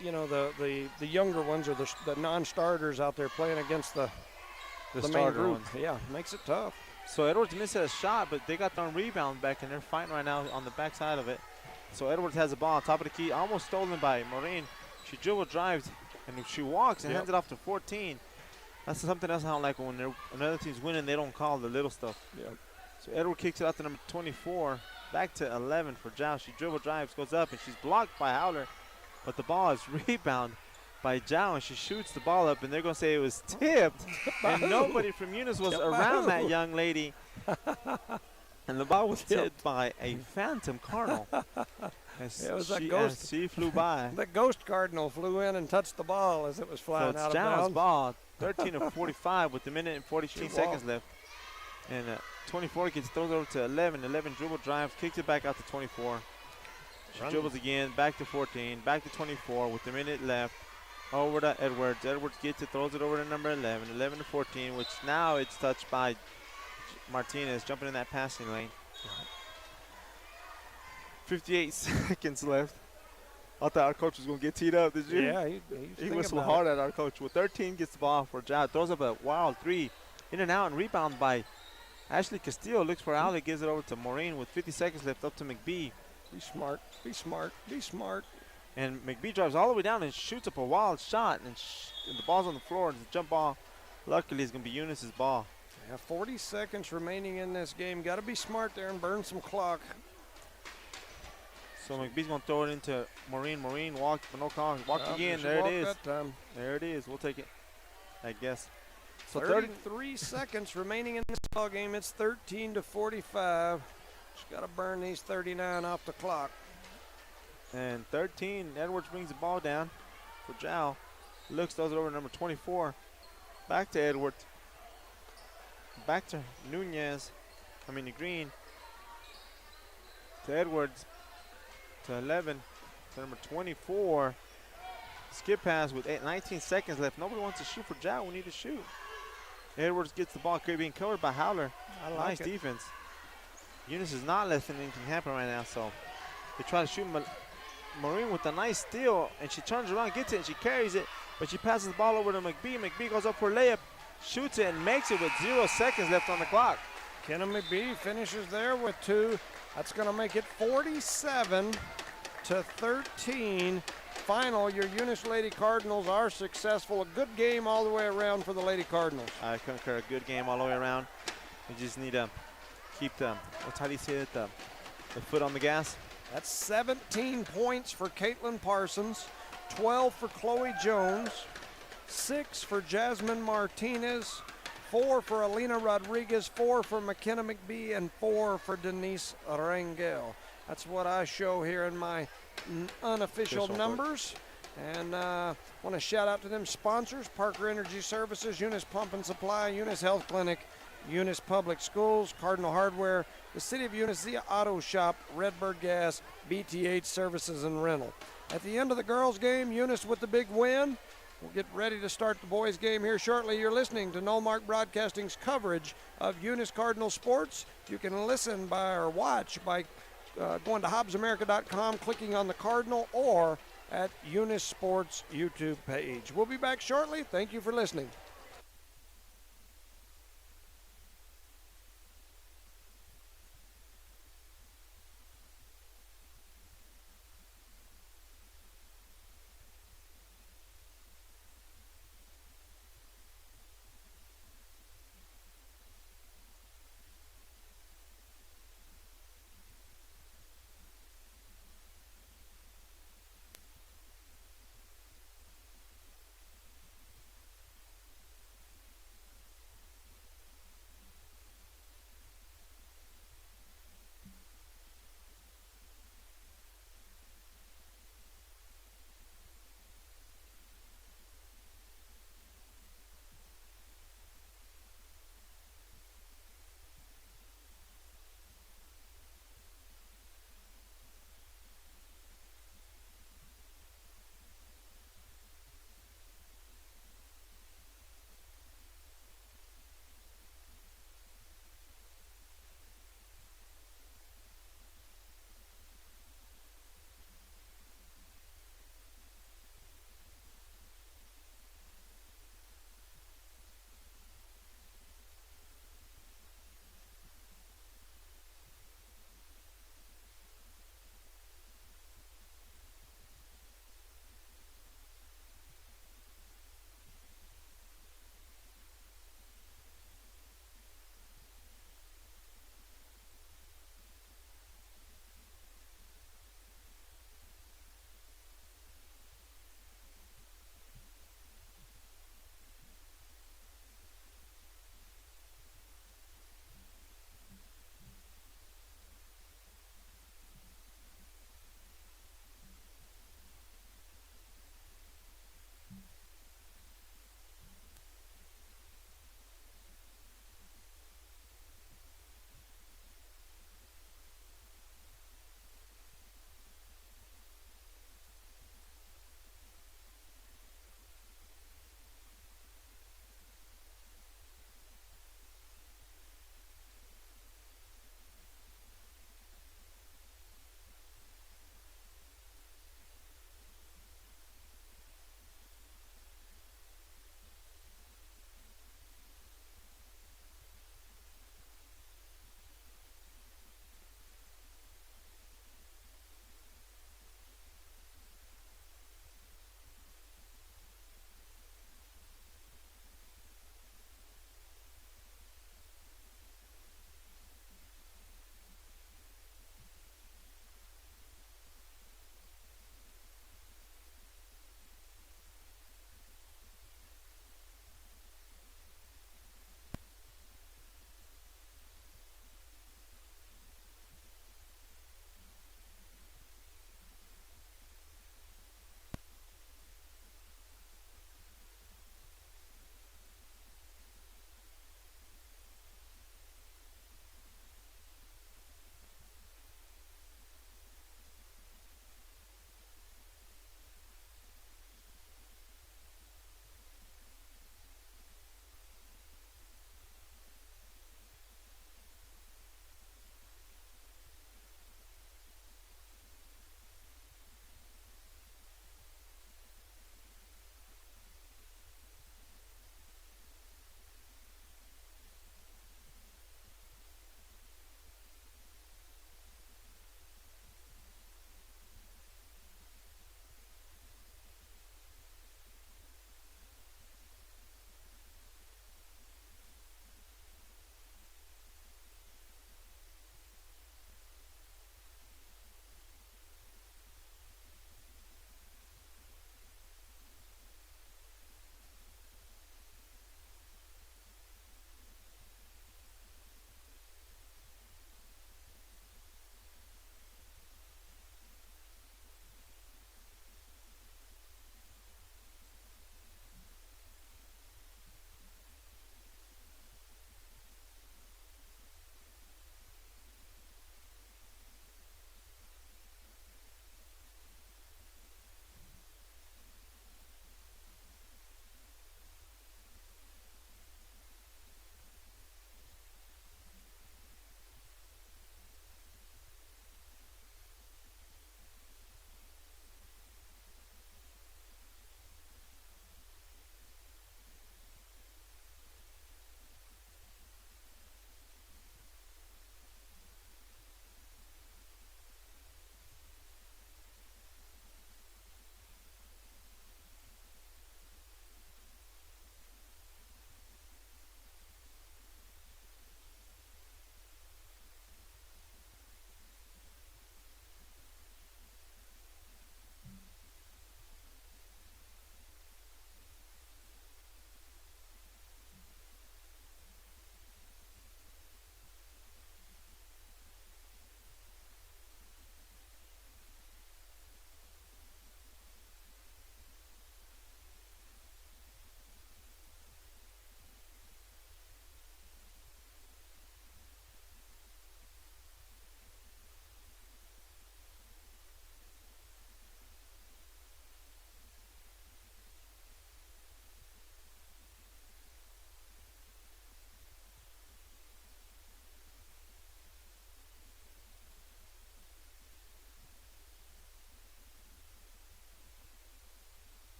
the younger ones or the non-starters out there playing against the main group. Ones. Yeah, makes it tough. So Edwards missed a shot, but they got the rebound back, and they're fighting right now on the backside of it. So Edwards has the ball on top of the key, almost stolen by Maureen. She dribble drives, and she walks and hands it off to 14. That's something else I don't like when another team's winning, they don't call the little stuff. Yep. So Edwards kicks it out to number 24, back to 11 for Zhao. She dribble drives, goes up, and she's blocked by Howler. But the ball is rebounded by Zhao, and she shoots the ball up, and they're going to say it was tipped. And nobody from Eunice was around that young lady. And the ball was tipped by a phantom cardinal. It was a ghost. She flew by. The ghost cardinal flew in and touched the ball as it was flying out of bounds. Zhao's ball, 13 of 45 with a minute and 42 seconds left. And 24 gets thrown over to 11. 11 dribble drives, kicks it back out to 24. She dribbles again, back to 14, back to 24 with a minute left. Over to Edwards. Edwards gets it, throws it over to number 11. 11 to 14, which now it's touched by Martinez, jumping in that passing lane. 58 seconds left. I thought our coach was going to get teed up, did you? Yeah, he whistled hard at our coach. With 13 gets the ball for Zhao. Throws up a wild three. In and out and rebound by Ashley Castillo. Looks for Allie, gives it over to Maureen with 50 seconds left up to McBee. Be smart, be smart, be smart. And McBee drives all the way down and shoots up a wild shot. And the ball's on the floor. And the jump ball, luckily, is going to be Eunice's ball. Yeah, 40 seconds remaining in this game. Got to be smart there and burn some clock. So McBee's going to throw it into Maureen. Maureen walked for no call. Walked again. There it is. That time. There it is. We'll take it, I guess. So 33 seconds remaining in this ball game. It's 13 to 45. Just got to burn these 39 off the clock. And 13, Edwards brings the ball down for Zhao. Looks, throws it over to number 24. Back to Edwards. Back to Green. To Edwards. to 11 to number 24. Skip pass with 19 seconds left. Nobody wants to shoot for Jack. We need to shoot. Edwards gets the ball being covered by Howler. Nice defense. Eunice is not letting anything happen right now, so they try to shoot Maureen with a nice steal, and she turns around, gets it, and she carries it, but she passes the ball over to McBee. McBee goes up for a layup, shoots it, and makes it with 0 seconds left on the clock. Kenna McBee finishes there with 2. That's going to make it 47 to 13. Final, your Eunice Lady Cardinals are successful. A good game all the way around for the Lady Cardinals. I concur. A good game all the way around. We just need to keep the, how do you say it, the foot on the gas. That's 17 points for Caitlin Parsons, 12 for Chloe Jones, 6 for Jasmine Martinez, 4 for Alina Rodriguez, 4 for McKenna McBee, and 4 for Denise Rangel. That's what I show here in my unofficial numbers. And want to shout out to them sponsors: Parker Energy Services, Eunice Pump and Supply, Eunice Health Clinic, Eunice Public Schools, Cardinal Hardware, the City of Eunice Zia Auto Shop, Redbird Gas, BTH Services and Rental. At the end of the girls' game, Eunice with the big win. We'll get ready to start the boys' game here shortly. You're listening to Nullmark Broadcasting's coverage of Eunice Cardinal sports. You can listen by or watch by going to HobbsAmerica.com, clicking on the Cardinal, or at Eunice Sports YouTube page. We'll be back shortly. Thank you for listening.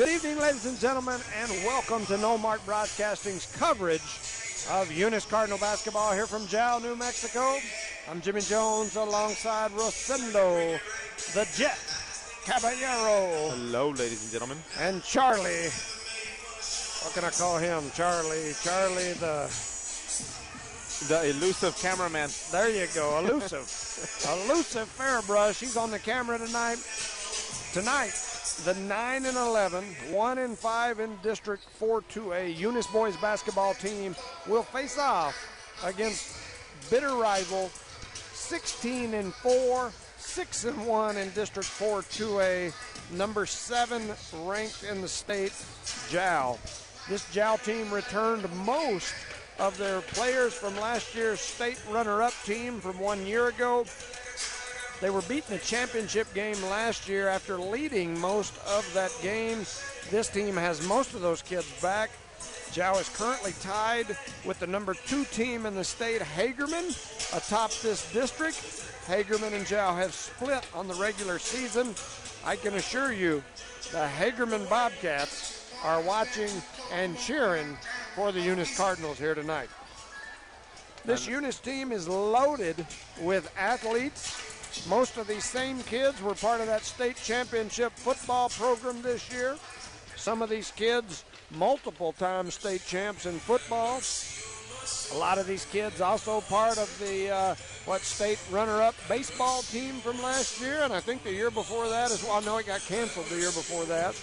Good evening, ladies and gentlemen, and welcome to No Mark Broadcasting's coverage of Eunice Cardinal basketball here from Jao, New Mexico. I'm Jimmy Jones alongside Rosendo, the Jet Caballero. Hello, ladies and gentlemen. And Charlie. What can I call him? Charlie the elusive cameraman. There you go, elusive. Elusive Fairbrush. He's on the camera tonight. Tonight, the 9-11, 1-5 in District 4-2A Eunice boys basketball team will face off against bitter rival 16-4, 6-1 in District 4-2A, number 7 ranked in the state, Jao. This Jao team returned most of their players from last year's state runner-up team from 1 year ago. They were beaten a championship game last year after leading most of that game. This team has most of those kids back. Jao is currently tied with the number 2 team in the state, Hagerman, atop this district. Hagerman and Jao have split on the regular season. I can assure you the Hagerman Bobcats are watching and cheering for the Eunice Cardinals here tonight. This Eunice team is loaded with athletes. Most of these same kids were part of that state championship football program this year. Some of these kids, multiple-time state champs in football. A lot of these kids also part of the state runner-up baseball team from last year, and I think the year before that as well. No, it got canceled the year before that.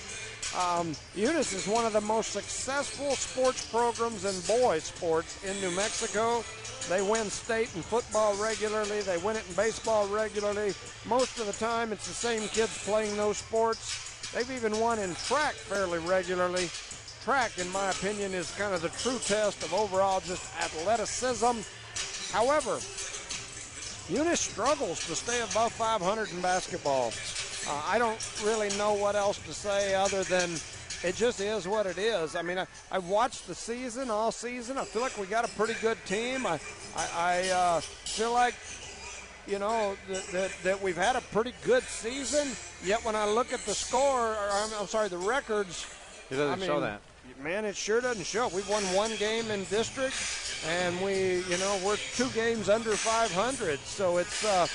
Eunice is one of the most successful sports programs in boys sports in New Mexico. They win state in football regularly. They win it in baseball regularly. Most of the time, it's the same kids playing those sports. They've even won in track fairly regularly. Track, in my opinion, is kind of the true test of overall just athleticism. However, Eunice struggles to stay above 500 in basketball. I don't really know what else to say other than it just is what it is. I mean, I watched the season, all season. I feel like we got a pretty good team. I feel like, you know, that we've had a pretty good season. Yet when I look at the score, the records, it doesn't show that. Man, it sure doesn't show. We've won 1 game in district, and we're 2 games under 500. So it's a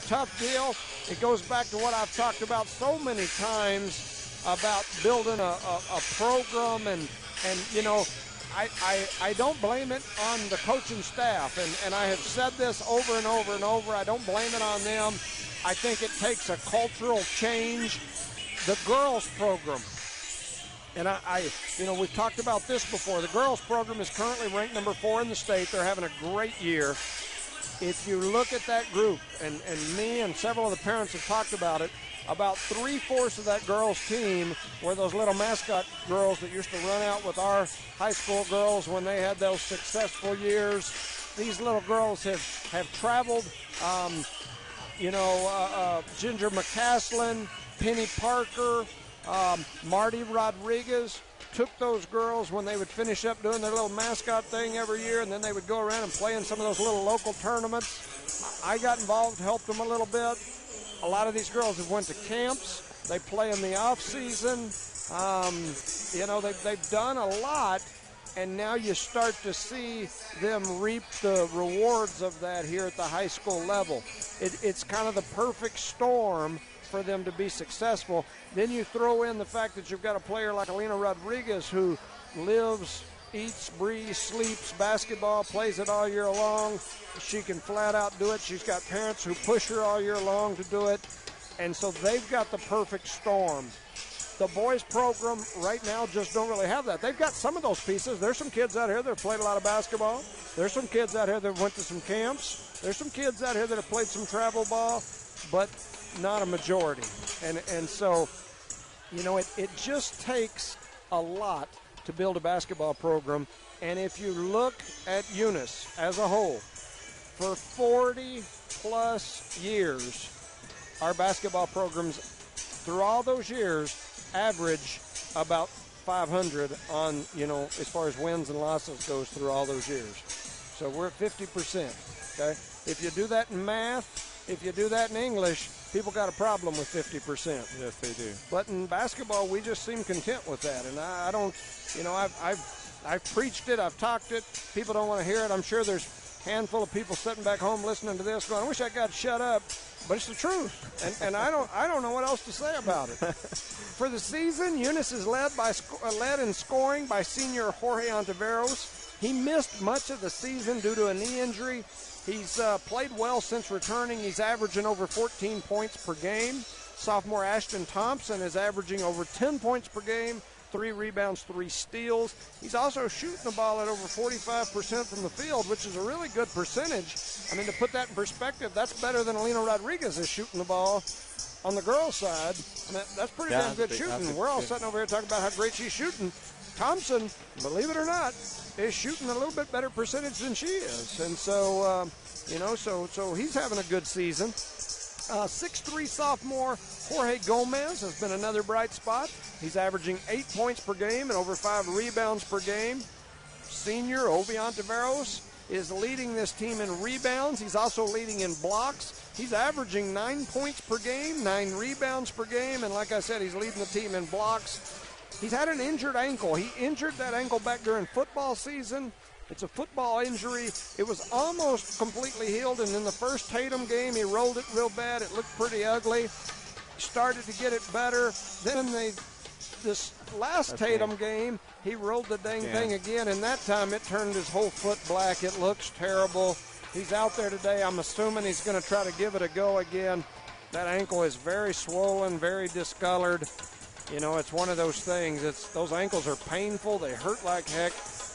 tough deal. It goes back to what I've talked about so many times about building a program, and you know, I don't blame it on the coaching staff, and I have said this over and over and over. I don't blame it on them. I think it takes a cultural change. The girls program, and we've talked about this before. The girls program is currently ranked number 4 in the state. They're having a great year. If you look at that group, and me and several of the parents have talked about it, about 3/4 of that girls' team were those little mascot girls that used to run out with our high school girls when they had those successful years. These little girls have traveled. Ginger McCaslin, Penny Parker, Marty Rodriguez took those girls when they would finish up doing their little mascot thing every year, and then they would go around and play in some of those little local tournaments. I got involved, helped them a little bit. A lot of these girls have went to camps. They play in the off season. They've done a lot, and now you start to see them reap the rewards of that here at the high school level. It's kind of the perfect storm for them to be successful. Then you throw in the fact that you've got a player like Alina Rodriguez who lives, eats, breathes, sleeps basketball, plays it all year long. She can flat out do it. She's got parents who push her all year long to do it. And so they've got the perfect storm. The boys program right now just don't really have that. They've got some of those pieces. There's some kids out here that have played a lot of basketball. There's some kids out here that went to some camps. There's some kids out here that have played some travel ball, but not a majority. And so, it just takes a lot to build a basketball program. And if you look at Eunice as a whole, for 40-plus years, our basketball programs, through all those years, average about 500 on, as far as wins and losses goes through all those years. So we're at 50%, okay? If you do that in math, if you do that in English, people got a problem with 50%. Yes, they do. But in basketball, we just seem content with that. And I don't, I've preached it, I've talked it. People don't want to hear it. I'm sure there's a handful of people sitting back home listening to this going, I wish I got shut up. But it's the truth. And I don't know what else to say about it. For the season, Eunice is led in scoring by senior Jorge Ontiveros. He missed much of the season due to a knee injury. He's played well since returning. He's averaging over 14 points per game. Sophomore Ashton Thompson is averaging over 10 points per game, 3 rebounds, 3 steals. He's also shooting the ball at over 45% from the field, which is a really good percentage. I mean, to put that in perspective, that's better than Alina Rodriguez is shooting the ball on the girls' side. I mean, that's pretty damn good shooting. We're all sitting over here talking about how great she's shooting. Thompson, believe it or not, is shooting a little bit better percentage than she is. And so, so he's having a good season. 6'3" sophomore Jorge Gomez has been another bright spot. He's averaging 8 points per game and over 5 rebounds per game. Senior Ovi Ontiveros is leading this team in rebounds. He's also leading in blocks. He's averaging 9 points per game, 9 rebounds per game, and like I said, he's leading the team in blocks. He's had an injured ankle. He injured that ankle back during football season. It's a football injury. It was almost completely healed, and in the first Tatum game, he rolled it real bad. It looked pretty ugly. Started to get it better. Then this last Tatum game, he rolled the dang thing again, and that time it turned his whole foot black. It looks terrible. He's out there today. I'm assuming he's going to try to give it a go again. That ankle is very swollen, very discolored. You know, it's one of those things. Those ankles are painful. They hurt like heck.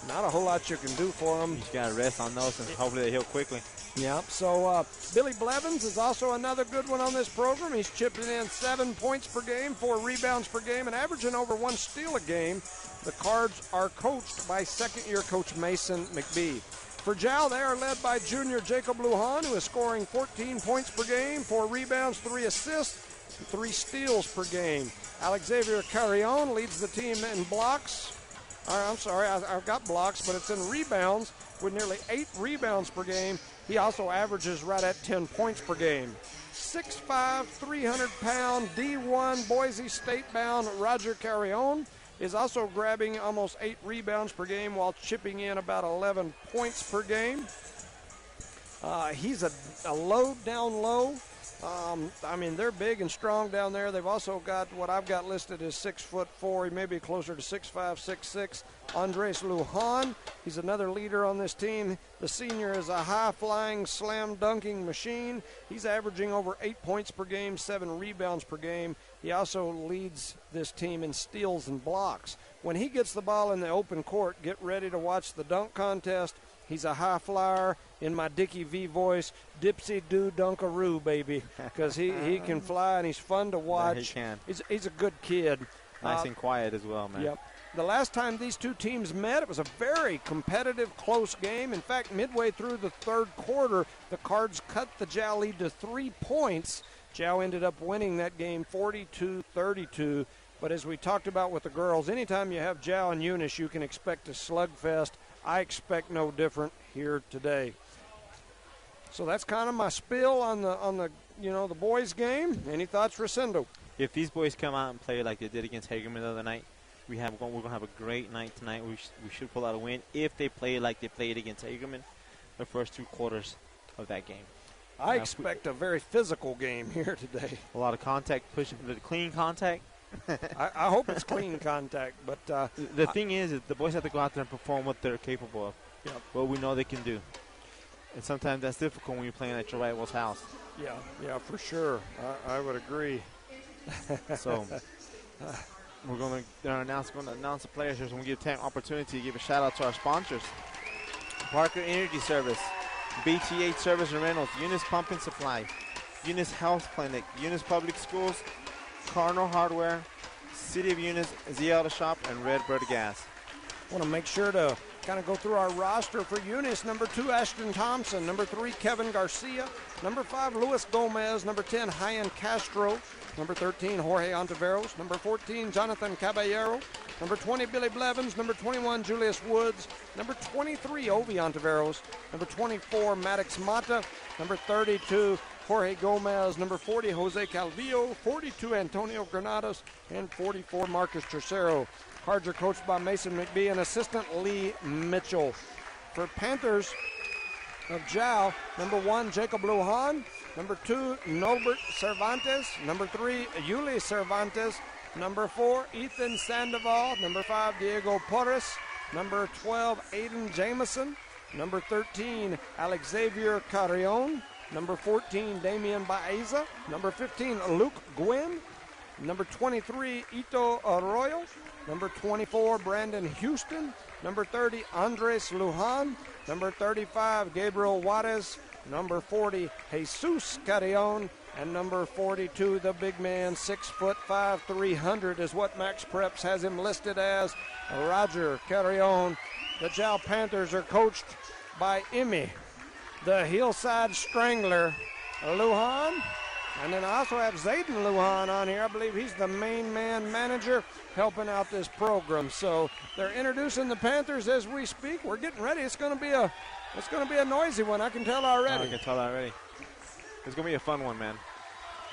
Not a whole lot you can do for them. You got to rest on those, and hopefully they heal quickly. Yeah, so Billy Blevins is also another good one on this program. He's chipping in 7 points per game, 4 rebounds per game, and averaging over 1 steal a game. The Cards are coached by second-year coach Mason McBee. For Jow, they are led by junior Jacob Lujan, who is scoring 14 points per game, 4 rebounds, 3 assists, and 3 steals per game. Alexavier Carrion leads the team in blocks. I'm sorry, I've got blocks, but it's in rebounds with nearly 8 rebounds per game. He also averages right at 10 points per game. 6'5", 300-pound D1 Boise State-bound Roger Carrion is also grabbing almost 8 rebounds per game while chipping in about 11 points per game. He's a load down low. I mean, they're big and strong down there. They've also got what I've got listed as 6'4". He may be closer to 6'5", 6'6". Andres Lujan, he's another leader on this team. The senior is a high-flying, slam-dunking machine. He's averaging over 8 points per game, 7 rebounds per game. He also leads this team in steals and blocks. When he gets the ball in the open court, get ready to watch the dunk contest. He's a high flyer, in my Dickie V voice, dipsy-doo dunkaroo, baby, because he can fly and he's fun to watch. Yeah, he can. He's a good kid. Nice and quiet as well, man. Yep. The last time these two teams met, it was a very competitive, close game. In fact, midway through the third quarter, the Cards cut the Jow lead to 3 points. Jow ended up winning that game 42-32. But as we talked about with the girls, anytime you have Jow and Eunice, you can expect a slugfest. I expect no different here today. So that's kind of my spiel on the boys' game. Any thoughts, Rosendo? If these boys come out and play like they did against Hagerman the other night, we're going to have a great night tonight. We should pull out a win if they play like they played against Hagerman the first 2 quarters of that game. I expect a very physical game here today. A lot of contact, clean contact. I hope it's clean contact, but the thing is the boys have to go out there and perform what they're capable of, what we know they can do. And sometimes that's difficult when you're playing at your rival's house. Yeah, for sure. I would agree. So we're going to announce the players here. So we're going to give time opportunity to give a shout out to our sponsors: Parker Energy Service, BTH Service and Rentals, Eunice Pump and Supply, Eunice Health Clinic, Eunice Public Schools, Cardinal Hardware, City of Eunice, Z Auto Shop, and Redbird Gas. I want to make sure to kind of go through our roster for Eunice. Number 2, Ashton Thompson. Number 3, Kevin Garcia. Number 5, Luis Gomez. Number 10, Hyan Castro. Number 13, Jorge Ontiveros. Number 14, Jonathan Caballero. Number 20, Billy Blevins. Number 21, Julius Woods. Number 23, Ovi Ontiveros. Number 24, Maddox Mata. Number 32, Jorge Gomez. Number 40, Jose Calvillo. 42, Antonio Granados. And 44, Marcus Tercero. Cards are coached by Mason McBee and assistant Lee Mitchell. For Panthers of Jow, number 1, Jacob Lujan. Number 2, Norbert Cervantes. Number 3, Yuli Cervantes. Number 4, Ethan Sandoval. Number 5, Diego Porras. Number 12, Aiden Jameson. Number 13, Alexavier Carrion. Number 14, Damian Baeza. Number 15, Luke Gwynn. Number 23, Ito Arroyo. Number 24, Brandon Houston. Number 30, Andres Lujan. Number 35, Gabriel Juarez. Number 40, Jesus Carrion. And number 42, the big man, 6'5", 300 is what Max Preps has him listed as, Roger Carrion. The Jow Panthers are coached by Emmy, the Hillside Strangler, Lujan. And then I also have Zayden Lujan on here. I believe he's the main man manager helping out this program. So they're introducing the Panthers as we speak. We're getting ready. It's going to be a noisy one. I can tell already. I can tell already. It's going to be a fun one, man.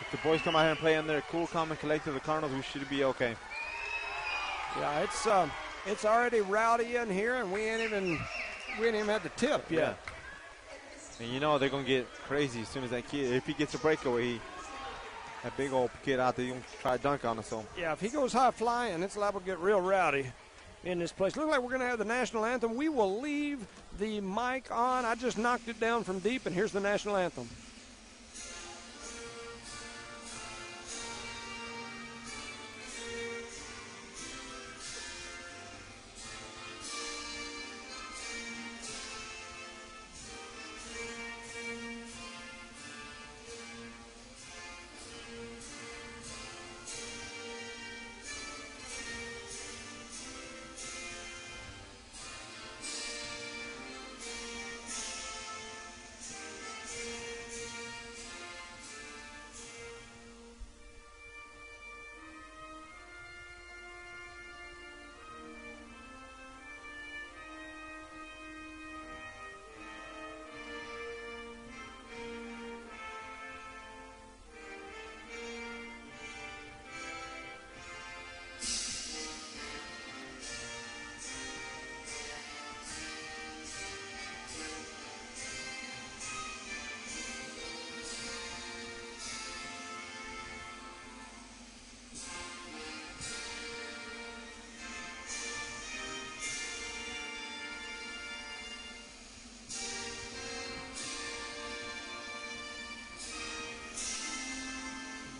If the boys come out here and play in their cool, calm, and collected, the Cardinals, we should be okay. Yeah, it's already rowdy in here, and we ain't even had the tip yet. Yeah. And you know they're going to get crazy as soon as that kid, if he gets a breakaway, that big old kid out there, he's going to try to dunk on us. So. Yeah, if he goes high flying, it's liable to get real rowdy in this place. Looks like we're going to have the national anthem. We will leave the mic on. I just knocked it down from deep, and here's the national anthem.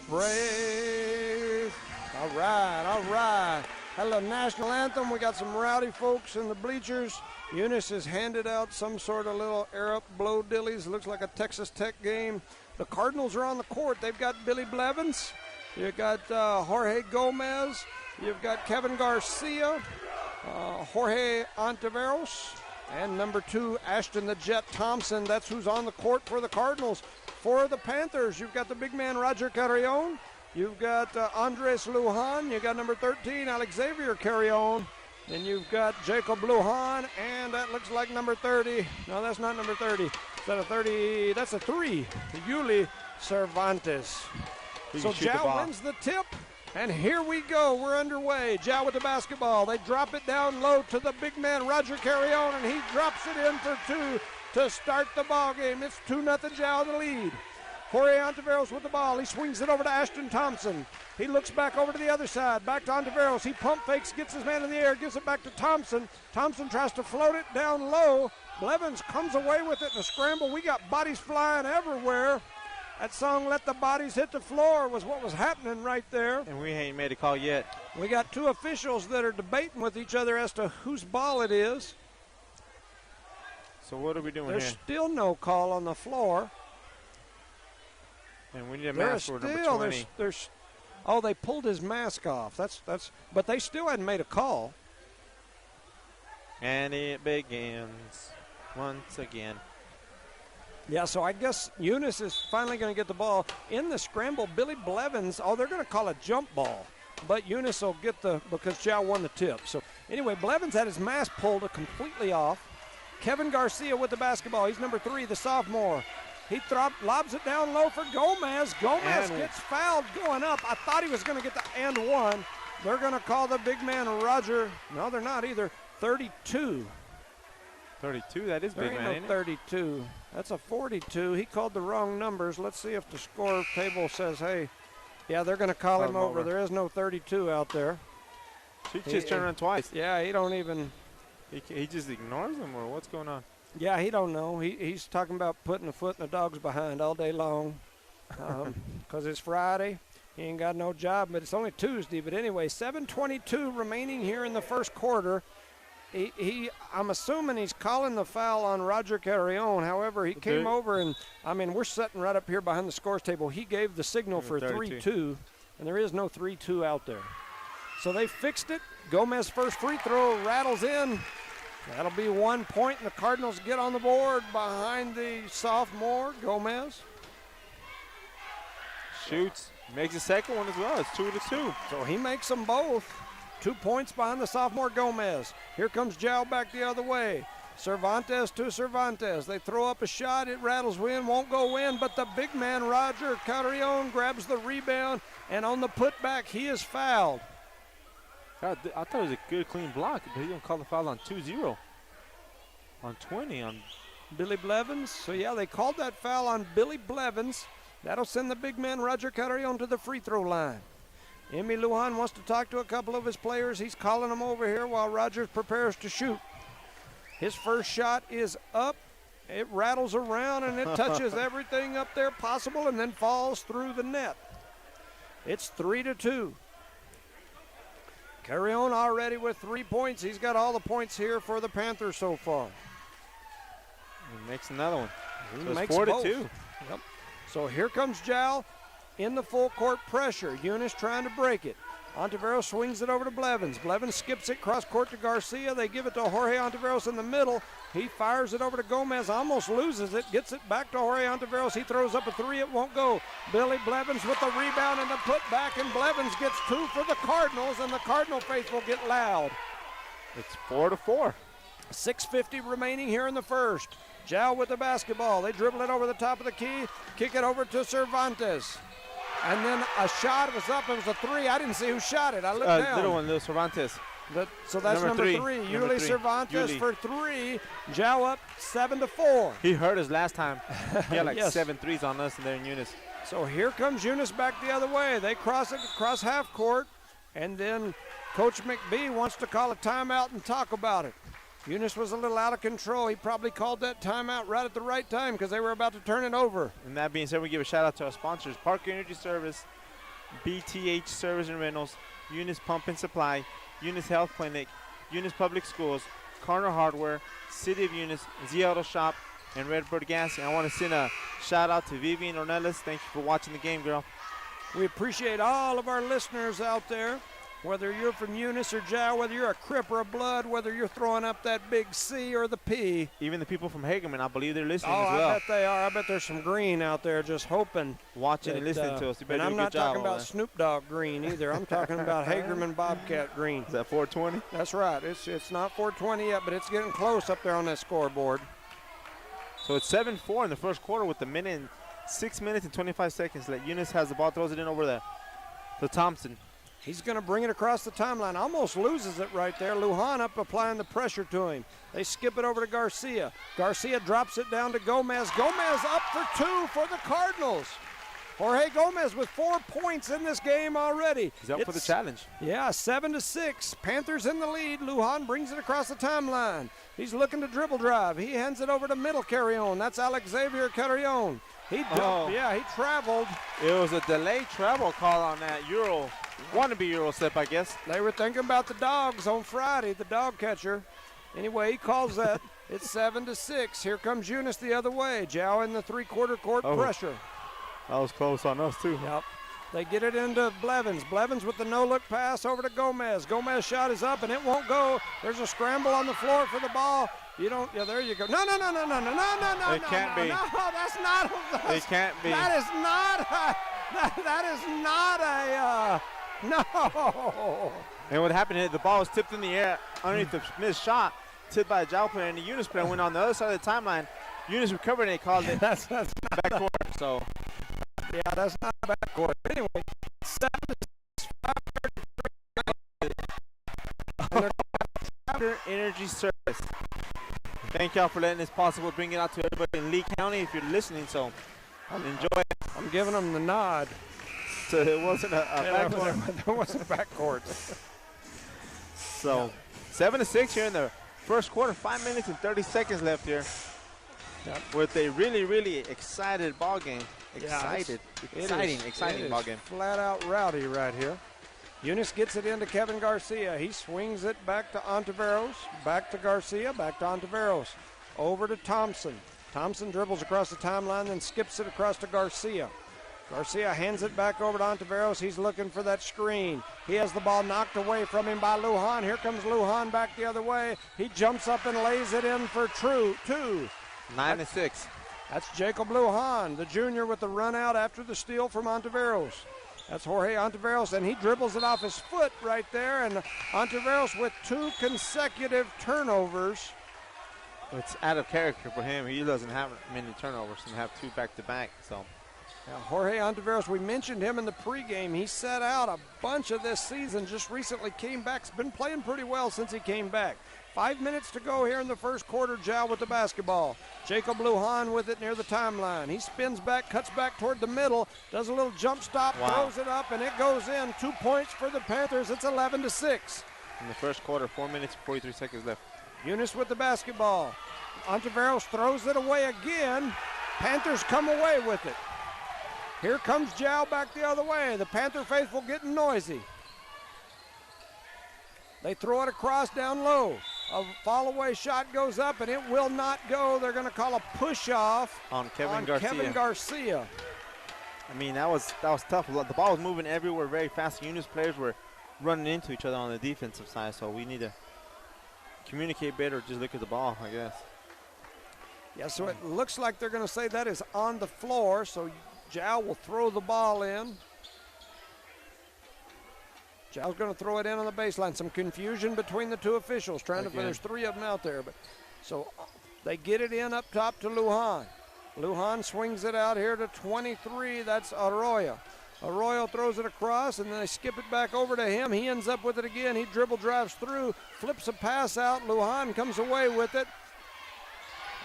Brave. All right. Hello, national anthem. We got some rowdy folks in the bleachers. Eunice has handed out some sort of little air-up blow dillies. Looks like a Texas Tech game. The Cardinals are on the court. They've got Billy Blevins. You've got Jorge Gomez. You've got Kevin Garcia, Jorge Ontiveros, and number 2, Ashton the Jet Thompson. That's who's on the court for the Cardinals. For the Panthers, you've got the big man Roger Carrion. You've got Andres Lujan. You've got number 13, Alexavier Carrion. Then you've got Jacob Lujan, and that looks like number 30. No, that's not number 30. Is that a 30? That's a 3, Yuli Cervantes. So Jow wins the tip, and here we go. We're underway. Jow with the basketball. They drop it down low to the big man Roger Carrion, and he drops it in for 2 to start the ball game. It's 2-0 Jow the lead. Jorge Ontiveros with the ball. He swings it over to Ashton Thompson. He looks back over to the other side. Back to Ontiveros. He pump fakes, gets his man in the air, gives it back to Thompson. Thompson tries to float it down low. Blevins comes away with it in a scramble. We got bodies flying everywhere. That song, Let the Bodies Hit the Floor, was what was happening right there. And we ain't made a call yet. We got 2 officials that are debating with each other as to whose ball it is. So what are we doing There's here? still no call on the floor. And we need a mask for number 20. Oh, they pulled his mask off. But they still hadn't made a call. And it begins once again. Yeah, so I guess Eunice is finally going to get the ball. In the scramble, Billy Blevins, they're going to call a jump ball. But Eunice will get because Jow won the tip. So anyway, Blevins had his mask pulled completely off. Kevin Garcia with the basketball. He's number 3, the sophomore. He lobs it down low for Gomez. Gomez And gets fouled going up. I thought he was going to get the and one. They're going to call the big man Roger. No, they're not either. 32. 32, that is big, There man, ain't no 32. That's a 42. He called the wrong numbers. Let's see if the score table says, hey, yeah, they're going to call him over. There is no 32 out there. She just turned around twice. Yeah, he don't even. He just ignores them, or what's going on? Yeah, he don't know. He's talking about putting a foot in the dog's behind all day long because it's Friday. He ain't got no job, but it's only Tuesday. But anyway, 7:22 remaining here in the first quarter. I'm assuming he's calling the foul on Roger Carrion. However, he came over and, I mean, we're sitting right up here behind the scores table. He gave the signal for 3-2, and there is no 3-2 out there. So they fixed it. Gomez first free throw rattles in. That'll be 1 point, and the Cardinals get on the board behind the sophomore, Gomez. Shoots, makes the second one as well. It's 2-2. So he makes them both. 2 points behind the sophomore Gomez. Here comes Jow back the other way. Cervantes to Cervantes. They throw up a shot. It rattles in, won't go in, but the big man, Roger Carrion, grabs the rebound, and on the putback, he is fouled. God, I thought it was a good, clean block, but he don't call the foul on 2-0. On 20, on Billy Blevins. So, yeah, they called that foul on Billy Blevins. That'll send the big man, Roger Carrion, to the free throw line. Emmy Lujan wants to talk to a couple of his players. He's calling them over here while Rogers prepares to shoot. His first shot is up. It rattles around, and it touches everything up there possible and then falls through the net. It's 3-2. Carrion already with 3 points. He's got all the points here for the Panthers so far. He makes another one. He So makes 4-2. Yep. So here comes Jow in the full court pressure. Eunice trying to break it. Ontiveros swings it over to Blevins. Blevins skips it cross court to Garcia. They give it to Jorge Ontiveros in the middle. He fires it over to Gomez, almost loses it, gets it back to Jorge Ontiveros. He throws up a three, it won't go. Billy Blevins with the rebound and the putback, and Blevins gets 2 for the Cardinals, and the Cardinal faithful get loud. It's 4-4. 6:50 remaining here in the first. Jow with the basketball. They dribble it over the top of the key, kick it over to Cervantes. And then a shot was up. It was a three. I didn't see who shot it. I looked down. Little Cervantes. So that's number three. Yuli Cervantes for 3. Jow up 7-4. He hurt us last time. He had like Yes. 7 threes on us, and they're in Eunice. So here comes Eunice back the other way. They cross it across half court, and then Coach McBee wants to call a timeout and talk about it. Eunice was a little out of control. He probably called that timeout right at the right time because they were about to turn it over. And that being said, we give a shout out to our sponsors: Parker Energy Service, BTH Service and Rentals, Eunice Pump and Supply, Eunice Health Clinic, Eunice Public Schools, Carner Hardware, City of Eunice, Z Auto Shop, and Redbird Gas. And I want to send a shout out to Vivian Ornelas. Thank you for watching the game, girl. We appreciate all of our listeners out there, whether you're from Eunice or Jow, whether you're a Crip or a Blood, whether you're throwing up that big C or the P. Even the people from Hagerman, I believe they're listening Oh, as well. I bet they are. I bet there's some green out there just hoping. Watching and listening to us. You better And I'm do a not good job talking over about there. Snoop Dogg green either. I'm talking about Hagerman Bobcat green. Is that 420? That's right. It's not 420 yet, but it's getting close up there on that scoreboard. So it's 7-4 in the first quarter with 6 minutes and 25 seconds. Eunice has the ball, throws it in over to Thompson. He's going to bring it across the timeline. Almost loses it right there. Lujan up applying the pressure to him. They skip it over to Garcia. Garcia drops it down to Gomez. Gomez up for 2 for the Cardinals. Jorge Gomez with 4 points in this game already. He's up for the challenge. Yeah, 7-6. Panthers in the lead. Lujan brings it across the timeline. He's looking to dribble drive. He hands it over to middle Carrion. That's Alex Xavier Carrion. He traveled. It was a delayed travel call on that wannabe Euro step, I guess. They were thinking about the dogs on Friday, the dog catcher. Anyway, he calls that. It's 7-6. Here comes Eunice the other way. Jow in the three-quarter court pressure. That was close on us, too. Yep. They get it into Blevins. Blevins with the no-look pass over to Gomez. Gomez shot is up, and it won't go. There's a scramble on the floor for the ball. You don't, yeah, there you go. No. It can't be. No, that's not. It can't be. That is not a, no. And what happened, the ball was tipped in the air underneath the missed shot, tipped by a Jow player, and the Eunice player went on the other side of the timeline, Eunice recovered and they called it that's not backcourt. So yeah, that's not a backcourt. Anyway, 7-6, 5:33. energy service. Thank y'all for letting this possible. Bring it out to everybody in Lee County if you're listening. So enjoy it. I'm giving them the nod. So it wasn't a backcourt. There wasn't a backcourt. So 7-6 here in the first quarter. 5 minutes and 30 seconds left here. Yep. With a really, really excited ball game. Exciting Ball game. Flat out rowdy right here. Eunice gets it into Kevin Garcia. He swings it back to Ontiveros, back to Garcia, back to Ontiveros. Over to Thompson. Thompson dribbles across the timeline, then skips it across to Garcia. Garcia hands it back over to Ontiveros. He's looking for that screen. He has the ball knocked away from him by Lujan. Here comes Lujan back the other way. He jumps up and lays it in for two. 9-6. That's Jacob Lujan, the junior, with the run out after the steal from Ontiveros. That's Jorge Ontiveros, and he dribbles it off his foot right there. And Ontiveros with 2 consecutive turnovers. It's out of character for him. He doesn't have many turnovers and have 2 back-to-back. So now, Jorge Ontiveros, we mentioned him in the pregame. He sat out a bunch of this season, just recently came back. He's been playing pretty well since he came back. 5 minutes to go here in the first quarter. Zhao with the basketball. Jacob Lujan with it near the timeline. He spins back, cuts back toward the middle, does a little jump stop, throws it up, and it goes in. 2 points for the Panthers. It's 11-6. In the first quarter, 4 minutes and 43 seconds left. Eunice with the basketball. Ontiveros throws it away again. Panthers come away with it. Here comes Zhao back the other way. The Panther faithful getting noisy. They throw it across down low. A fall-away shot goes up, and it will not go. They're going to call a push-off on Kevin Garcia. I mean, that was tough. The ball was moving everywhere very fast. Eunice players were running into each other on the defensive side, so we need to communicate better, just look at the ball, I guess. Yeah, so it looks like they're going to say that is on the floor, so Zhao will throw the ball in. Zhao's going to throw it in on the baseline. Some confusion between the 2 officials. There's 3 of them out there. But so they get it in up top to Lujan. Lujan swings it out here to 23. That's Arroyo. Arroyo throws it across, and then they skip it back over to him. He ends up with it again. He drives through, flips a pass out. Lujan comes away with it.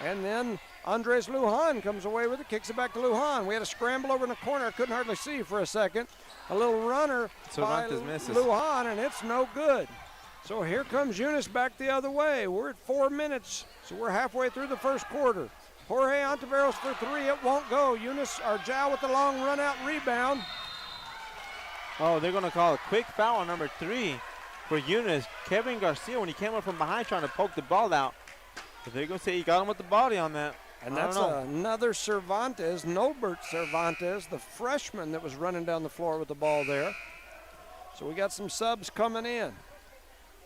And then Andres Lujan comes away with it, kicks it back to Lujan. We had a scramble over in the corner. I couldn't hardly see for a second. A little runner by Lujan, and it's no good. So here comes Eunice back the other way. We're at 4 minutes, so we're halfway through the first quarter. Jorge Ontiveros for 3. It won't go. Zhao with the long run-out rebound. Oh, they're going to call a quick foul on number 3 for Eunice. Kevin Garcia, when he came up from behind trying to poke the ball out, but they're going to say he got him with the body on that. And that's another Cervantes, Nobert Cervantes, the freshman that was running down the floor with the ball there. So we got some subs coming in.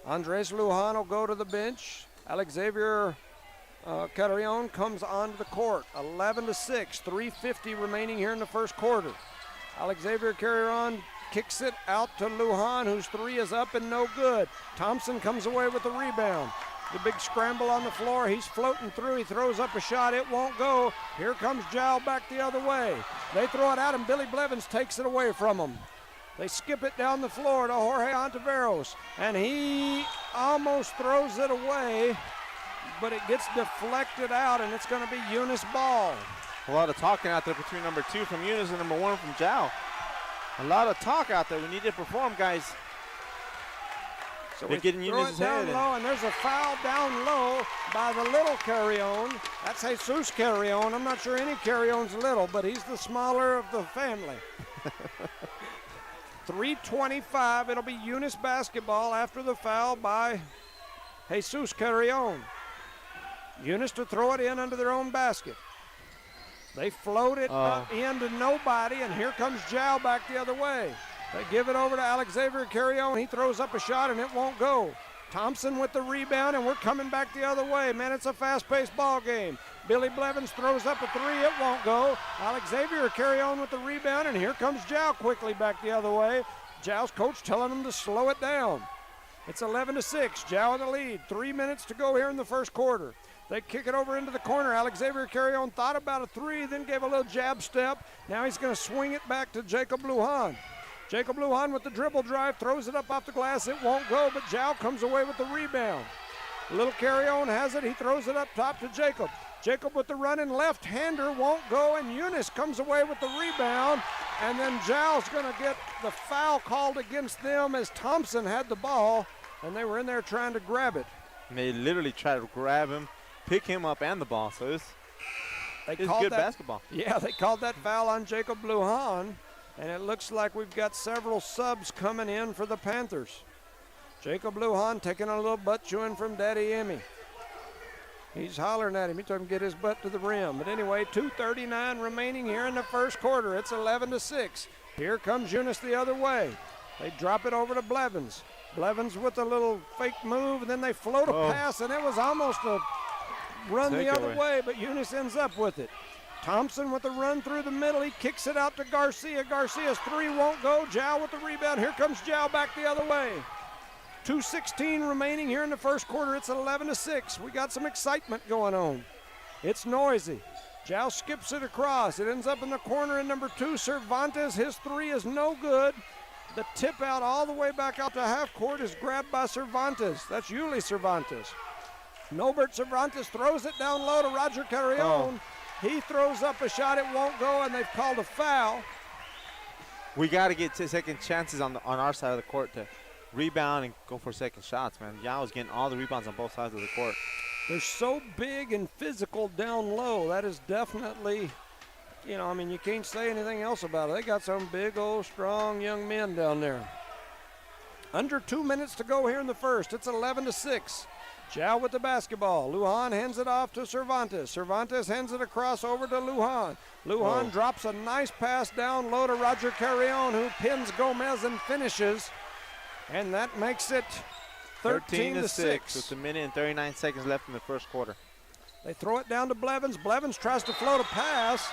Andres Lujan will go to the bench. Alexavier Carrion comes onto the court. 11-6, 3:50 remaining here in the first quarter. Alexavier Carrion kicks it out to Lujan, whose 3 is up and no good. Thompson comes away with the rebound. The big scramble on the floor. He's floating through. He throws up a shot. It won't go. Here comes Zhao back the other way. They throw it out, and Billy Blevins takes it away from him. They skip it down the floor to Jorge Ontiveros, and he almost throws it away, but it gets deflected out, and it's going to be Eunice ball. A lot of talking out there between number 2 from Eunice and number 1 from Zhao. A lot of talk out there. We need to perform, guys. So they're getting Eunice's head. Low, and there's a foul down low by the little Carrion. That's Jesus Carrion. I'm not sure any Carrion's little, but he's the smaller of the family. 3:25. It'll be Eunice basketball after the foul by Jesus Carrion. Eunice to throw it in under their own basket. They float it into nobody, and here comes Zhao back the other way. They give it over to Alexavier Carrion. He throws up a shot, and it won't go. Thompson with the rebound, and we're coming back the other way. Man, it's a fast-paced ball game. Billy Blevins throws up a 3. It won't go. Alexavier Carrion with the rebound, and here comes Zhao quickly back the other way. Zhao's coach telling him to slow it down. It's 11-6. Zhao in the lead. 3 minutes to go here in the first quarter. They kick it over into the corner. Alexavier Carrion thought about a three, then gave a little jab step. Now he's going to swing it back to Jacob Lujan. Jacob Lujan with the dribble drive, throws it up off the glass. It won't go, but Zhao comes away with the rebound. Little Carrion has it. He throws it up top to Jacob. Jacob with the running left-hander won't go, and Eunice comes away with the rebound. And then Zhao's going to get the foul called against them as Thompson had the ball, and they were in there trying to grab it. And they literally tried to grab him, pick him up and the ball. So it's good basketball. Yeah, they called that foul on Jacob Lujan, and it looks like we've got several subs coming in for the Panthers. Jacob Lujan taking a little butt chewing from Daddy Emmy. He's hollering at him. He told him to get his butt to the rim. But anyway, 2:39 remaining here in the first quarter. It's 11-6. Here comes Eunice the other way. They drop it over to Blevins. Blevins with a little fake move, and then they float a pass, and it was almost a run the other way, but Eunice ends up with it. Thompson with the run through the middle. He kicks it out to Garcia. Garcia's three won't go. Zhao with the rebound. Here comes Zhao back the other way. 2:16 remaining here in the first quarter. It's 11-6. We got some excitement going on. It's noisy. Zhao skips it across. It ends up in the corner in number 2, Cervantes. His three is no good. The tip out all the way back out to half court is grabbed by Cervantes. That's Yuli Cervantes. Nobert Cervantes throws it down low to Roger Carrion. He throws up a shot. It won't go, and they've called a foul. We got to get second chances on our side of the court to rebound and go for second shots, man. Yao's getting all the rebounds on both sides of the court. They're so big and physical down low. That is definitely, you can't say anything else about it. They got some big, old, strong young men down there. Under 2 minutes to go here in the first. It's 11-6. Zhao with the basketball. Lujan hands it off to Cervantes. Cervantes hands it across over to Lujan. Lujan drops a nice pass down low to Roger Carrion, who pins Gomez and finishes. And that makes it 13-6. With a minute and 39 seconds left in the first quarter. They throw it down to Blevins. Blevins tries to float a pass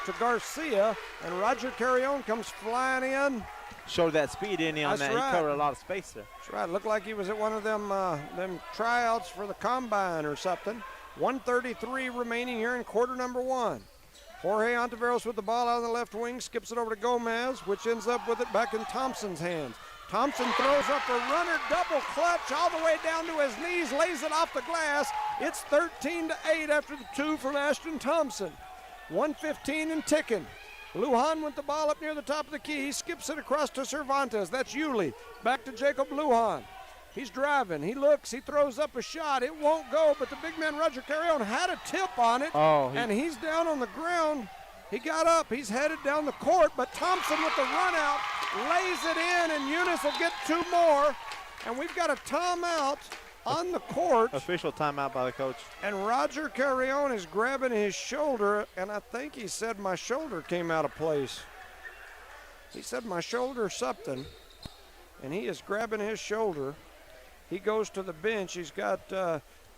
to Garcia, and Roger Carrion comes flying in. Showed that speed in on that. Right. He covered a lot of space there. That's right. Looked like he was at one of them tryouts for the combine or something. 1:33 remaining here in quarter number 1. Jorge Ontiveros with the ball out on the left wing, skips it over to Gomez, which ends up with it back in Thompson's hands. Thompson throws up a runner double clutch all the way down to his knees, lays it off the glass. It's 13-8 after the 2 from Ashton Thompson. 1:15 and ticking. Lujan with the ball up near the top of the key. He skips it across to Cervantes. That's Yuli. Back to Jacob Lujan. He's driving. He looks. He throws up a shot. It won't go, but the big man Roger Carrion had a tip on it, and he's down on the ground. He got up. He's headed down the court, but Thompson with the run out lays it in, and Eunice will get 2 more. And we've got a timeout on the court. Official timeout by the coach. And Roger Carrion is grabbing his shoulder, and I think he said my shoulder came out of place. He said my shoulder something, and he is grabbing his shoulder. He goes to the bench. He's got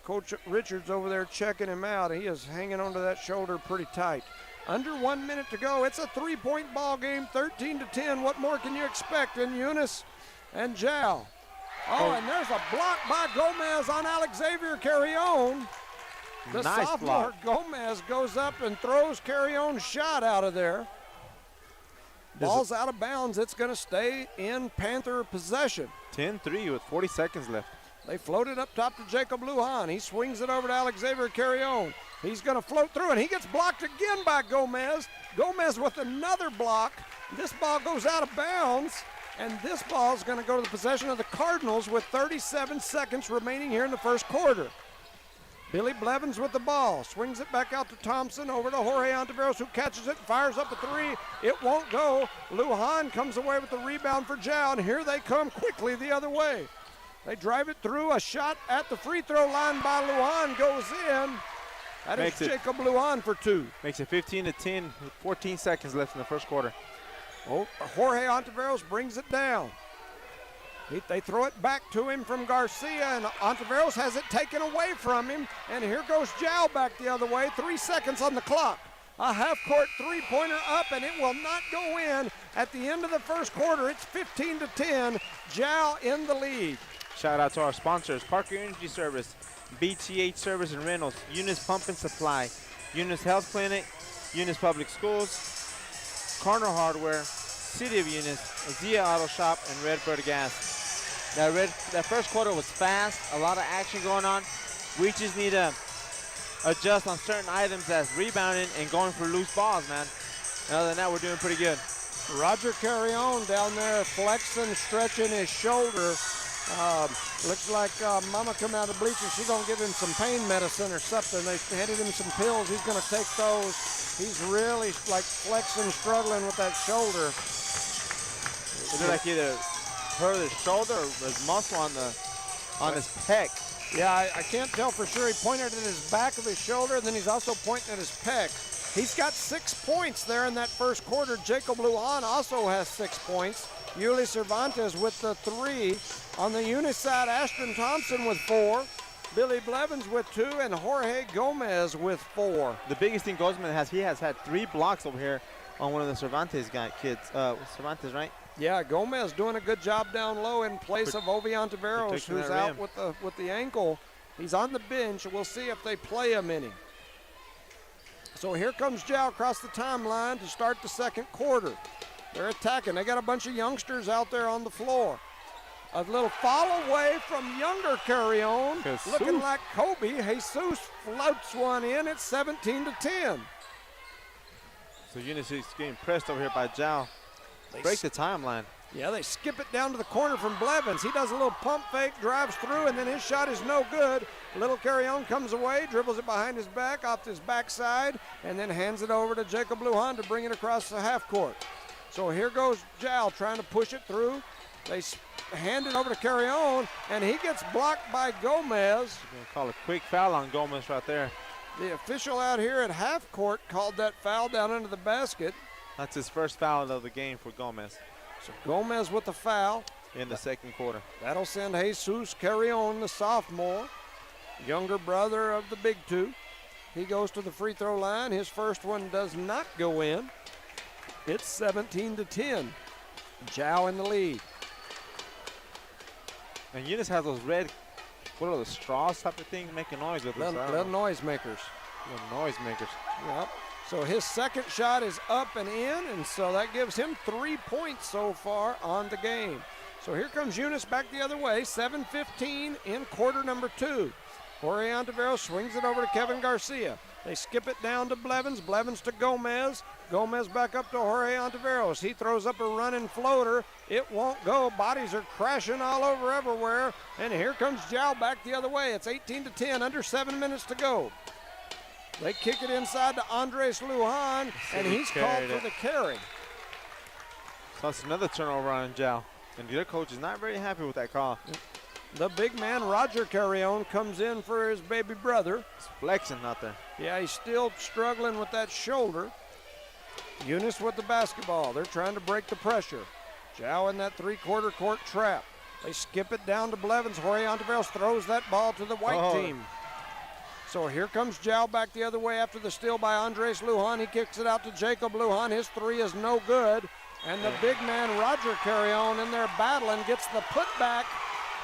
Coach Richards over there checking him out. He is hanging onto that shoulder pretty tight. Under 1 minute to go. It's a 3-point ball game, 13-10. What more can you expect in Eunice and Zhao? And there's a block by Gomez on Alexavier Carrion. The nice sophomore block. Gomez goes up and throws Carrion's shot out of there. Ball's out of bounds. It's going to stay in Panther possession. 10-3 with 40 seconds left. They float it up top to Jacob Lujan. He swings it over to Alexavier Carrion. He's going to float through, and he gets blocked again by Gomez. Gomez with another block. This ball goes out of bounds, and this ball is going to go to the possession of the Cardinals with 37 seconds remaining here in the first quarter. Billy Blevins with the ball. Swings it back out to Thompson, over to Jorge Ontiveros, who catches it, fires up a 3. It won't go. Lujan comes away with the rebound for Zhao, and here they come quickly the other way. They drive it through. A shot at the free throw line by Lujan goes in. That is Jacob Lujan for 2. Makes it 15-10 with 14 seconds left in the first quarter. Jorge Ontiveros brings it down. They throw it back to him from Garcia, and Ontiveros has it taken away from him. And here goes Zhao back the other way. 3 seconds on the clock. A half-court three-pointer up, and it will not go in at the end of the first quarter. It's 15-10. Zhao in the lead. Shout out to our sponsors, Parker Energy Service, BTH Service and Rentals, Eunice Pump and Supply, Eunice Health Clinic, Eunice Public Schools, Corner Hardware, City of Eunice, Azia Auto Shop, and Redbird Gas. That first quarter was fast, a lot of action going on. We just need to adjust on certain items as rebounding and going for loose balls, man. And other than that, we're doing pretty good. Roger Carrion down there flexing, stretching his shoulder. Looks like Mama coming out of the bleachers. She's going to give him some pain medicine or something. They handed him some pills. He's going to take those. He's really like flexing, struggling with that shoulder. Is it like either hurt his shoulder or his muscle on his pec? Yeah, I can't tell for sure. He pointed at his back of his shoulder, and then he's also pointing at his pec. He's got 6 points there in that first quarter. Jacob Lujan also has 6 points. Yuli Cervantes with the 3. On the Eunice side, Ashton Thompson with 4. Billy Blevins with 2, and Jorge Gomez with 4. The biggest thing Gomez has, he has had 3 blocks over here on one of the Cervantes kids. Cervantes, right? Yeah, Gomez doing a good job down low in place of Ovi Ontiveros, who's out with the ankle. He's on the bench. We'll see if they play him any. So here comes Jow across the timeline to start the second quarter. They're attacking. They got a bunch of youngsters out there on the floor. A little fall away from younger Carrion, looking like Kobe. Jesus floats one in at 17-10. So Eunice is getting pressed over here by Jow. Break the timeline. Yeah, they skip it down to the corner from Blevins. He does a little pump fake, drives through, and then his shot is no good. Little Carrion comes away, dribbles it behind his back, off his backside, and then hands it over to Jacob Lujan to bring it across the half court. So here goes Jow trying to push it through. They hand it over to Carrion, and he gets blocked by Gomez. We're gonna call a quick foul on Gomez right there. The official out here at half court called that foul down under the basket. That's his first foul of the game for Gomez. So Gomez with the foul. In the second quarter. That'll send Jesus Carrion, the sophomore, younger brother of the big two. He goes to the free throw line. His first one does not go in. It's 17-10. Jow in the lead. And Eunice has those red, what are those straws type of things making noise with us? Little noise makers. Little noise makers. Yep. So his second shot is up and in, and so that gives him 3 points so far on the game. So here comes Eunice back the other way, 7:15 in quarter number 2. Jorge Ontiveros swings it over to Kevin Garcia. They skip it down to Blevins, Blevins to Gomez. Gomez back up to Jorge Ontiveros. He throws up a running floater. It won't go. Bodies are crashing all over everywhere. And here comes Jow back the other way. It's 18-10, under 7 minutes to go. They kick it inside to Andres Lujan, and he's called for the carry. So that's another turnover on Jow. And their coach is not very happy with that call. The big man, Roger Carrion, comes in for his baby brother. He's flexing out there. Yeah, he's still struggling with that shoulder. Eunice with the basketball. They're trying to break the pressure. Jow in that three-quarter court trap. They skip it down to Blevins. Jorge Ontiveros throws that ball to the white team. So here comes Jow back the other way after the steal by Andres Lujan. He kicks it out to Jacob Lujan. His three is no good. And the big man, Roger Carrion, in there battling, gets the putback,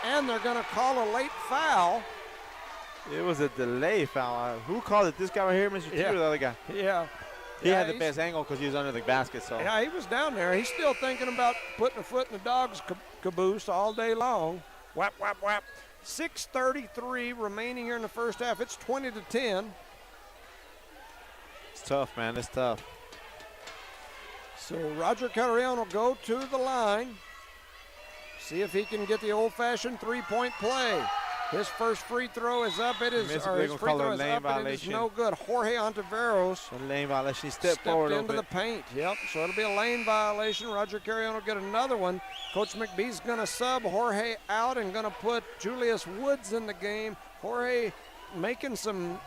and they're going to call a late foul. It was a delay foul. Who called it? This guy right here, Mr. T, or the other guy? Yeah. He had the best angle because he was under the basket. So yeah, he was down there. He's still thinking about putting a foot in the dog's caboose all day long. Whap, whap, whap. 6:33 remaining here in the first half. It's 20-10. It's tough, man. It's tough. So Roger Carrion will go to the line. See if he can get the old-fashioned three-point play. His first free throw is up. It is, or his free throw is up, and it is no good. Jorge Ontiveros. A lane violation. He stepped forward into the paint. Yep, so it'll be a lane violation. Roger Carrion will get another one. Coach McBee's going to sub Jorge out and going to put Julius Woods in the game. Jorge making some,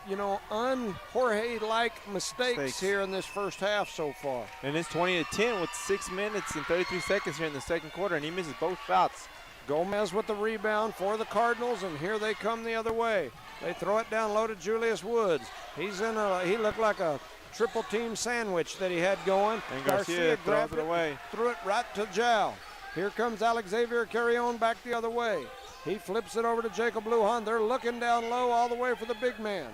un-Jorge-like mistakes here in this first half so far. And it's 20-10 with 6 minutes and 33 seconds here in the second quarter, and he misses both shots. Gomez with the rebound for the Cardinals, and here they come the other way. They throw it down low to Julius Woods. He looked like a triple team sandwich that he had going. And Garcia throws it away. Threw it right to Jow. Here comes Alexavier Carrion back the other way. He flips it over to Jacob Lujan. They're looking down low all the way for the big man.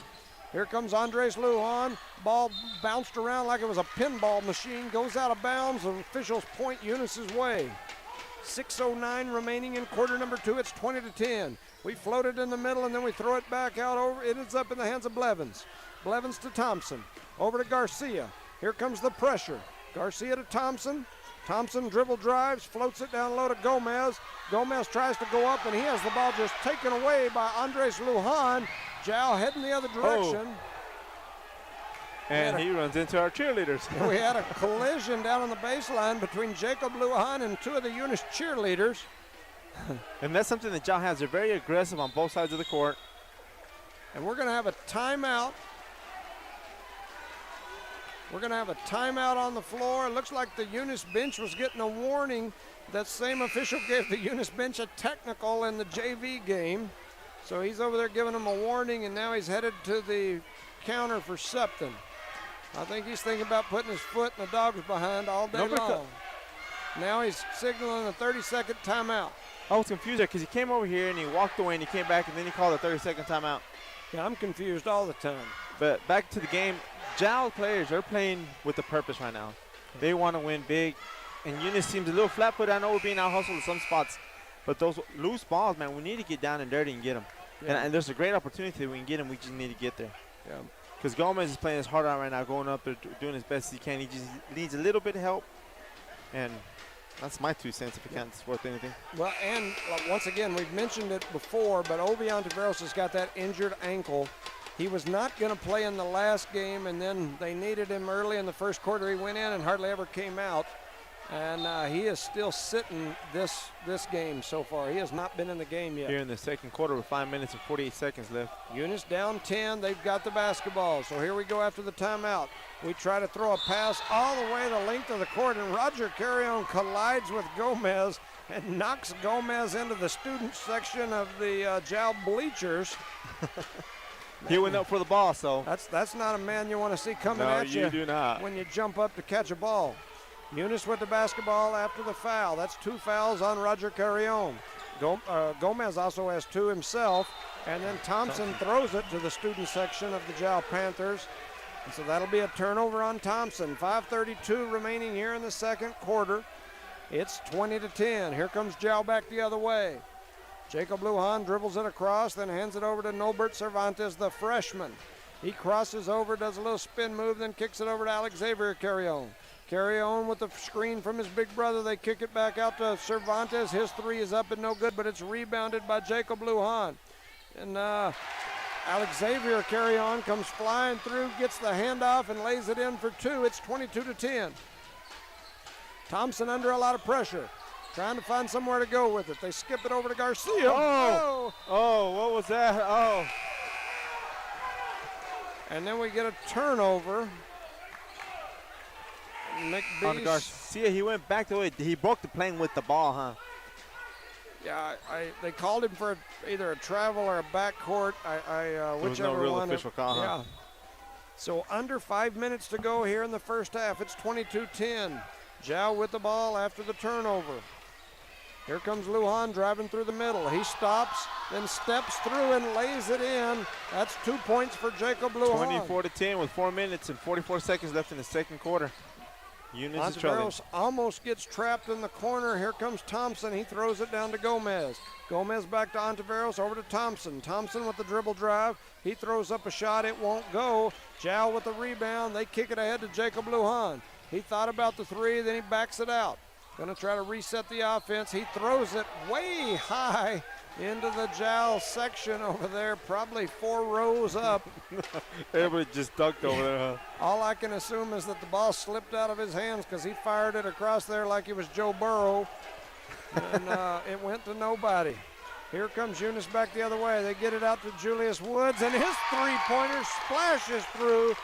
Here comes Andres Lujan. Ball bounced around like it was a pinball machine. Goes out of bounds. The officials point Eunice's way. 6:09 remaining in quarter number 2. It's 20-10. We float it in the middle, and then we throw it back out over. It ends up in the hands of Blevins. Blevins to Thompson. Over to Garcia. Here comes the pressure. Garcia to Thompson. Thompson dribble drives, floats it down low to Gomez. Gomez tries to go up, and he has the ball just taken away by Andres Lujan. Jow heading the other direction. And he runs into our cheerleaders. We had a collision down on the baseline between Jacob Lujan and 2 of the Eunice cheerleaders. And that's something that Jow has. They're very aggressive on both sides of the court. And we're going to have a timeout. We're going to have a timeout on the floor. It looks like the Eunice bench was getting a warning. That same official gave the Eunice bench a technical in the JV game. So he's over there giving them a warning, and now he's headed to the counter for something. I think he's thinking about putting his foot in the dog's behind all day long. Now he's signaling a 30-second timeout. I was confused there because he came over here and he walked away and he came back and then he called a 30-second timeout. Yeah, I'm confused all the time. But back to the game, Jow players are playing with a purpose right now. They want to win big, and Eunice seems a little flat-footed. I know we're being out-hustled in some spots, but those loose balls, man, we need to get down and dirty and get them. Yeah. And there's a great opportunity that we can get them. We just need to get there. Yeah. Because Gomez is playing his heart out right now, going up there, doing his best he can. He just needs a little bit of help, and that's my 2 cents if it can't it's worth anything. Well, and once again, we've mentioned it before, but Obi Ontiveros has got that injured ankle. He was not going to play in the last game, and then they needed him early in the first quarter. He went in and hardly ever came out, and he is still sitting this game so far. He has not been in the game yet. Here in the second quarter with 5 minutes and 48 seconds left. Eunice down 10. They've got the basketball. So here we go after the timeout. We try to throw a pass all the way the length of the court, and Roger Carrion collides with Gomez and knocks Gomez into the student section of the Jow bleachers. He went up for the ball, so. That's not a man you want to see coming at you. No, you do not. When you jump up to catch a ball. Eunice with the basketball after the foul. That's 2 fouls on Roger Carrion. Gomez also has 2 himself, and then Thompson throws it to the student section of the Jow Panthers. And so that'll be a turnover on Thompson. 5:32 remaining here in the second quarter. It's 20-10. Here comes Jow back the other way. Jacob Lujan dribbles it across, then hands it over to Nobert Cervantes, the freshman. He crosses over, does a little spin move, then kicks it over to Alexavier Carrion. Carrion with the screen from his big brother. They kick it back out to Cervantes. His 3 is up and no good, but it's rebounded by Jacob Lujan. And Alexavier Carrion comes flying through, gets the handoff, and lays it in for 2. It's 22-10. Thompson under a lot of pressure, trying to find somewhere to go with it. They skip it over to Garcia. Oh, what was that? Oh. And then we get a turnover. On Garcia, he went back the way. He broke the plane with the ball, huh? Yeah, they called him for either a travel or a backcourt. Whichever no real one. Official call, yeah. Huh? So under 5 minutes to go here in the first half. It's 22-10. Jow with the ball after the turnover. Here comes Lujan driving through the middle. He stops, then steps through and lays it in. That's 2 points for Jacob Lujan. 24-10 with 4 minutes and 44 seconds left in the second quarter. Eunice is trailing. Almost gets trapped in the corner. Here comes Thompson. He throws it down to Gomez. Gomez back to Ontiveros, over to Thompson. Thompson with the dribble drive. He throws up a shot. It won't go. Jow with the rebound. They kick it ahead to Jacob Lujan. He thought about the 3, then he backs it out. Going to try to reset the offense. He throws it way high into the Jow section over there, probably 4 rows up. Everybody just ducked over there, huh? All I can assume is that the ball slipped out of his hands because he fired it across there like it was Joe Burrow, and it went to nobody. Here comes Eunice back the other way. They get it out to Julius Woods, and his 3-pointer splashes through.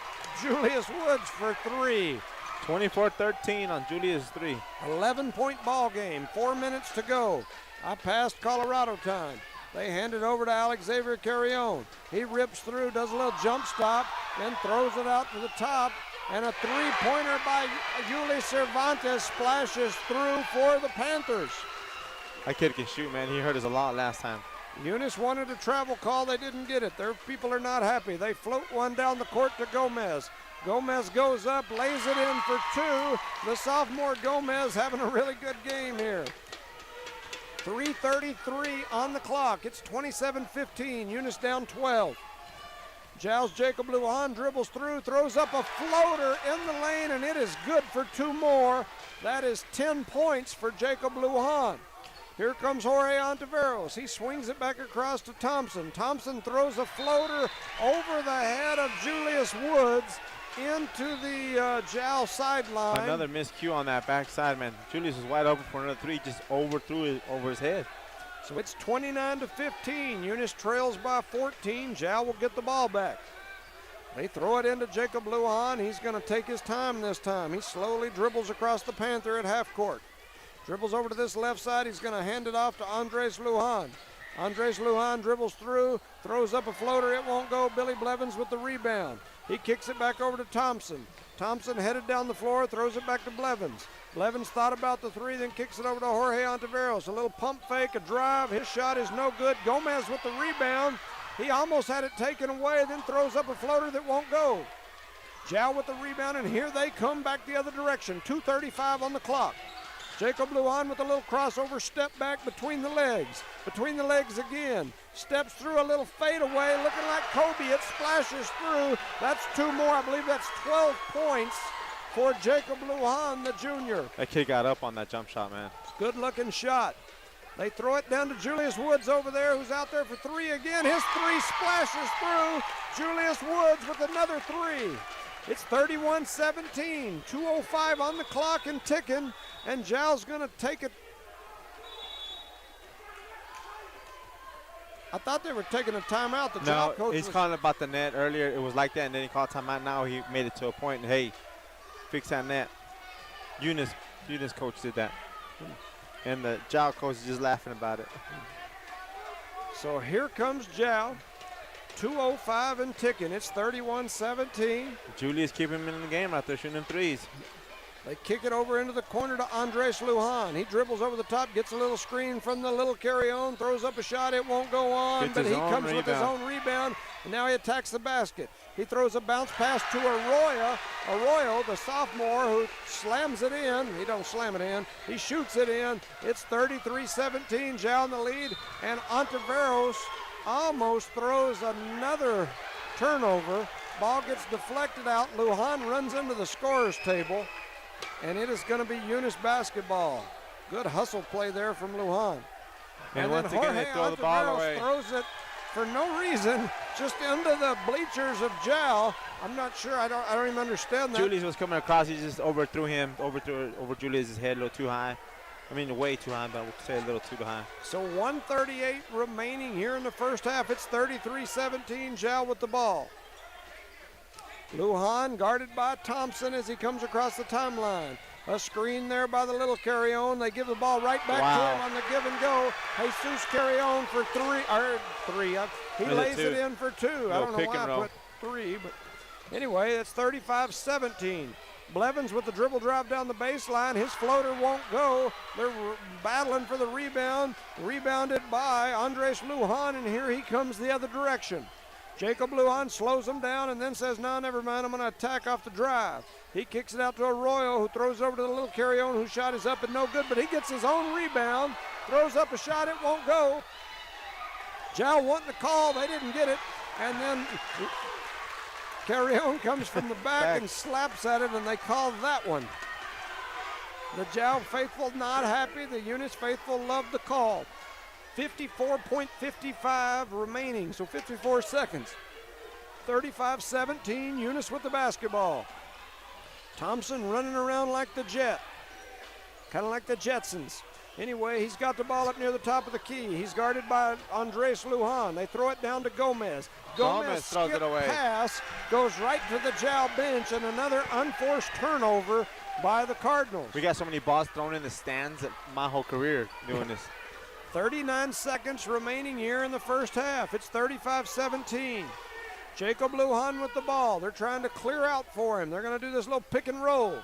Julius Woods for 3. 24-13 on Julius' 3. 11-point ball game, 4 minutes to go. I passed Colorado time. They hand it over to Alexavier Carrion. He rips through, does a little jump stop, then throws it out to the top. And a three-pointer by Yuli Cervantes splashes through for the Panthers. That kid can shoot, man. He hurt us a lot last time. Eunice wanted a travel call. They didn't get it. Their people are not happy. They float one down the court to Gomez. Gomez goes up, lays it in for two. The sophomore Gomez having a really good game here. 3:33 on the clock. It's 27-15. Eunice down 12. Giles Jacob Lujan dribbles through, throws up a floater in the lane, and it is good for two more. That is 10 points for Jacob Lujan. Here comes Jorge Ontiveros. He swings it back across to Thompson. Thompson throws a floater over the head of Julius Woods into the Jowl sideline. Another miscue on that backside, man. Julius was wide open for another three, just overthrew it over his head. So it's 29-15. Eunice trails by 14. Jowl will get the ball back. They throw it into Jacob Lujan. He's going to take his time this time. He slowly dribbles across the Panther at half court. Dribbles over to this left side. He's going to hand it off to Andres Lujan. Andres Lujan dribbles through, throws up a floater. It won't go. Billy Blevins with the rebound. He kicks it back over to Thompson. Thompson headed down the floor, throws it back to Blevins. Blevins thought about the three, then kicks it over to Jorge Ontiveros. A little pump fake, a drive. His shot is no good. Gomez with the rebound. He almost had it taken away, then throws up a floater that won't go. Jowl with the rebound, and here they come back the other direction. 2:35 on the clock. Jacob Lujan with a little crossover step back between the legs. Between the legs again. Steps through a little fadeaway, looking like Kobe. It splashes through. That's two more. I believe that's 12 points for Jacob Lujan, the junior. That kid got up on that jump shot, man. Good-looking shot. They throw it down to Julius Woods over there, who's out there for three again. His three splashes through. Julius Woods with another three. It's 31-17. 2:05 on the clock and ticking. And Jowl's going to take it. I thought they were taking a timeout. The Jowl coach he's calling about the net. Earlier it was like that, and then he called timeout. Now he made it to a point, and hey, fix that net. Eunice coach did that. And the Jowl coach is just laughing about it. So here comes Jowl. 2:05 and ticking. It's 31-17. Julius keeping him in the game out there shooting them threes. They kick it over into the corner to Andres Lujan. He dribbles over the top, gets a little screen from the little carry-on, throws up a shot. It won't go on, but he comes with his own rebound, and now he attacks the basket. He throws a bounce pass to Arroyo, the sophomore, who slams it in. He don't slam it in. He shoots it in. It's 33-17, Jowl in the lead, and Ontiveros almost throws another turnover. Ball gets deflected out. Lujan runs into the scorer's table. And it is going to be Eunice Basketball. Good hustle play there from Lujan. And once again, they throw the ball away. Throws it for no reason, just into the bleachers of Jowl. I'm not sure. I don't even understand that. Julius was coming across. He just overthrew him, over Julius' head a little too high. I mean, way too high, but we'll say a little too high. So 1:38 remaining here in the first half. It's 33-17, Jowl with the ball. Lujan guarded by Thompson as he comes across the timeline. A screen there by the little carry-on. They give the ball right back to him on the give and go. Jesus carry-on for three. He lays it in for two. I don't know why I put three, but anyway, it's 35-17. Blevins with the dribble drive down the baseline. His floater won't go. They're battling for the rebound. Rebounded by Andres Lujan, and here he comes the other direction. Jacob Lujan slows him down and then says, no, never mind, I'm going to attack off the drive. He kicks it out to Arroyo, who throws over to the little carry-on, whose shot is up and no good, but he gets his own rebound, throws up a shot, it won't go. Jowl wanting the call, they didn't get it, and then carry-on comes from the back and slaps at it, and they call that one. The Jowl faithful not happy, the Eunice faithful love the call. 54.55 remaining, so 54 seconds. 35-17, Eunice with the basketball. Thompson running around like the Jet, kind of like the Jetsons. Anyway, he's got the ball up near the top of the key. He's guarded by Andres Lujan. They throw it down to Gomez. Gomez throws it away. Pass goes right to the Jowl bench, and another unforced turnover by the Cardinals. We got so many balls thrown in the stands at my whole career doing this. 39 seconds remaining here in the first half. It's 35-17. Jacob Lujan with the ball. They're trying to clear out for him. They're going to do this little pick and roll.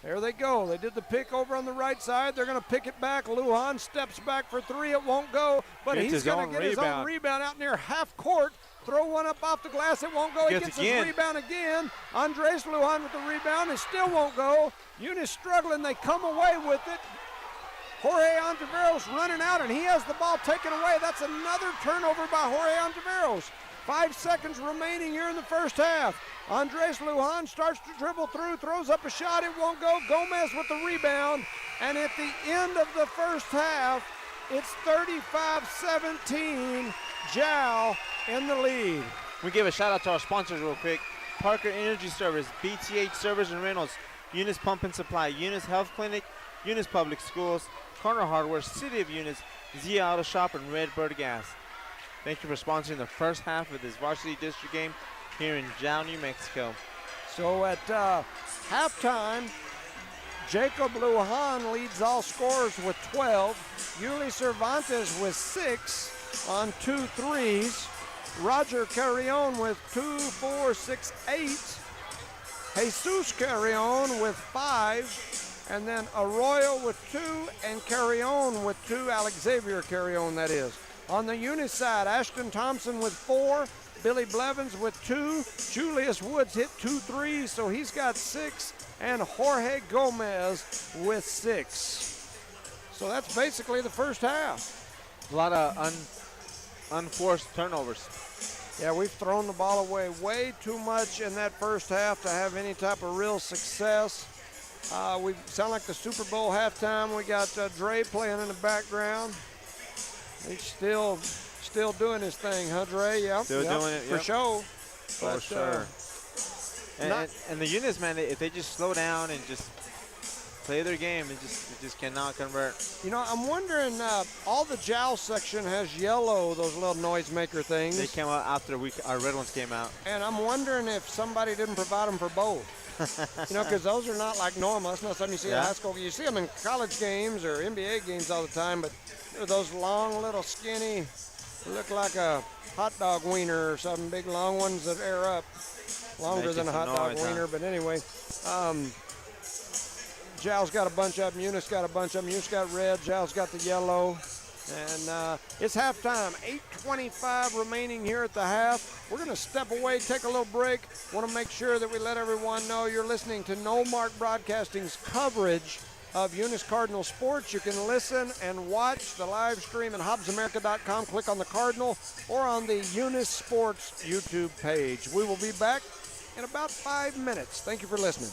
There they go. They did the pick over on the right side. They're going to pick it back. Lujan steps back for three. It won't go, but he's going to get his own rebound out near half court. Throw one up off the glass. It won't go. He gets his rebound again. Andres Lujan with the rebound. It still won't go. Eunice struggling. They come away with it. Jorge Ontiveros running out, and he has the ball taken away. That's another turnover by Jorge Ontiveros. 5 seconds remaining here in the first half. Andres Lujan starts to dribble through, throws up a shot. It won't go. Gomez with the rebound. And at the end of the first half, it's 35-17. Jow in the lead. We give a shout out to our sponsors real quick. Parker Energy Service, BTH Servers and Rentals, Eunice Pump and Supply, Eunice Health Clinic, Eunice Public Schools, Corner Hardware, City of Eunice, Zia Auto Shop, and Redbird Gas. Thank you for sponsoring the first half of this varsity district game here in Jow, New Mexico. So at halftime, Jacob Lujan leads all scorers with 12. Yuli Cervantes with 6 on 2 threes. Roger Carrion with 2, 4, 6, 8. Jesus Carrion with 5. And then Arroyo with 2 and Carrion with 2. Alex Xavier Carrion, that is. On the Eunice side, Ashton Thompson with 4. Billy Blevins with 2. Julius Woods hit 2 threes, so he's got 6. And Jorge Gomez with 6. So that's basically the first half. A lot of unforced turnovers. Yeah, we've thrown the ball away way too much in that first half to have any type of real success. We sound like the Super Bowl halftime. We got Dre playing in the background. He's still doing his thing, huh, Dre? Yep. Still doing it, for sure. For sure. And the Eunice, man, if they just slow down and just play their game, it just cannot convert. You know, I'm wondering, all the jowl section has yellow, those little noisemaker things. They came out after our red ones came out. And I'm wondering if somebody didn't provide them for both. You know, because those are not like normal. That's not something you see in high school. You see them in college games or NBA games all the time, but they're those long, little, skinny, look like a hot dog wiener or something, big, long ones that air up. Longer than a hot dog wiener, but anyway. Jow's got a bunch of them. Eunice got a bunch of them. Eunice got red. Jow's got the yellow. And it's halftime. 8:25 remaining here at the half. We're going to step away, take a little break. Want to make sure that we let everyone know you're listening to No Mark Broadcasting's coverage of Eunice Cardinal sports. You can listen and watch the live stream at HobbsAmerica.com. Click on the Cardinal or on the Eunice Sports YouTube page. We will be back in about 5 minutes. Thank you for listening.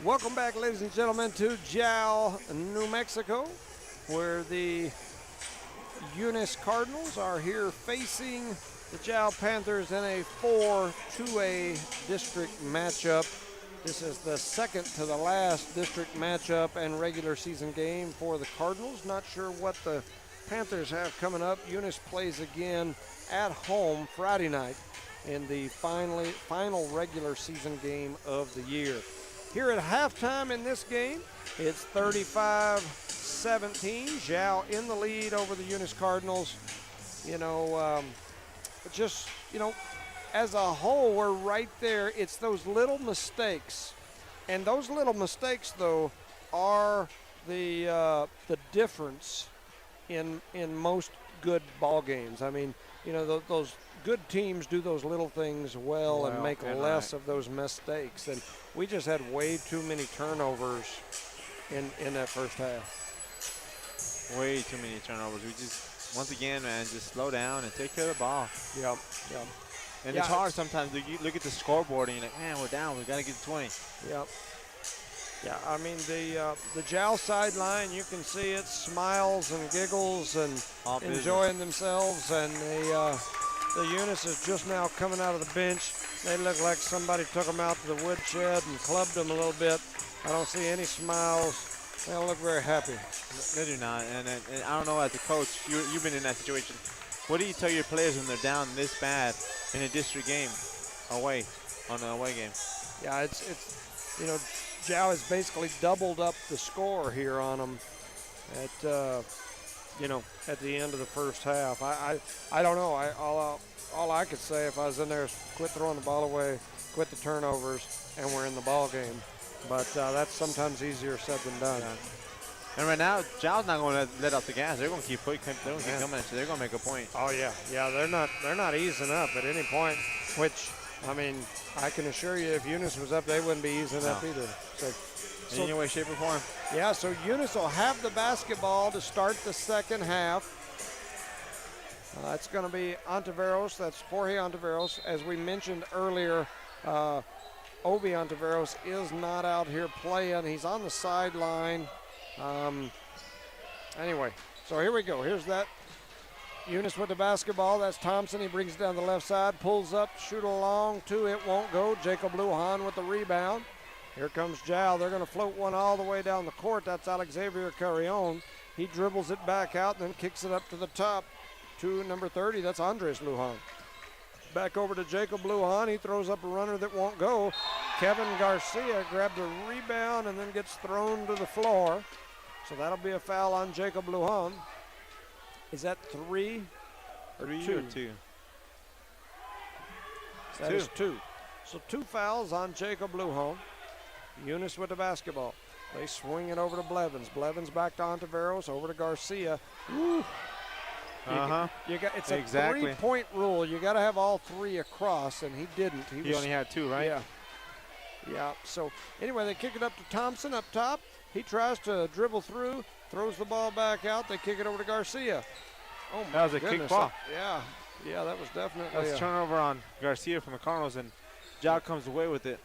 Welcome back, ladies and gentlemen, to Jow, New Mexico, where the Eunice Cardinals are here facing the Jow Panthers in a 4-2A district matchup. This is the second to the last district matchup and regular season game for the Cardinals. Not sure what the Panthers have coming up. Eunice plays again at home Friday night in the final regular season game of the year. Here at halftime in this game, it's 35-17. Jow in the lead over the Eunice Cardinals. As a whole, we're right there. It's those little mistakes. And those little mistakes, though, are the difference in most good ball games. I mean, those good teams do those little things well and make less of those mistakes. And we just had way too many turnovers in that first half. Way too many turnovers. We just, once again, man, just slow down and take care of the ball. Yep. And it's hard sometimes. You look at the scoreboard and you're like, man, we're down. We got to get to 20. Yep. Yeah, I mean, the Jow sideline, you can see it, smiles and giggles and enjoying themselves. And the Eunice is just now coming out of the bench. They look like somebody took them out to the woodshed and clubbed them a little bit. I don't see any smiles. They don't look very happy. They do not. And I don't know, as a coach, you've been in that situation. What do you tell your players when they're down this bad in a district game away, on an away game? Yeah, it's Jow has basically doubled up the score here on them at the end of the first half. I don't know. All I could say if I was in there is quit throwing the ball away, quit the turnovers, and we're in the ball game. But that's sometimes easier said than done. Yeah. And right now, Jow's not going to let off the gas. They're going to keep coming at you. They're going to make a point. Oh yeah. They're not easing up at any point. Which, I mean, I can assure you, if Eunice was up, they wouldn't be easing up either. So in any way, shape, or form. Yeah. So Eunice will have the basketball to start the second half. It's going to be Ontiveros. That's Jorge Ontiveros. As we mentioned earlier, Obi Ontiveros is not out here playing. He's on the sideline. Anyway, so here we go. Here's that Eunice with the basketball. That's Thompson. He brings it down the left side, pulls up, shoot along, two, it won't go. Jacob Lujan with the rebound. Here comes Jow. They're going to float one all the way down the court. That's Alexavier Carrion. He dribbles it back out and then kicks it up to the top to number 30. That's Andres Lujan. Back over to Jacob Lujan. He throws up a runner that won't go. Kevin Garcia grabbed a rebound and then gets thrown to the floor. So that'll be a foul on Jacob Lujan. Is that three or two? That is two. So two fouls on Jacob Lujan. Eunice with the basketball. They swing it over to Blevins. Blevins back to Ontiveros, over to Garcia. Woo. It's a three-point rule. You got to have all three across, and he didn't. He only had two, right? Yeah. So anyway, they kick it up to Thompson up top. He tries to dribble through, throws the ball back out. They kick it over to Garcia. Oh my That was a goodness. kick ball. Yeah, that was definitely. That's a turnover on Garcia from the Cardinals, and Jow comes away with it.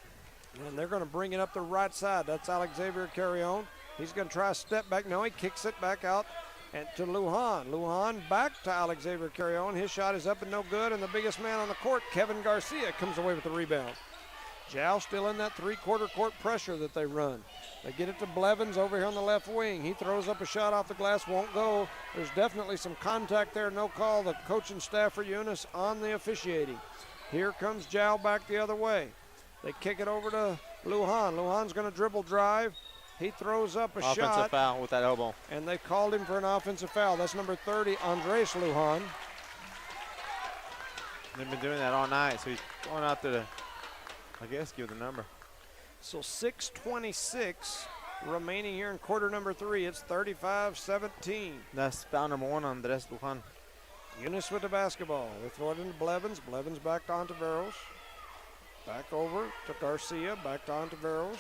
And they're going to bring it up the right side. That's Alexavier Carrion. He's going to try a step back. No, he kicks it back out and to Lujan. Lujan back to Alexavier Carrion. His shot is up and no good. And the biggest man on the court, Kevin Garcia, comes away with the rebound. Jow still in that three-quarter court pressure that they run. They get it to Blevins over here on the left wing. He throws up a shot off the glass, won't go. There's definitely some contact there, no call. The coaching staff for Eunice on the officiating. Here comes Jow back the other way. They kick it over to Lujan. Lujan's going to dribble drive. He throws up a shot. Offensive foul with that elbow. And they called him for an offensive foul. That's number 30, Andres Lujan. They've been doing that all night, so he's going out there to, I guess, give the number. So 6:26 remaining here in quarter number 3. It's 35-17. That's foul number 1 on Andres Lujan. Eunice with the basketball. They throw it into Blevins. Blevins back to Ontiveros. Back over to Garcia. Back to Ontiveros.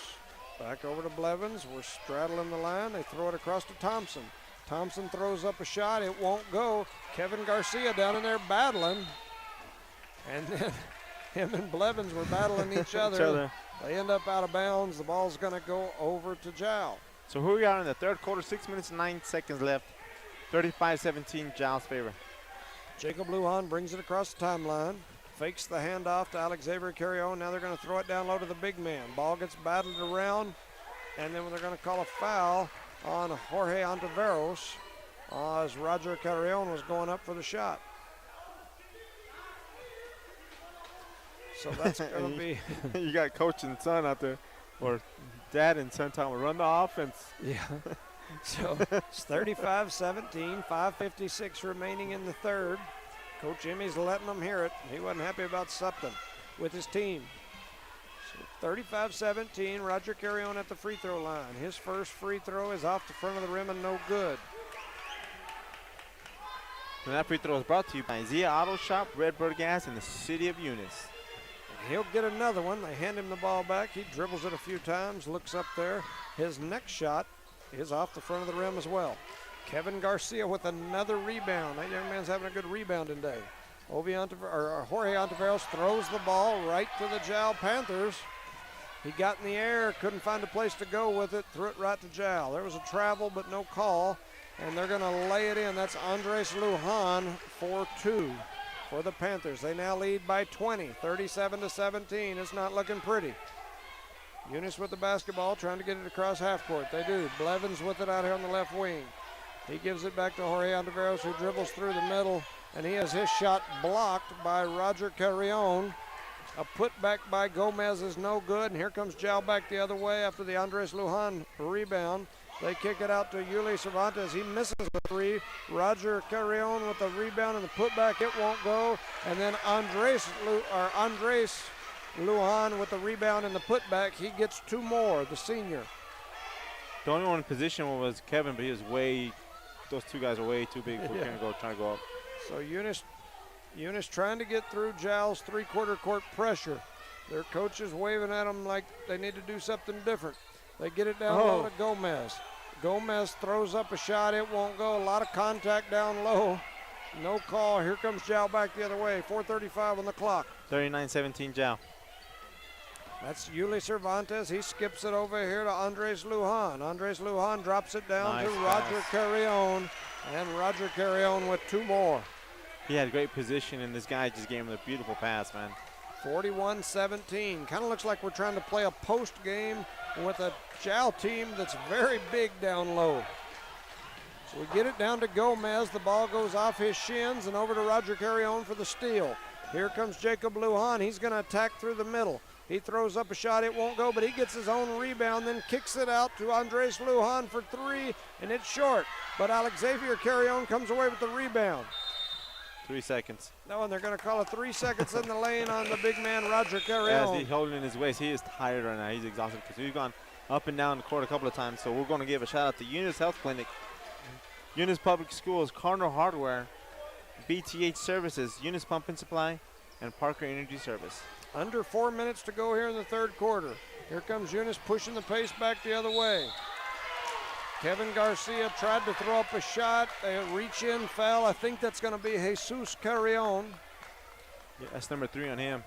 Back over to Blevins. We're straddling the line. They throw it across to Thompson. Thompson throws up a shot. It won't go. Kevin Garcia down in there battling. And then him and Blevins were battling each other. They end up out of bounds. The ball's going to go over to Jow. So here we are in the third quarter, 6 minutes and 9 seconds left. 35-17, Jow's favor. Jacob Lujan brings it across the timeline. Fakes the handoff to Alex Xavier Carrion. Now they're going to throw it down low to the big man. Ball gets battled around, and then they're going to call a foul on Jorge Ontiveros as Roger Carrion was going up for the shot. So that's going to be... You got coach and son out there, or dad and son talking about run the offense. Yeah. So it's 35-17, 5:56 remaining in the third. Coach Emmy's letting them hear it. He wasn't happy about something with his team. So 35-17, Roger Carrion at the free throw line. His first free throw is off the front of the rim and no good. And that free throw is brought to you by Zia Auto Shop, Redbird Gas, in the city of Eunice. And he'll get another one. They hand him the ball back. He dribbles it a few times, looks up there. His next shot is off the front of the rim as well. Kevin Garcia with another rebound. That young man's having a good rebounding day. Jorge Ontiveros throws the ball right to the Jow Panthers. He got in the air, couldn't find a place to go with it, threw it right to Jow. There was a travel but no call, and they're going to lay it in. That's Andres Lujan for 2 for the Panthers. They now lead by 20, 37-17. It's not looking pretty. Eunice with the basketball, trying to get it across half court. They do. Blevins with it out here on the left wing. He gives it back to Jorge Ontiveros, who dribbles through the middle, and he has his shot blocked by Roger Carrion. A putback by Gomez is no good, and here comes Jow back the other way after the Andres Lujan rebound. They kick it out to Yuli Cervantes. He misses the three. Roger Carrion with the rebound and the putback. It won't go. And then Andres Lujan with the rebound and the putback. He gets 2 more, the senior. The only one in position was Kevin, but he was those 2 guys are way too big for trying to go up. So Eunice trying to get through Jow's three-quarter court pressure. Their coach is waving at them like they need to do something different. They get it down low to Gomez. Gomez throws up a shot. It won't go. A lot of contact down low. No call. Here comes Jow back the other way. 4:35 on the clock. 39-17 Jow. That's Yuli Cervantes. He skips it over here to Andres Lujan. Andres Lujan drops it down to Roger Carrion. And Roger Carrion with 2 more. He had great position, and this guy just gave him a beautiful pass, man. 41-17. Kind of looks like we're trying to play a post game with a Jow team that's very big down low. So we get it down to Gomez. The ball goes off his shins and over to Roger Carrion for the steal. Here comes Jacob Lujan. He's going to attack through the middle. He throws up a shot. It won't go, but he gets his own rebound, then kicks it out to Andres Lujan for 3, and it's short. But Alex Xavier Carrion comes away with the rebound. 3 seconds. No, and they're going to call it 3 seconds in the lane on the big man, Roger Carrion. As he's holding his waist, he is tired right now. He's exhausted because we've gone up and down the court a couple of times. So we're going to give a shout out to Eunice Health Clinic, Eunice Public Schools, Cardinal Hardware, BTH Services, Eunice Pump and Supply, and Parker Energy Service. Under 4 minutes to go here in the third quarter. Here comes Eunice pushing the pace back the other way. Kevin Garcia tried to throw up a shot. They reach in, foul. I think that's going to be Jesus Carrion. Yeah, that's number 3 on him.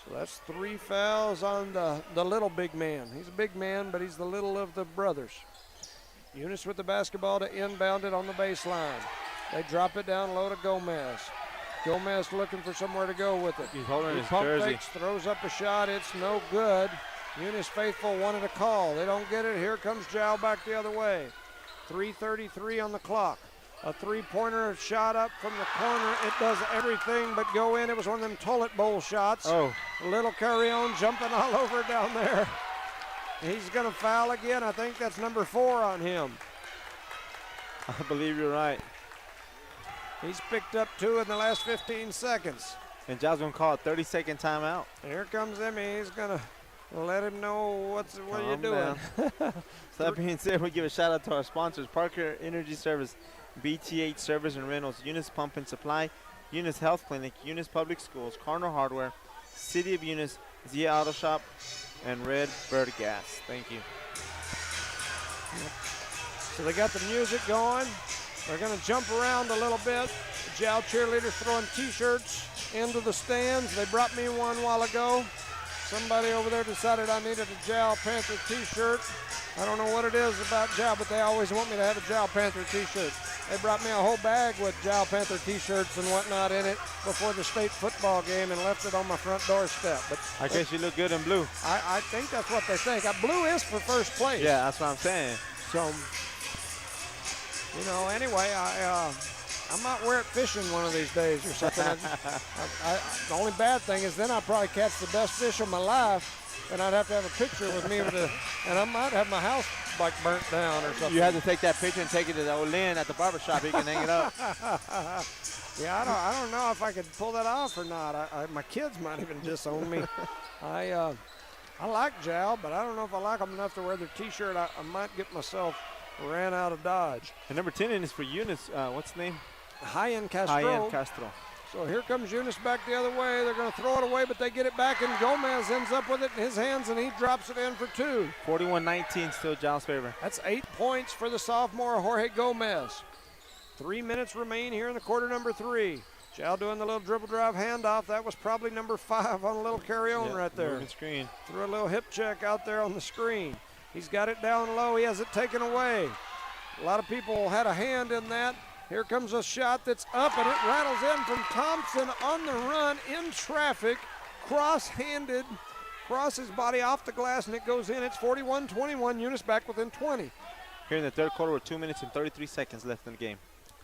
So that's 3 fouls on the little big man. He's a big man, but he's the little of the brothers. Eunice with the basketball to inbound it on the baseline. They drop it down low to Gomez. Gomez looking for somewhere to go with it. He's holding his pump jersey. fakes, throws up a shot. It's no good. Eunice faithful wanted a call. They don't get it. Here comes Jow back the other way. 3:33 on the clock. A three-pointer shot up from the corner. It does everything but go in. It was one of them toilet bowl shots. Oh. Little Carrion jumping all over down there. He's going to foul again. I think that's number 4 on him. I believe you're right. He's picked up 2 in the last 15 seconds. And Jow's going to call a 30-second timeout. And here comes Emmy. He's going to let him know what are you doing. So that being said, we give a shout out to our sponsors, Parker Energy Service, BTH Service and Rentals, Eunice Pump and Supply, Eunice Health Clinic, Eunice Public Schools, Cardinal Hardware, City of Eunice, Zia Auto Shop, and Red Bird Gas. Thank you. So they got the music going. They're going to jump around a little bit. The Jow cheerleaders throwing T-shirts into the stands. They brought me one while ago. somebody over there decided I needed a Jowl Panther t-shirt. I don't know what it is about Jowl, but they always want me to have a Jowl Panther t-shirt. They brought me a whole bag with Jowl Panther t-shirts and whatnot in it before the state football game and left it on my front doorstep. But I guess you look good in blue. I think that's what they think. Blue is for first place. Yeah, that's what I'm saying. So, you know, anyway, I might wear it fishing one of these days or something. The only bad thing is then I'll probably catch the best fish of my life, and I'd have to have a picture with me and I might have my house like burnt down or something. You have to take that picture and take it to the old Lynn at the barbershop. He can hang it up. Yeah, I don't know if I could pull that off or not. My kids might even disown me. I like Jowl, but I don't know if I like them enough to wear their t-shirt. I might get myself ran out of Dodge. And number 10 is for Eunice. What's the name? High-end Castro. High-end Castro. So here comes Eunice back the other way. They're going to throw it away, but they get it back, and Gomez ends up with it in his hands, and he drops it in for 2. 41-19, still Jowl's favor. That's 8 points for the sophomore Jorge Gomez. 3 minutes remain here in the quarter number 3. Jowl doing the little dribble drive handoff. That was probably number 5 on a little carry-on right there. Moving screen. Threw a little hip check out there on the screen. He's got it down low. He has it taken away. A lot of people had a hand in that. Here comes a shot that's up, and it rattles in from Thompson on the run in traffic. Cross-handed, crosses body off the glass, and it goes in. It's 41-21. Eunice back within 20. Here in the third quarter with 2 minutes and 33 seconds left in the game.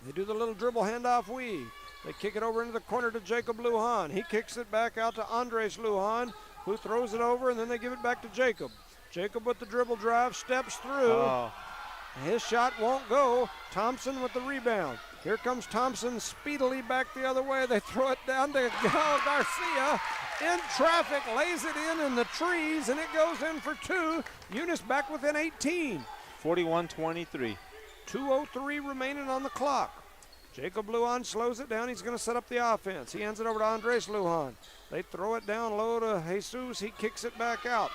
They do the little dribble handoff weave. They kick it over into the corner to Jacob Lujan. He kicks it back out to Andres Lujan, who throws it over, and then they give it back to Jacob. Jacob with the dribble drive, steps through. Oh. His shot won't go. Thompson with the rebound. Here comes Thompson speedily back the other way. They throw it down to Garcia. In traffic, lays it in the trees, and it goes in for 2. Eunice back within 18. 41-23. 2:03 remaining on the clock. Jacob Lujan slows it down. He's going to set up the offense. He hands it over to Andres Lujan. They throw it down low to Jesus. He kicks it back out.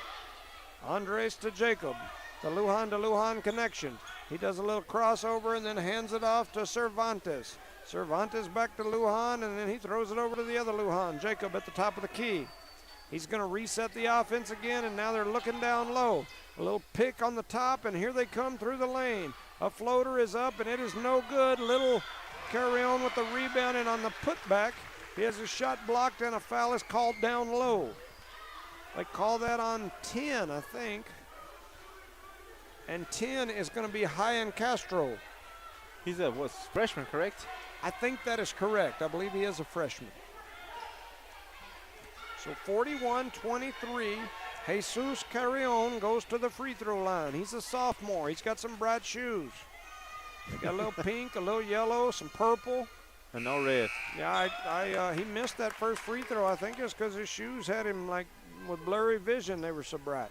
Andres to Jacob. The Lujan connection. He does a little crossover and then hands it off to Cervantes. Cervantes back to Lujan, and then he throws it over to the other Lujan. Jacob at the top of the key. He's going to reset the offense again, and now they're looking down low. A little pick on the top, and here they come through the lane. A floater is up, and it is no good. Little carry on with the rebound, and on the putback, he has a shot blocked, and a foul is called down low. They call that on 10, I think. And 10 is going to be High-end Castro. He's a freshman, correct? I think that is correct. I believe he is a freshman. So 41-23, Jesus Carrion goes to the free throw line. He's a sophomore. He's got some bright shoes. They got a little pink, a little yellow, some purple. And no red. Yeah, he missed that first free throw. I think it's because his shoes had him like with blurry vision. They were so bright.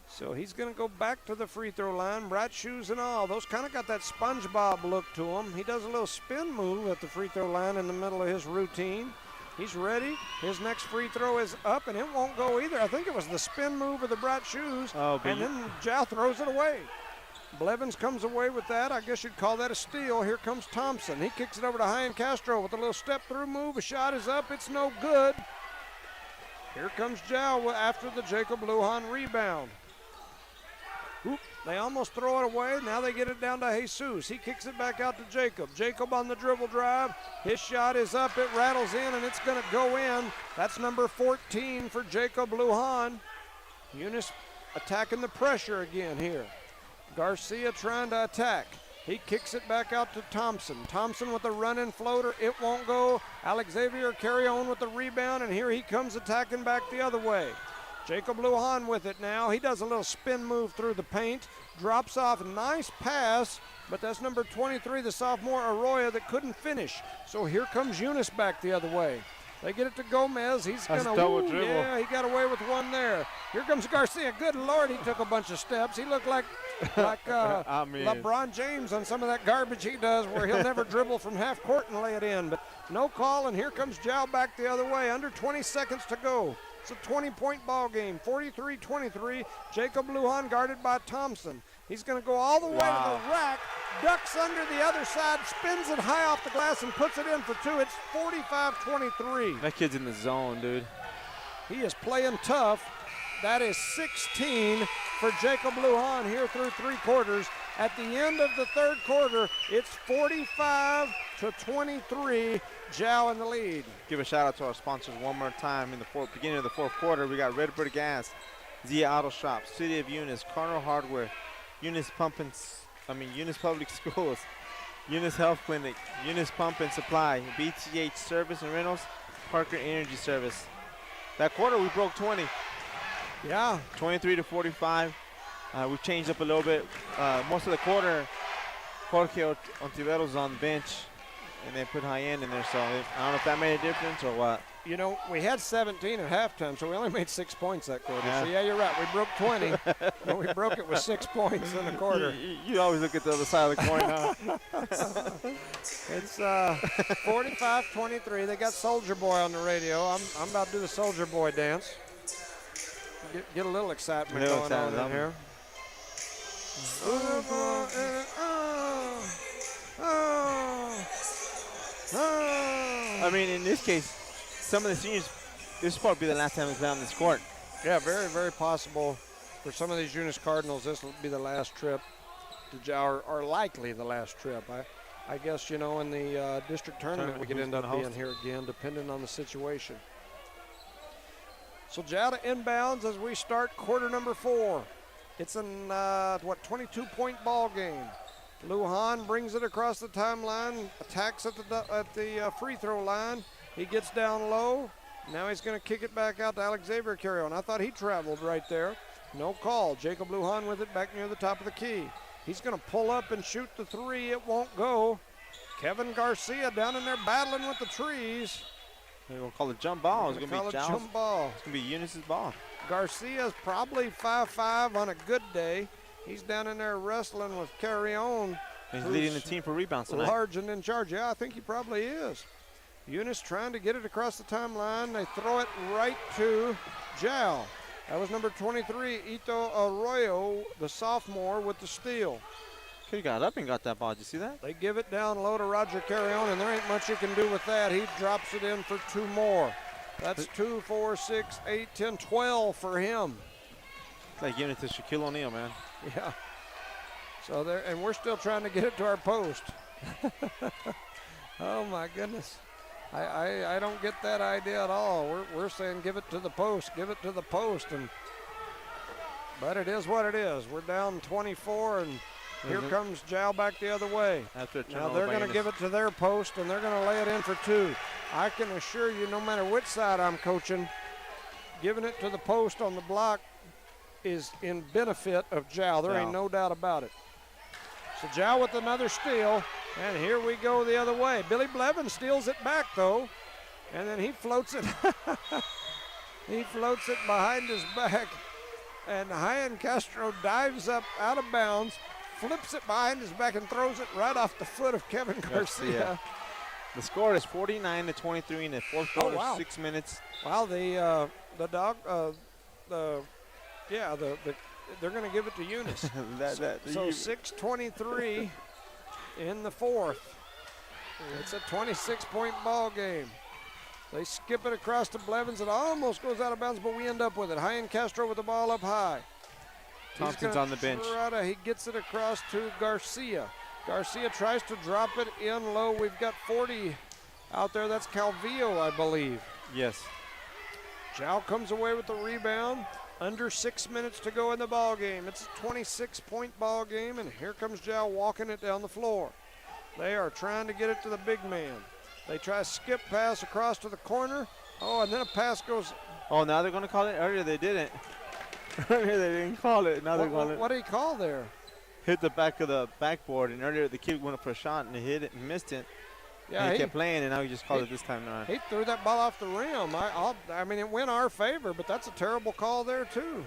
So he's going to go back to the free throw line, bright shoes and all. Those kind of got that SpongeBob look to him. He does a little spin move at the free throw line in the middle of his routine. He's ready. His next free throw is up, and it won't go either. I think it was the spin move of the bright shoes, and then Jowl throws it away. Blevins comes away with that. I guess you'd call that a steal. Here comes Thompson. He kicks it over to High-end Castro with a little step-through move. A shot is up. It's no good. Here comes Jowl after the Jacob Lujan rebound. Oop, they almost throw it away. Now they get it down to Jesus. He kicks it back out to Jacob. Jacob on the dribble drive. His shot is up. It rattles in, and it's going to go in. That's number 14 for Jacob Lujan. Eunice attacking the pressure again here. Garcia trying to attack. He kicks it back out to Thompson. Thompson with a running floater. It won't go. Alex Xavier carry on with the rebound, and here he comes attacking back the other way. Jacob Lujan with it now. He does a little spin move through the paint. Drops off. Nice pass, but that's number 23, the sophomore Arroyo, that couldn't finish. So here comes Eunice back the other way. They get it to Gomez. He's going to double dribble. Yeah, he got away with one there. Here comes Garcia. Good Lord, he took a bunch of steps. He looked like LeBron James on some of that garbage he does where he'll never dribble from half court and lay it in. But no call, and here comes Jowl back the other way. Under 20 seconds to go. It's a 20-point ball game, 43-23. Jacob Lujan guarded by Thompson. He's going to go all the way to the rack, ducks under the other side, spins it high off the glass, and puts it in for 2. It's 45-23. That kid's in the zone, dude. He is playing tough. That is 16 for Jacob Lujan here through 3 quarters. At the end of the 3rd quarter, it's 45-23, Jow in the lead. Give a shout out to our sponsors one more time. In the beginning of the 4th quarter, we got Redbird Gas, Zia Auto Shop, City of Eunice, Cardinal Hardware, Eunice Public Schools, Eunice Health Clinic, Eunice Pump and Supply, BTH Service and Rentals, Parker Energy Service. That quarter, we broke 20. Yeah. 23-45. We've changed up a little bit. Most of the quarter, Jorge Ontiveros on the bench, and they put high end in there. So I don't know if that made a difference or what. You know, we had 17 at halftime, so we only made 6 points that quarter. Yeah. So, yeah, you're right. We broke 20, but we broke it with 6 points in the quarter. You always look at the other side of the coin, huh? It's 45-23. They got Soldier Boy on the radio. I'm about to do the Soldier Boy dance. Get a little excitement going on in here. I mean, in this case, some of the seniors, this will probably be the last time they play on this court. Yeah, very, very possible for some of these Eunice Cardinals. This will be the last trip to Jow, or likely the last trip. I guess, you know, in the district tournament, we could end up being here again, depending on the situation. So Jow to inbounds as we start quarter number 4. It's an 22-point ball game. Lujan brings it across the timeline, attacks at the free throw line. He gets down low. Now he's going to kick it back out to Alex Xavier Carrion. I thought he traveled right there. No call. Jacob Lujan with it back near the top of the key. He's going to pull up and shoot the 3. It won't go. Kevin Garcia down in there battling with the trees. They're going to call it jump ball. It's going to be jump ball. It's going to be Eunice's ball. Garcia's probably 5'5" on a good day. He's down in there wrestling with Carrion. He's leading the team for rebounds tonight. Large and in charge. Yeah, I think he probably is. Eunice trying to get it across the timeline. They throw it right to Jow. That was number 23, Ito Arroyo, the sophomore, with the steal. Could have got up and got that ball. Did you see that? They give it down low to Roger Carrion, and there ain't much you can do with that. He drops it in for 2 more. That's 2, 4, 6, 8, 10, 12 for him. It's like giving it to Shaquille O'Neal, man. Yeah. So there, and we're still trying to get it to our post. Oh my goodness. I don't get that idea at all. We're saying give it to the post, but it is what it is. We're down 24, and here comes Jow back the other way. Now they're going to give it to their post, and they're going to lay it in for 2. I can assure you, no matter which side I'm coaching, giving it to the post on the block is in benefit of Jow. There ain't no doubt about it. So Jow with another steal, and here we go the other way. Billy Blevins steals it back, though, and then he floats it. He floats it behind his back, and Hyan Castro dives up out of bounds, flips it behind his back, and throws it right off the foot of Kevin Garcia. The score is 49-23 in the 4th quarter, 6 minutes. Wow, they're going to give it to Eunice. So 6:23 in the 4th. It's a 26-point ball game. They skip it across to Blevins. It almost goes out of bounds, but we end up with it. Hyan Castro with the ball up high. Thompson's on the bench. He gets it across to Garcia. Garcia tries to drop it in low. We've got 40 out there. That's Calvillo, I believe. Yes. Jow comes away with the rebound. Under 6 minutes to go in the ball game. It's a 26-point ball game, and here comes Jow walking it down the floor. They are trying to get it to the big man. They try a skip pass across to the corner. Oh, and then a pass goes. Oh, now they're going to call it? Earlier they didn't. Earlier they didn't call it. Now they're going to. What did he call there? Hit the back of the backboard, and earlier the kid went up for a shot, and he hit it and missed it. Yeah, he kept playing, and now he just called it this time. He threw that ball off the rim. I mean, it went our favor, but that's a terrible call there, too.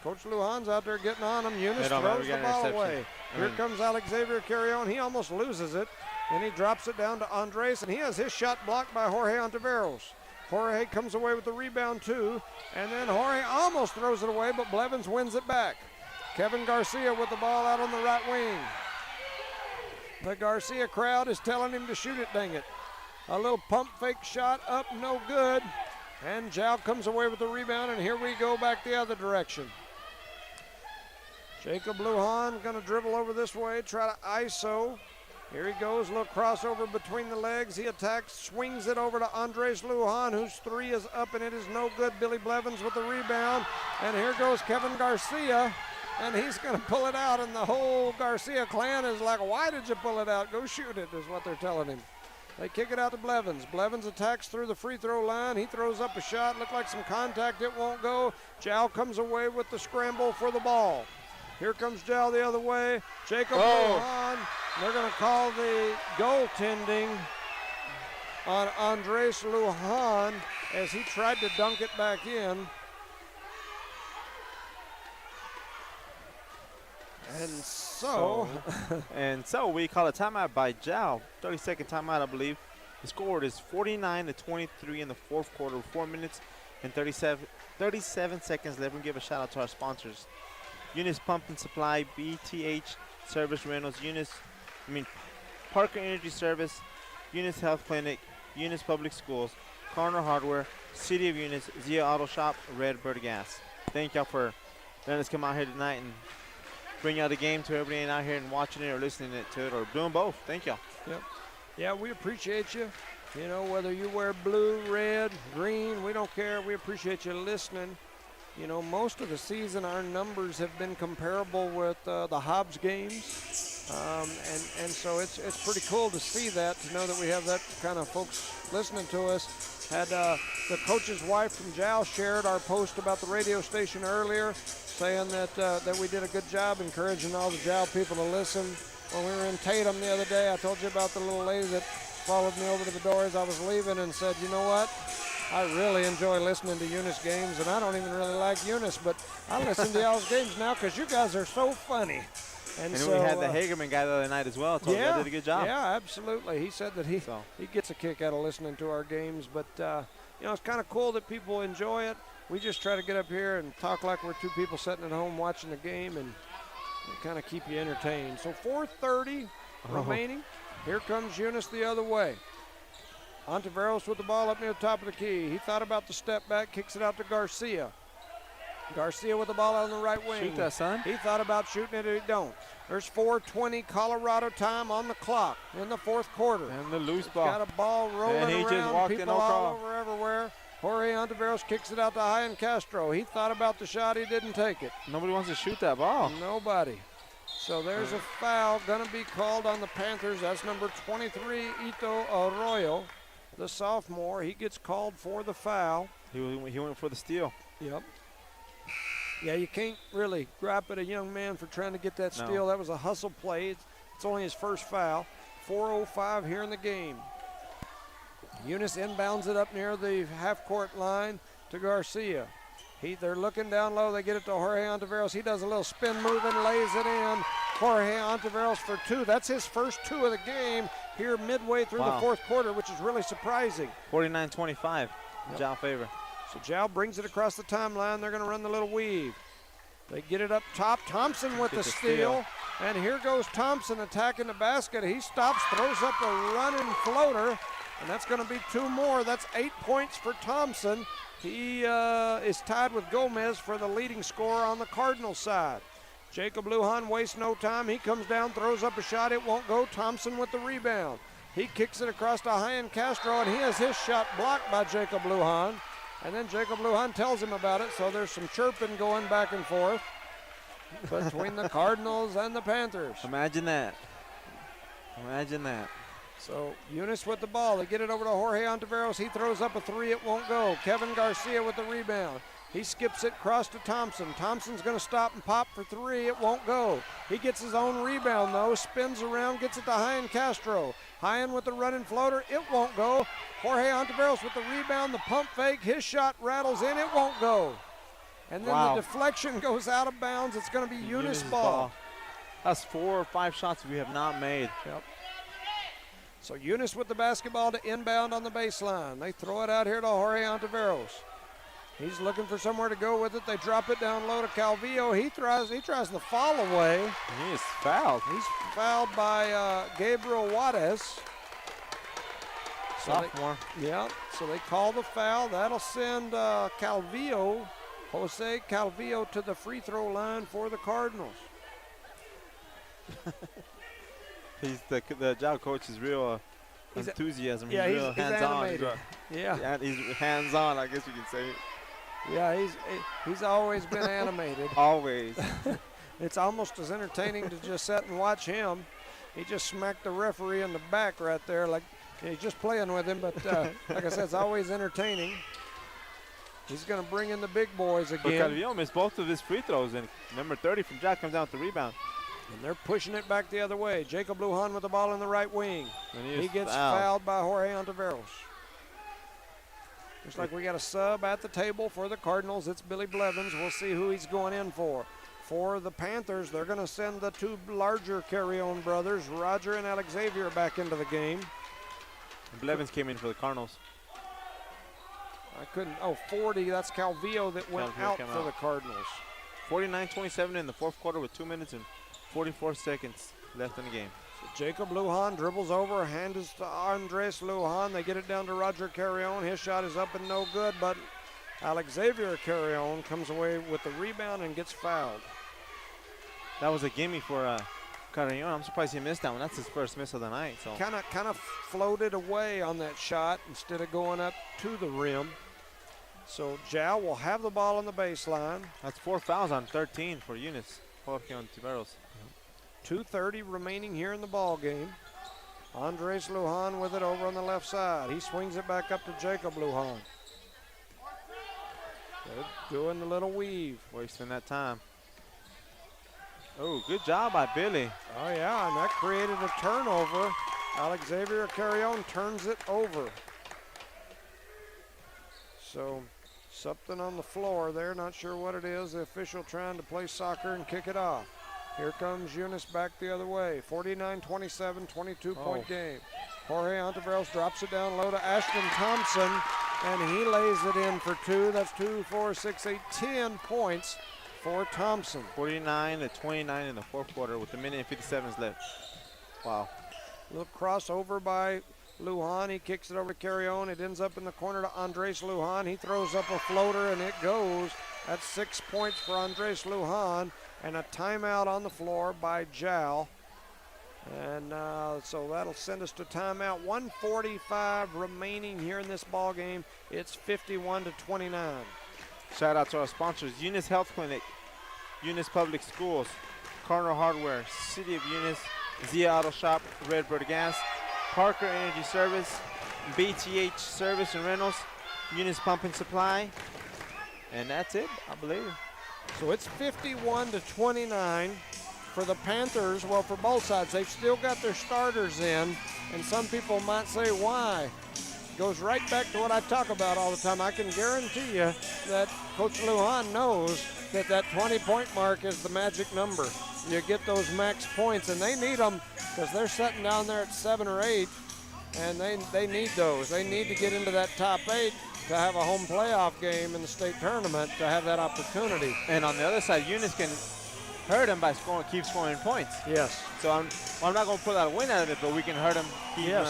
Coach Lujan's out there getting on him. Eunice throws the ball away. Here comes Alex Xavier Carrion. He almost loses it. Then he drops it down to Andres, and he has his shot blocked by Jorge Ontiveros. Jorge comes away with the rebound, too. And then Jorge almost throws it away, but Blevins wins it back. Kevin Garcia with the ball out on the right wing. The Garcia crowd is telling him to shoot it, dang it. A little pump fake shot up, no good. And Jow comes away with the rebound, and here we go back the other direction. Jacob Lujan going to dribble over this way, try to ISO. Here he goes, a little crossover between the legs. He attacks, swings it over to Andres Lujan, whose three is up, and it is no good. Billy Blevins with the rebound. And here goes Kevin Garcia, and he's going to pull it out, and the whole Garcia clan is like, why did you pull it out? Go shoot it, is what they're telling him. They kick it out to Blevins. Blevins attacks through the free throw line. He throws up a shot, looked like some contact, it won't go. Jow comes away with the scramble for the ball. Here comes Jow the other way. Jacob Lujan. They're going to call the goaltending on Andres Lujan as he tried to dunk it back in. And so we call a timeout by Jow. 30-second timeout, I believe. The score is 49-23 in the fourth quarter. 4 minutes and 37 seconds left. We give a shout out to our sponsors: Eunice Pump and Supply, BTH Service Rentals, Parker Energy Service, Eunice Health Clinic, Eunice Public Schools, Corner Hardware, City of Eunice, Zia Auto Shop, Red Bird Gas. Thank y'all for letting us come out here tonight and bring out the game to everybody out here and watching it or listening to it or doing both. Thank y'all. Yep. Yeah, we appreciate you. You know, whether you wear blue, red, green, we don't care. We appreciate you listening. You know, most of the season our numbers have been comparable with the Hobbs games. And so it's pretty cool to see that, to know that we have that kind of folks listening to us. Had the coach's wife from Jow shared our post about the radio station earlier, saying that we did a good job encouraging all the Jow people to listen. When we were in Tatum the other day, I told you about the little lady that followed me over to the door as I was leaving and said, you know what? I really enjoy listening to Eunice games, and I don't even really like Eunice, but I listen to y'all's games now because you guys are so funny. And so, we had the Hagerman guy the other night as well. Told me I did a good job. Yeah, absolutely. He said that he gets a kick out of listening to our games, but you know, it's kind of cool that people enjoy it. We just try to get up here and talk like we're two people sitting at home watching the game and kind of keep you entertained. So 4:30 remaining. Here comes Eunice the other way. Ontiveros with the ball up near the top of the key. He thought about the step back, kicks it out to Garcia. Garcia with the ball on the right wing. Shoot that, son. He thought about shooting it, he don't. There's 4:20 Colorado time on the clock in the fourth quarter. And the loose ball. Got a ball rolling and he around, just walked people in all over everywhere. Jorge Ontiveros kicks it out to Hyan Castro. He thought about the shot, he didn't take it. Nobody wants to shoot that ball. Nobody. So there's a foul going to be called on the Panthers. That's number 23, Ito Arroyo, the sophomore. He gets called for the foul. He went for the steal. Yep. Yeah, you can't really gripe at a young man for trying to get that steal. No. That was a hustle play. It's only his first foul. 4:05 here in the game. Eunice inbounds it up near the half-court line to Garcia. They're looking down low. They get it to Jorge Ontiveros. He does a little spin move and lays it in. Jorge Ontiveros for two. That's his first two of the game here midway through the fourth quarter, which is really surprising. 49-25, Jow favor. So Jow brings it across the timeline. They're going to run the little weave. They get it up top. Thompson with the steal. And here goes Thompson attacking the basket. He stops, throws up a running floater, and that's going to be two more. That's 8 points for Thompson. He is tied with Gomez for the leading scorer on the Cardinals side. Jacob Lujan wastes no time. He comes down, throws up a shot. It won't go. Thompson with the rebound. He kicks it across to Hyan Castro, and he has his shot blocked by Jacob Lujan. And then Jacob Lujan tells him about it, so there's some chirping going back and forth between the Cardinals and the Panthers. Imagine that. Imagine that. So Eunice with the ball. They get it over to Jorge Ontiveros. He throws up a three. It won't go. Kevin Garcia with the rebound. He skips it across to Thompson. Thompson's going to stop and pop for three. It won't go. He gets his own rebound, though. Spins around, gets it to Hyan Castro. Hyan with the running floater. It won't go. Jorge Ontiveros with the rebound. The pump fake. His shot rattles in. It won't go. And then the deflection goes out of bounds. It's going to be Eunice ball. That's 4 or 5 shots we have not made. Yep. So Eunice with the basketball to inbound on the baseline. They throw it out here to Jorge Ontiveros. He's looking for somewhere to go with it. They drop it down low to Calvillo. He tries the fall away. He is fouled. He's fouled by Gabriel Juarez. sophomore. So they call the foul. That'll send Jose Calvillo to the free throw line for the Cardinals. He's the job coach is real enthusiasm. Yeah, he's real he's hands-on. animated. Yeah, He's hands-on, I guess you can say. Yeah, he's always been animated. Always. It's almost as entertaining to just sit and watch him. He just smacked the referee in the back right there, like he's just playing with him. But like I said, it's always entertaining. He's going to bring in the big boys again. But Calvillo missed both of his free throws, and number 30 from Jack comes down with the rebound. And they're pushing it back the other way. Jacob Lujan with the ball in the right wing. And he gets fouled by Jorge Ontiveros. Looks like we got a sub at the table for the Cardinals. It's Billy Blevins. We'll see who he's going in for. For the Panthers, they're going to send the two larger carry-on brothers, Roger and Alex Xavier, back into the game. And Blevins came in for the Cardinals. 40, that's Calvillo that went out for the Cardinals. 49-27 in the fourth quarter with 2 minutes and 44 seconds left in the game. So Jacob Lujan dribbles over, hands to Andres Lujan. They get it down to Roger Carrion. His shot is up and no good, but Alex Xavier Carrion comes away with the rebound and gets fouled. That was a gimme for Carrion. I'm surprised he missed that one. That's his first miss of the night. So kind of floated away on that shot instead of going up to the rim. So Jao will have the ball on the baseline. That's 4 fouls on 13 for Eunice. Jorge Ontiveros. 2:30 remaining here in the ball game. Andres Lujan with it over on the left side. He swings it back up to Jacob Lujan. Doing the little weave. Wasting that time. Oh, good job by Billy. Oh, yeah, and that created a turnover. Alex Xavier Carrion turns it over. So something on the floor there, not sure what it is. The official trying to play soccer and kick it off. Here comes Eunice back the other way. 49-27, 22-point game. Jorge Ontiveros drops it down low to Ashton Thompson, and he lays it in for two. That's 2, 4, 6, 8, 10 points for Thompson. 49-29 in the fourth quarter with a minute and 57 left. Wow. Little crossover by Lujan. He kicks it over to Carrion. It ends up in the corner to Andres Lujan. He throws up a floater, and it goes. That's 6 points for Andres Lujan. And a timeout on the floor by Jao. And so that'll send us to timeout. 1:45 remaining here in this ball game. It's 51-29. Shout out to our sponsors, Eunice Health Clinic, Eunice Public Schools, Cardinal Hardware, City of Eunice, Zia Auto Shop, Redbird Gas, Parker Energy Service, BTH Service and Rentals, Eunice Pump and Supply. And that's it, I believe. So it's 51-29 for the Panthers. Well, for both sides, they've still got their starters in, and some people might say why. Goes right back to what I talk about all the time. I can guarantee you that Coach Lujan knows that that 20-point mark is the magic number. You get those max points, and they need them because they're sitting down there at 7 or 8, and they need those. They need to get into that top 8 to have a home playoff game in the state tournament to have that opportunity. And on the other side, Eunice can hurt him by keep scoring points. Yes. So I'm not going to pull out a win out of it, but we can hurt him. Yeah,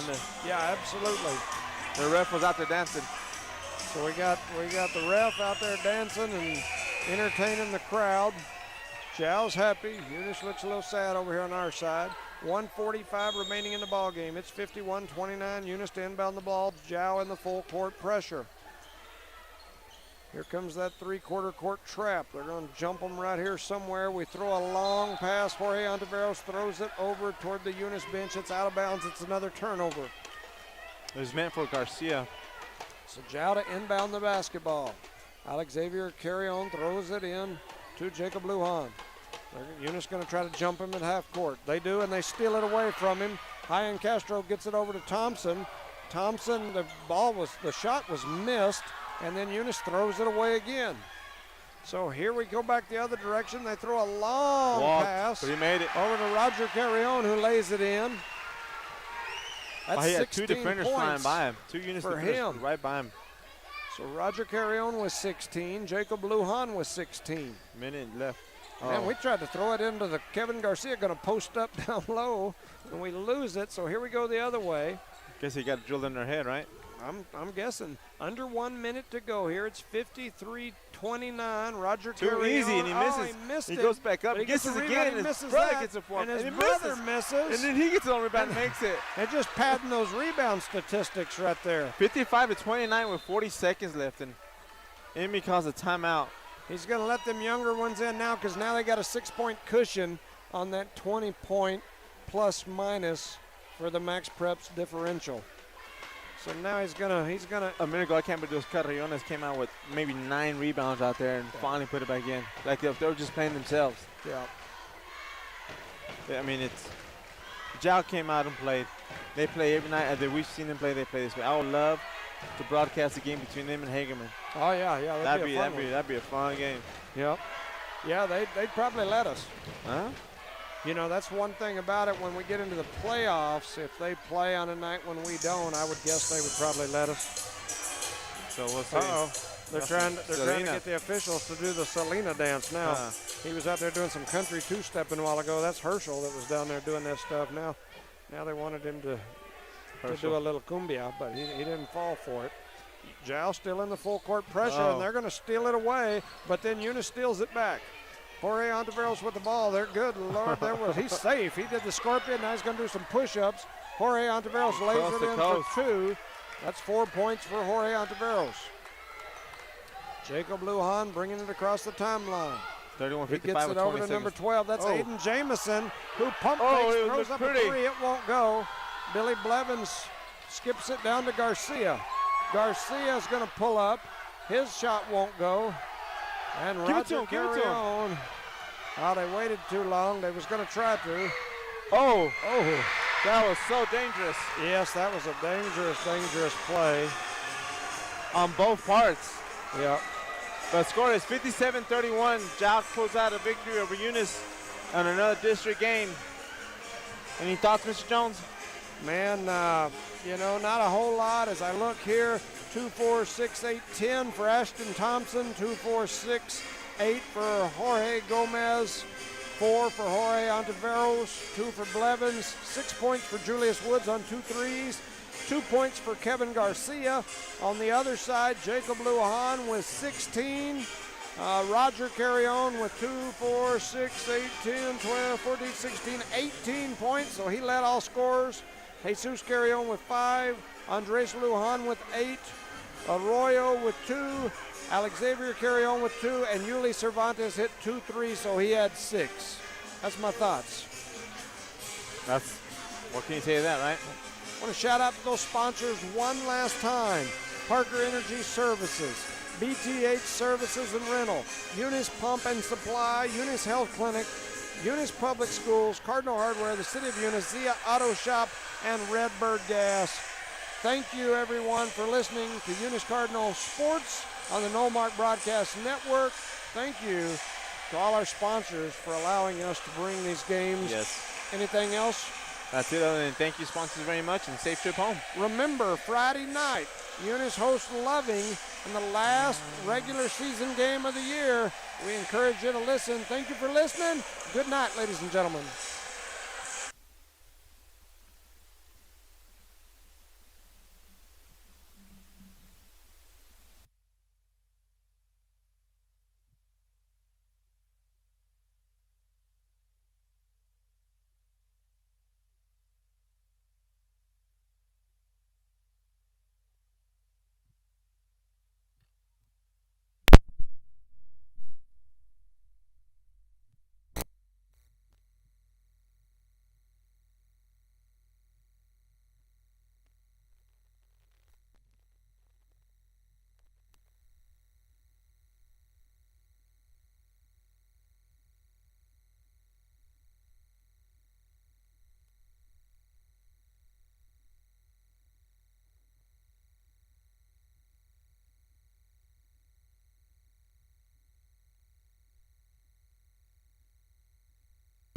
absolutely. The ref was out there dancing. So we got the ref out there dancing and entertaining the crowd. Jao's happy. Eunice looks a little sad over here on our side. 1:45 remaining in the ball game. It's 51-29. Eunice to inbound the ball. Jao in the full court pressure. Here comes that three-quarter court trap. They're going to jump them right here somewhere. We throw a long pass. Jorge Ontiveros throws it over toward the Eunice bench. It's out of bounds. It's another turnover. It was meant for Garcia. So Jao to inbound the basketball. Alex Xavier Carrion throws it in to Jacob Lujan. Eunice going to try to jump him at half court. They do, and they steal it away from him. Hyan Castro gets it over to Thompson. Thompson, the shot was missed, and then Eunice throws it away again. So here we go back the other direction. They throw a long pass but he made it over to Roger Carrion, who lays it in. That's he had 16 two defenders flying by him. Two Eunice defenders right by him. So Roger Carrion was 16. Jacob Lujan was 16. Minute left. And we tried to throw it into the Kevin Garcia, going to post up down low, and we lose it. So here we go the other way. Guess he got drilled in their head, right? I'm guessing. Under 1 minute to go here. It's 53-29. Roger Too Carrion. easy, and he misses. He missed it. Goes back up, But he gets gets it the again, rebound, and he his misses brother that, gets it for him. and his he brother misses. misses. And then he gets it on rebound and makes it. And just padding those rebound statistics right there. 55-29 with 40 seconds left, and Emmy calls a timeout. He's going to let them younger ones in now because now they got a 6-point cushion on that 20-point plus minus for the Max Preps differential. So now he's gonna. A minute ago, I can't believe those Carriones came out with maybe 9 rebounds out there and finally put it back in. Like they were just playing themselves. Yeah. I mean, it's. Jal came out and played. They play every night. We've seen them play. They play this way. I would love to broadcast a game between them and Hagerman. Oh yeah. That'd be a fun game. Yep. Yeah, they'd probably let us. Huh? You know, that's one thing about it when we get into the playoffs. If they play on a night when we don't, I would guess they would probably let us. So we'll see. Uh-oh. They're trying to get the officials to do the Selena dance now. He was out there doing some country two-stepping a while ago. That's Herschel that was down there doing that stuff. Now they wanted him to do a little cumbia, but he didn't fall for it. Jal still in the full court pressure, and they're going to steal it away, but then Eunice steals it back. Jorge Ontiveros with the ball. They're good. Lord, he's safe. He did the scorpion. Now he's going to do some push-ups. Jorge Ontiveros lays it in for 2. That's 4 points for Jorge Ontiveros. Jacob Lujan bringing it across the timeline. 31-55 He gets it over to number 12. That's Aiden Jamison, who pump fakes, throws up a 3. It won't go. Billy Blevins skips it down to Garcia. Garcia's going to pull up. His shot won't go. And Roger Carrion. Oh, they waited too long. They was going to try to. Oh, that was so dangerous. Yes, that was a dangerous play. On both parts. Yep. The score is 57-31. Jal pulls out a victory over Eunice on another district game. Any thoughts, Mr. Jones? Man, not a whole lot as I look here. 2, 4, 6, 8, 10 for Ashton Thompson. 2, 4, 6, 8 for Jorge Gomez. 4 for Jorge Ontiveros. 2 for Blevins. 6 points for Julius Woods on 2 threes. 2 points for Kevin Garcia. On the other side, Jacob Lujan with 16. Roger Carrion with 2, 4, 6, 8, 10, 12, 14, 16, 18 points. So he led all scorers. Jesus Carrion with 5. Andres Lujan with 8. Arroyo with 2. Alexavier Carrion with 2. And Yuli Cervantes hit 2 threes, so he had 6. That's my thoughts. What can you say to that, right? I want to shout out to those sponsors one last time. Parker Energy Services, BTH Services and Rental, Eunice Pump and Supply, Eunice Health Clinic, Eunice Public Schools, Cardinal Hardware, the City of Eunice, Zia Auto Shop, and Redbird Gas. Thank you, everyone, for listening to Eunice Cardinal Sports on the Nomark Broadcast Network. Thank you to all our sponsors for allowing us to bring these games. Yes. Anything else? That's it, other than thank you, sponsors, very much, and safe trip home. Remember, Friday night, Eunice hosts Loving in the last regular season game of the year. We encourage you to listen. Thank you for listening. Good night, ladies and gentlemen.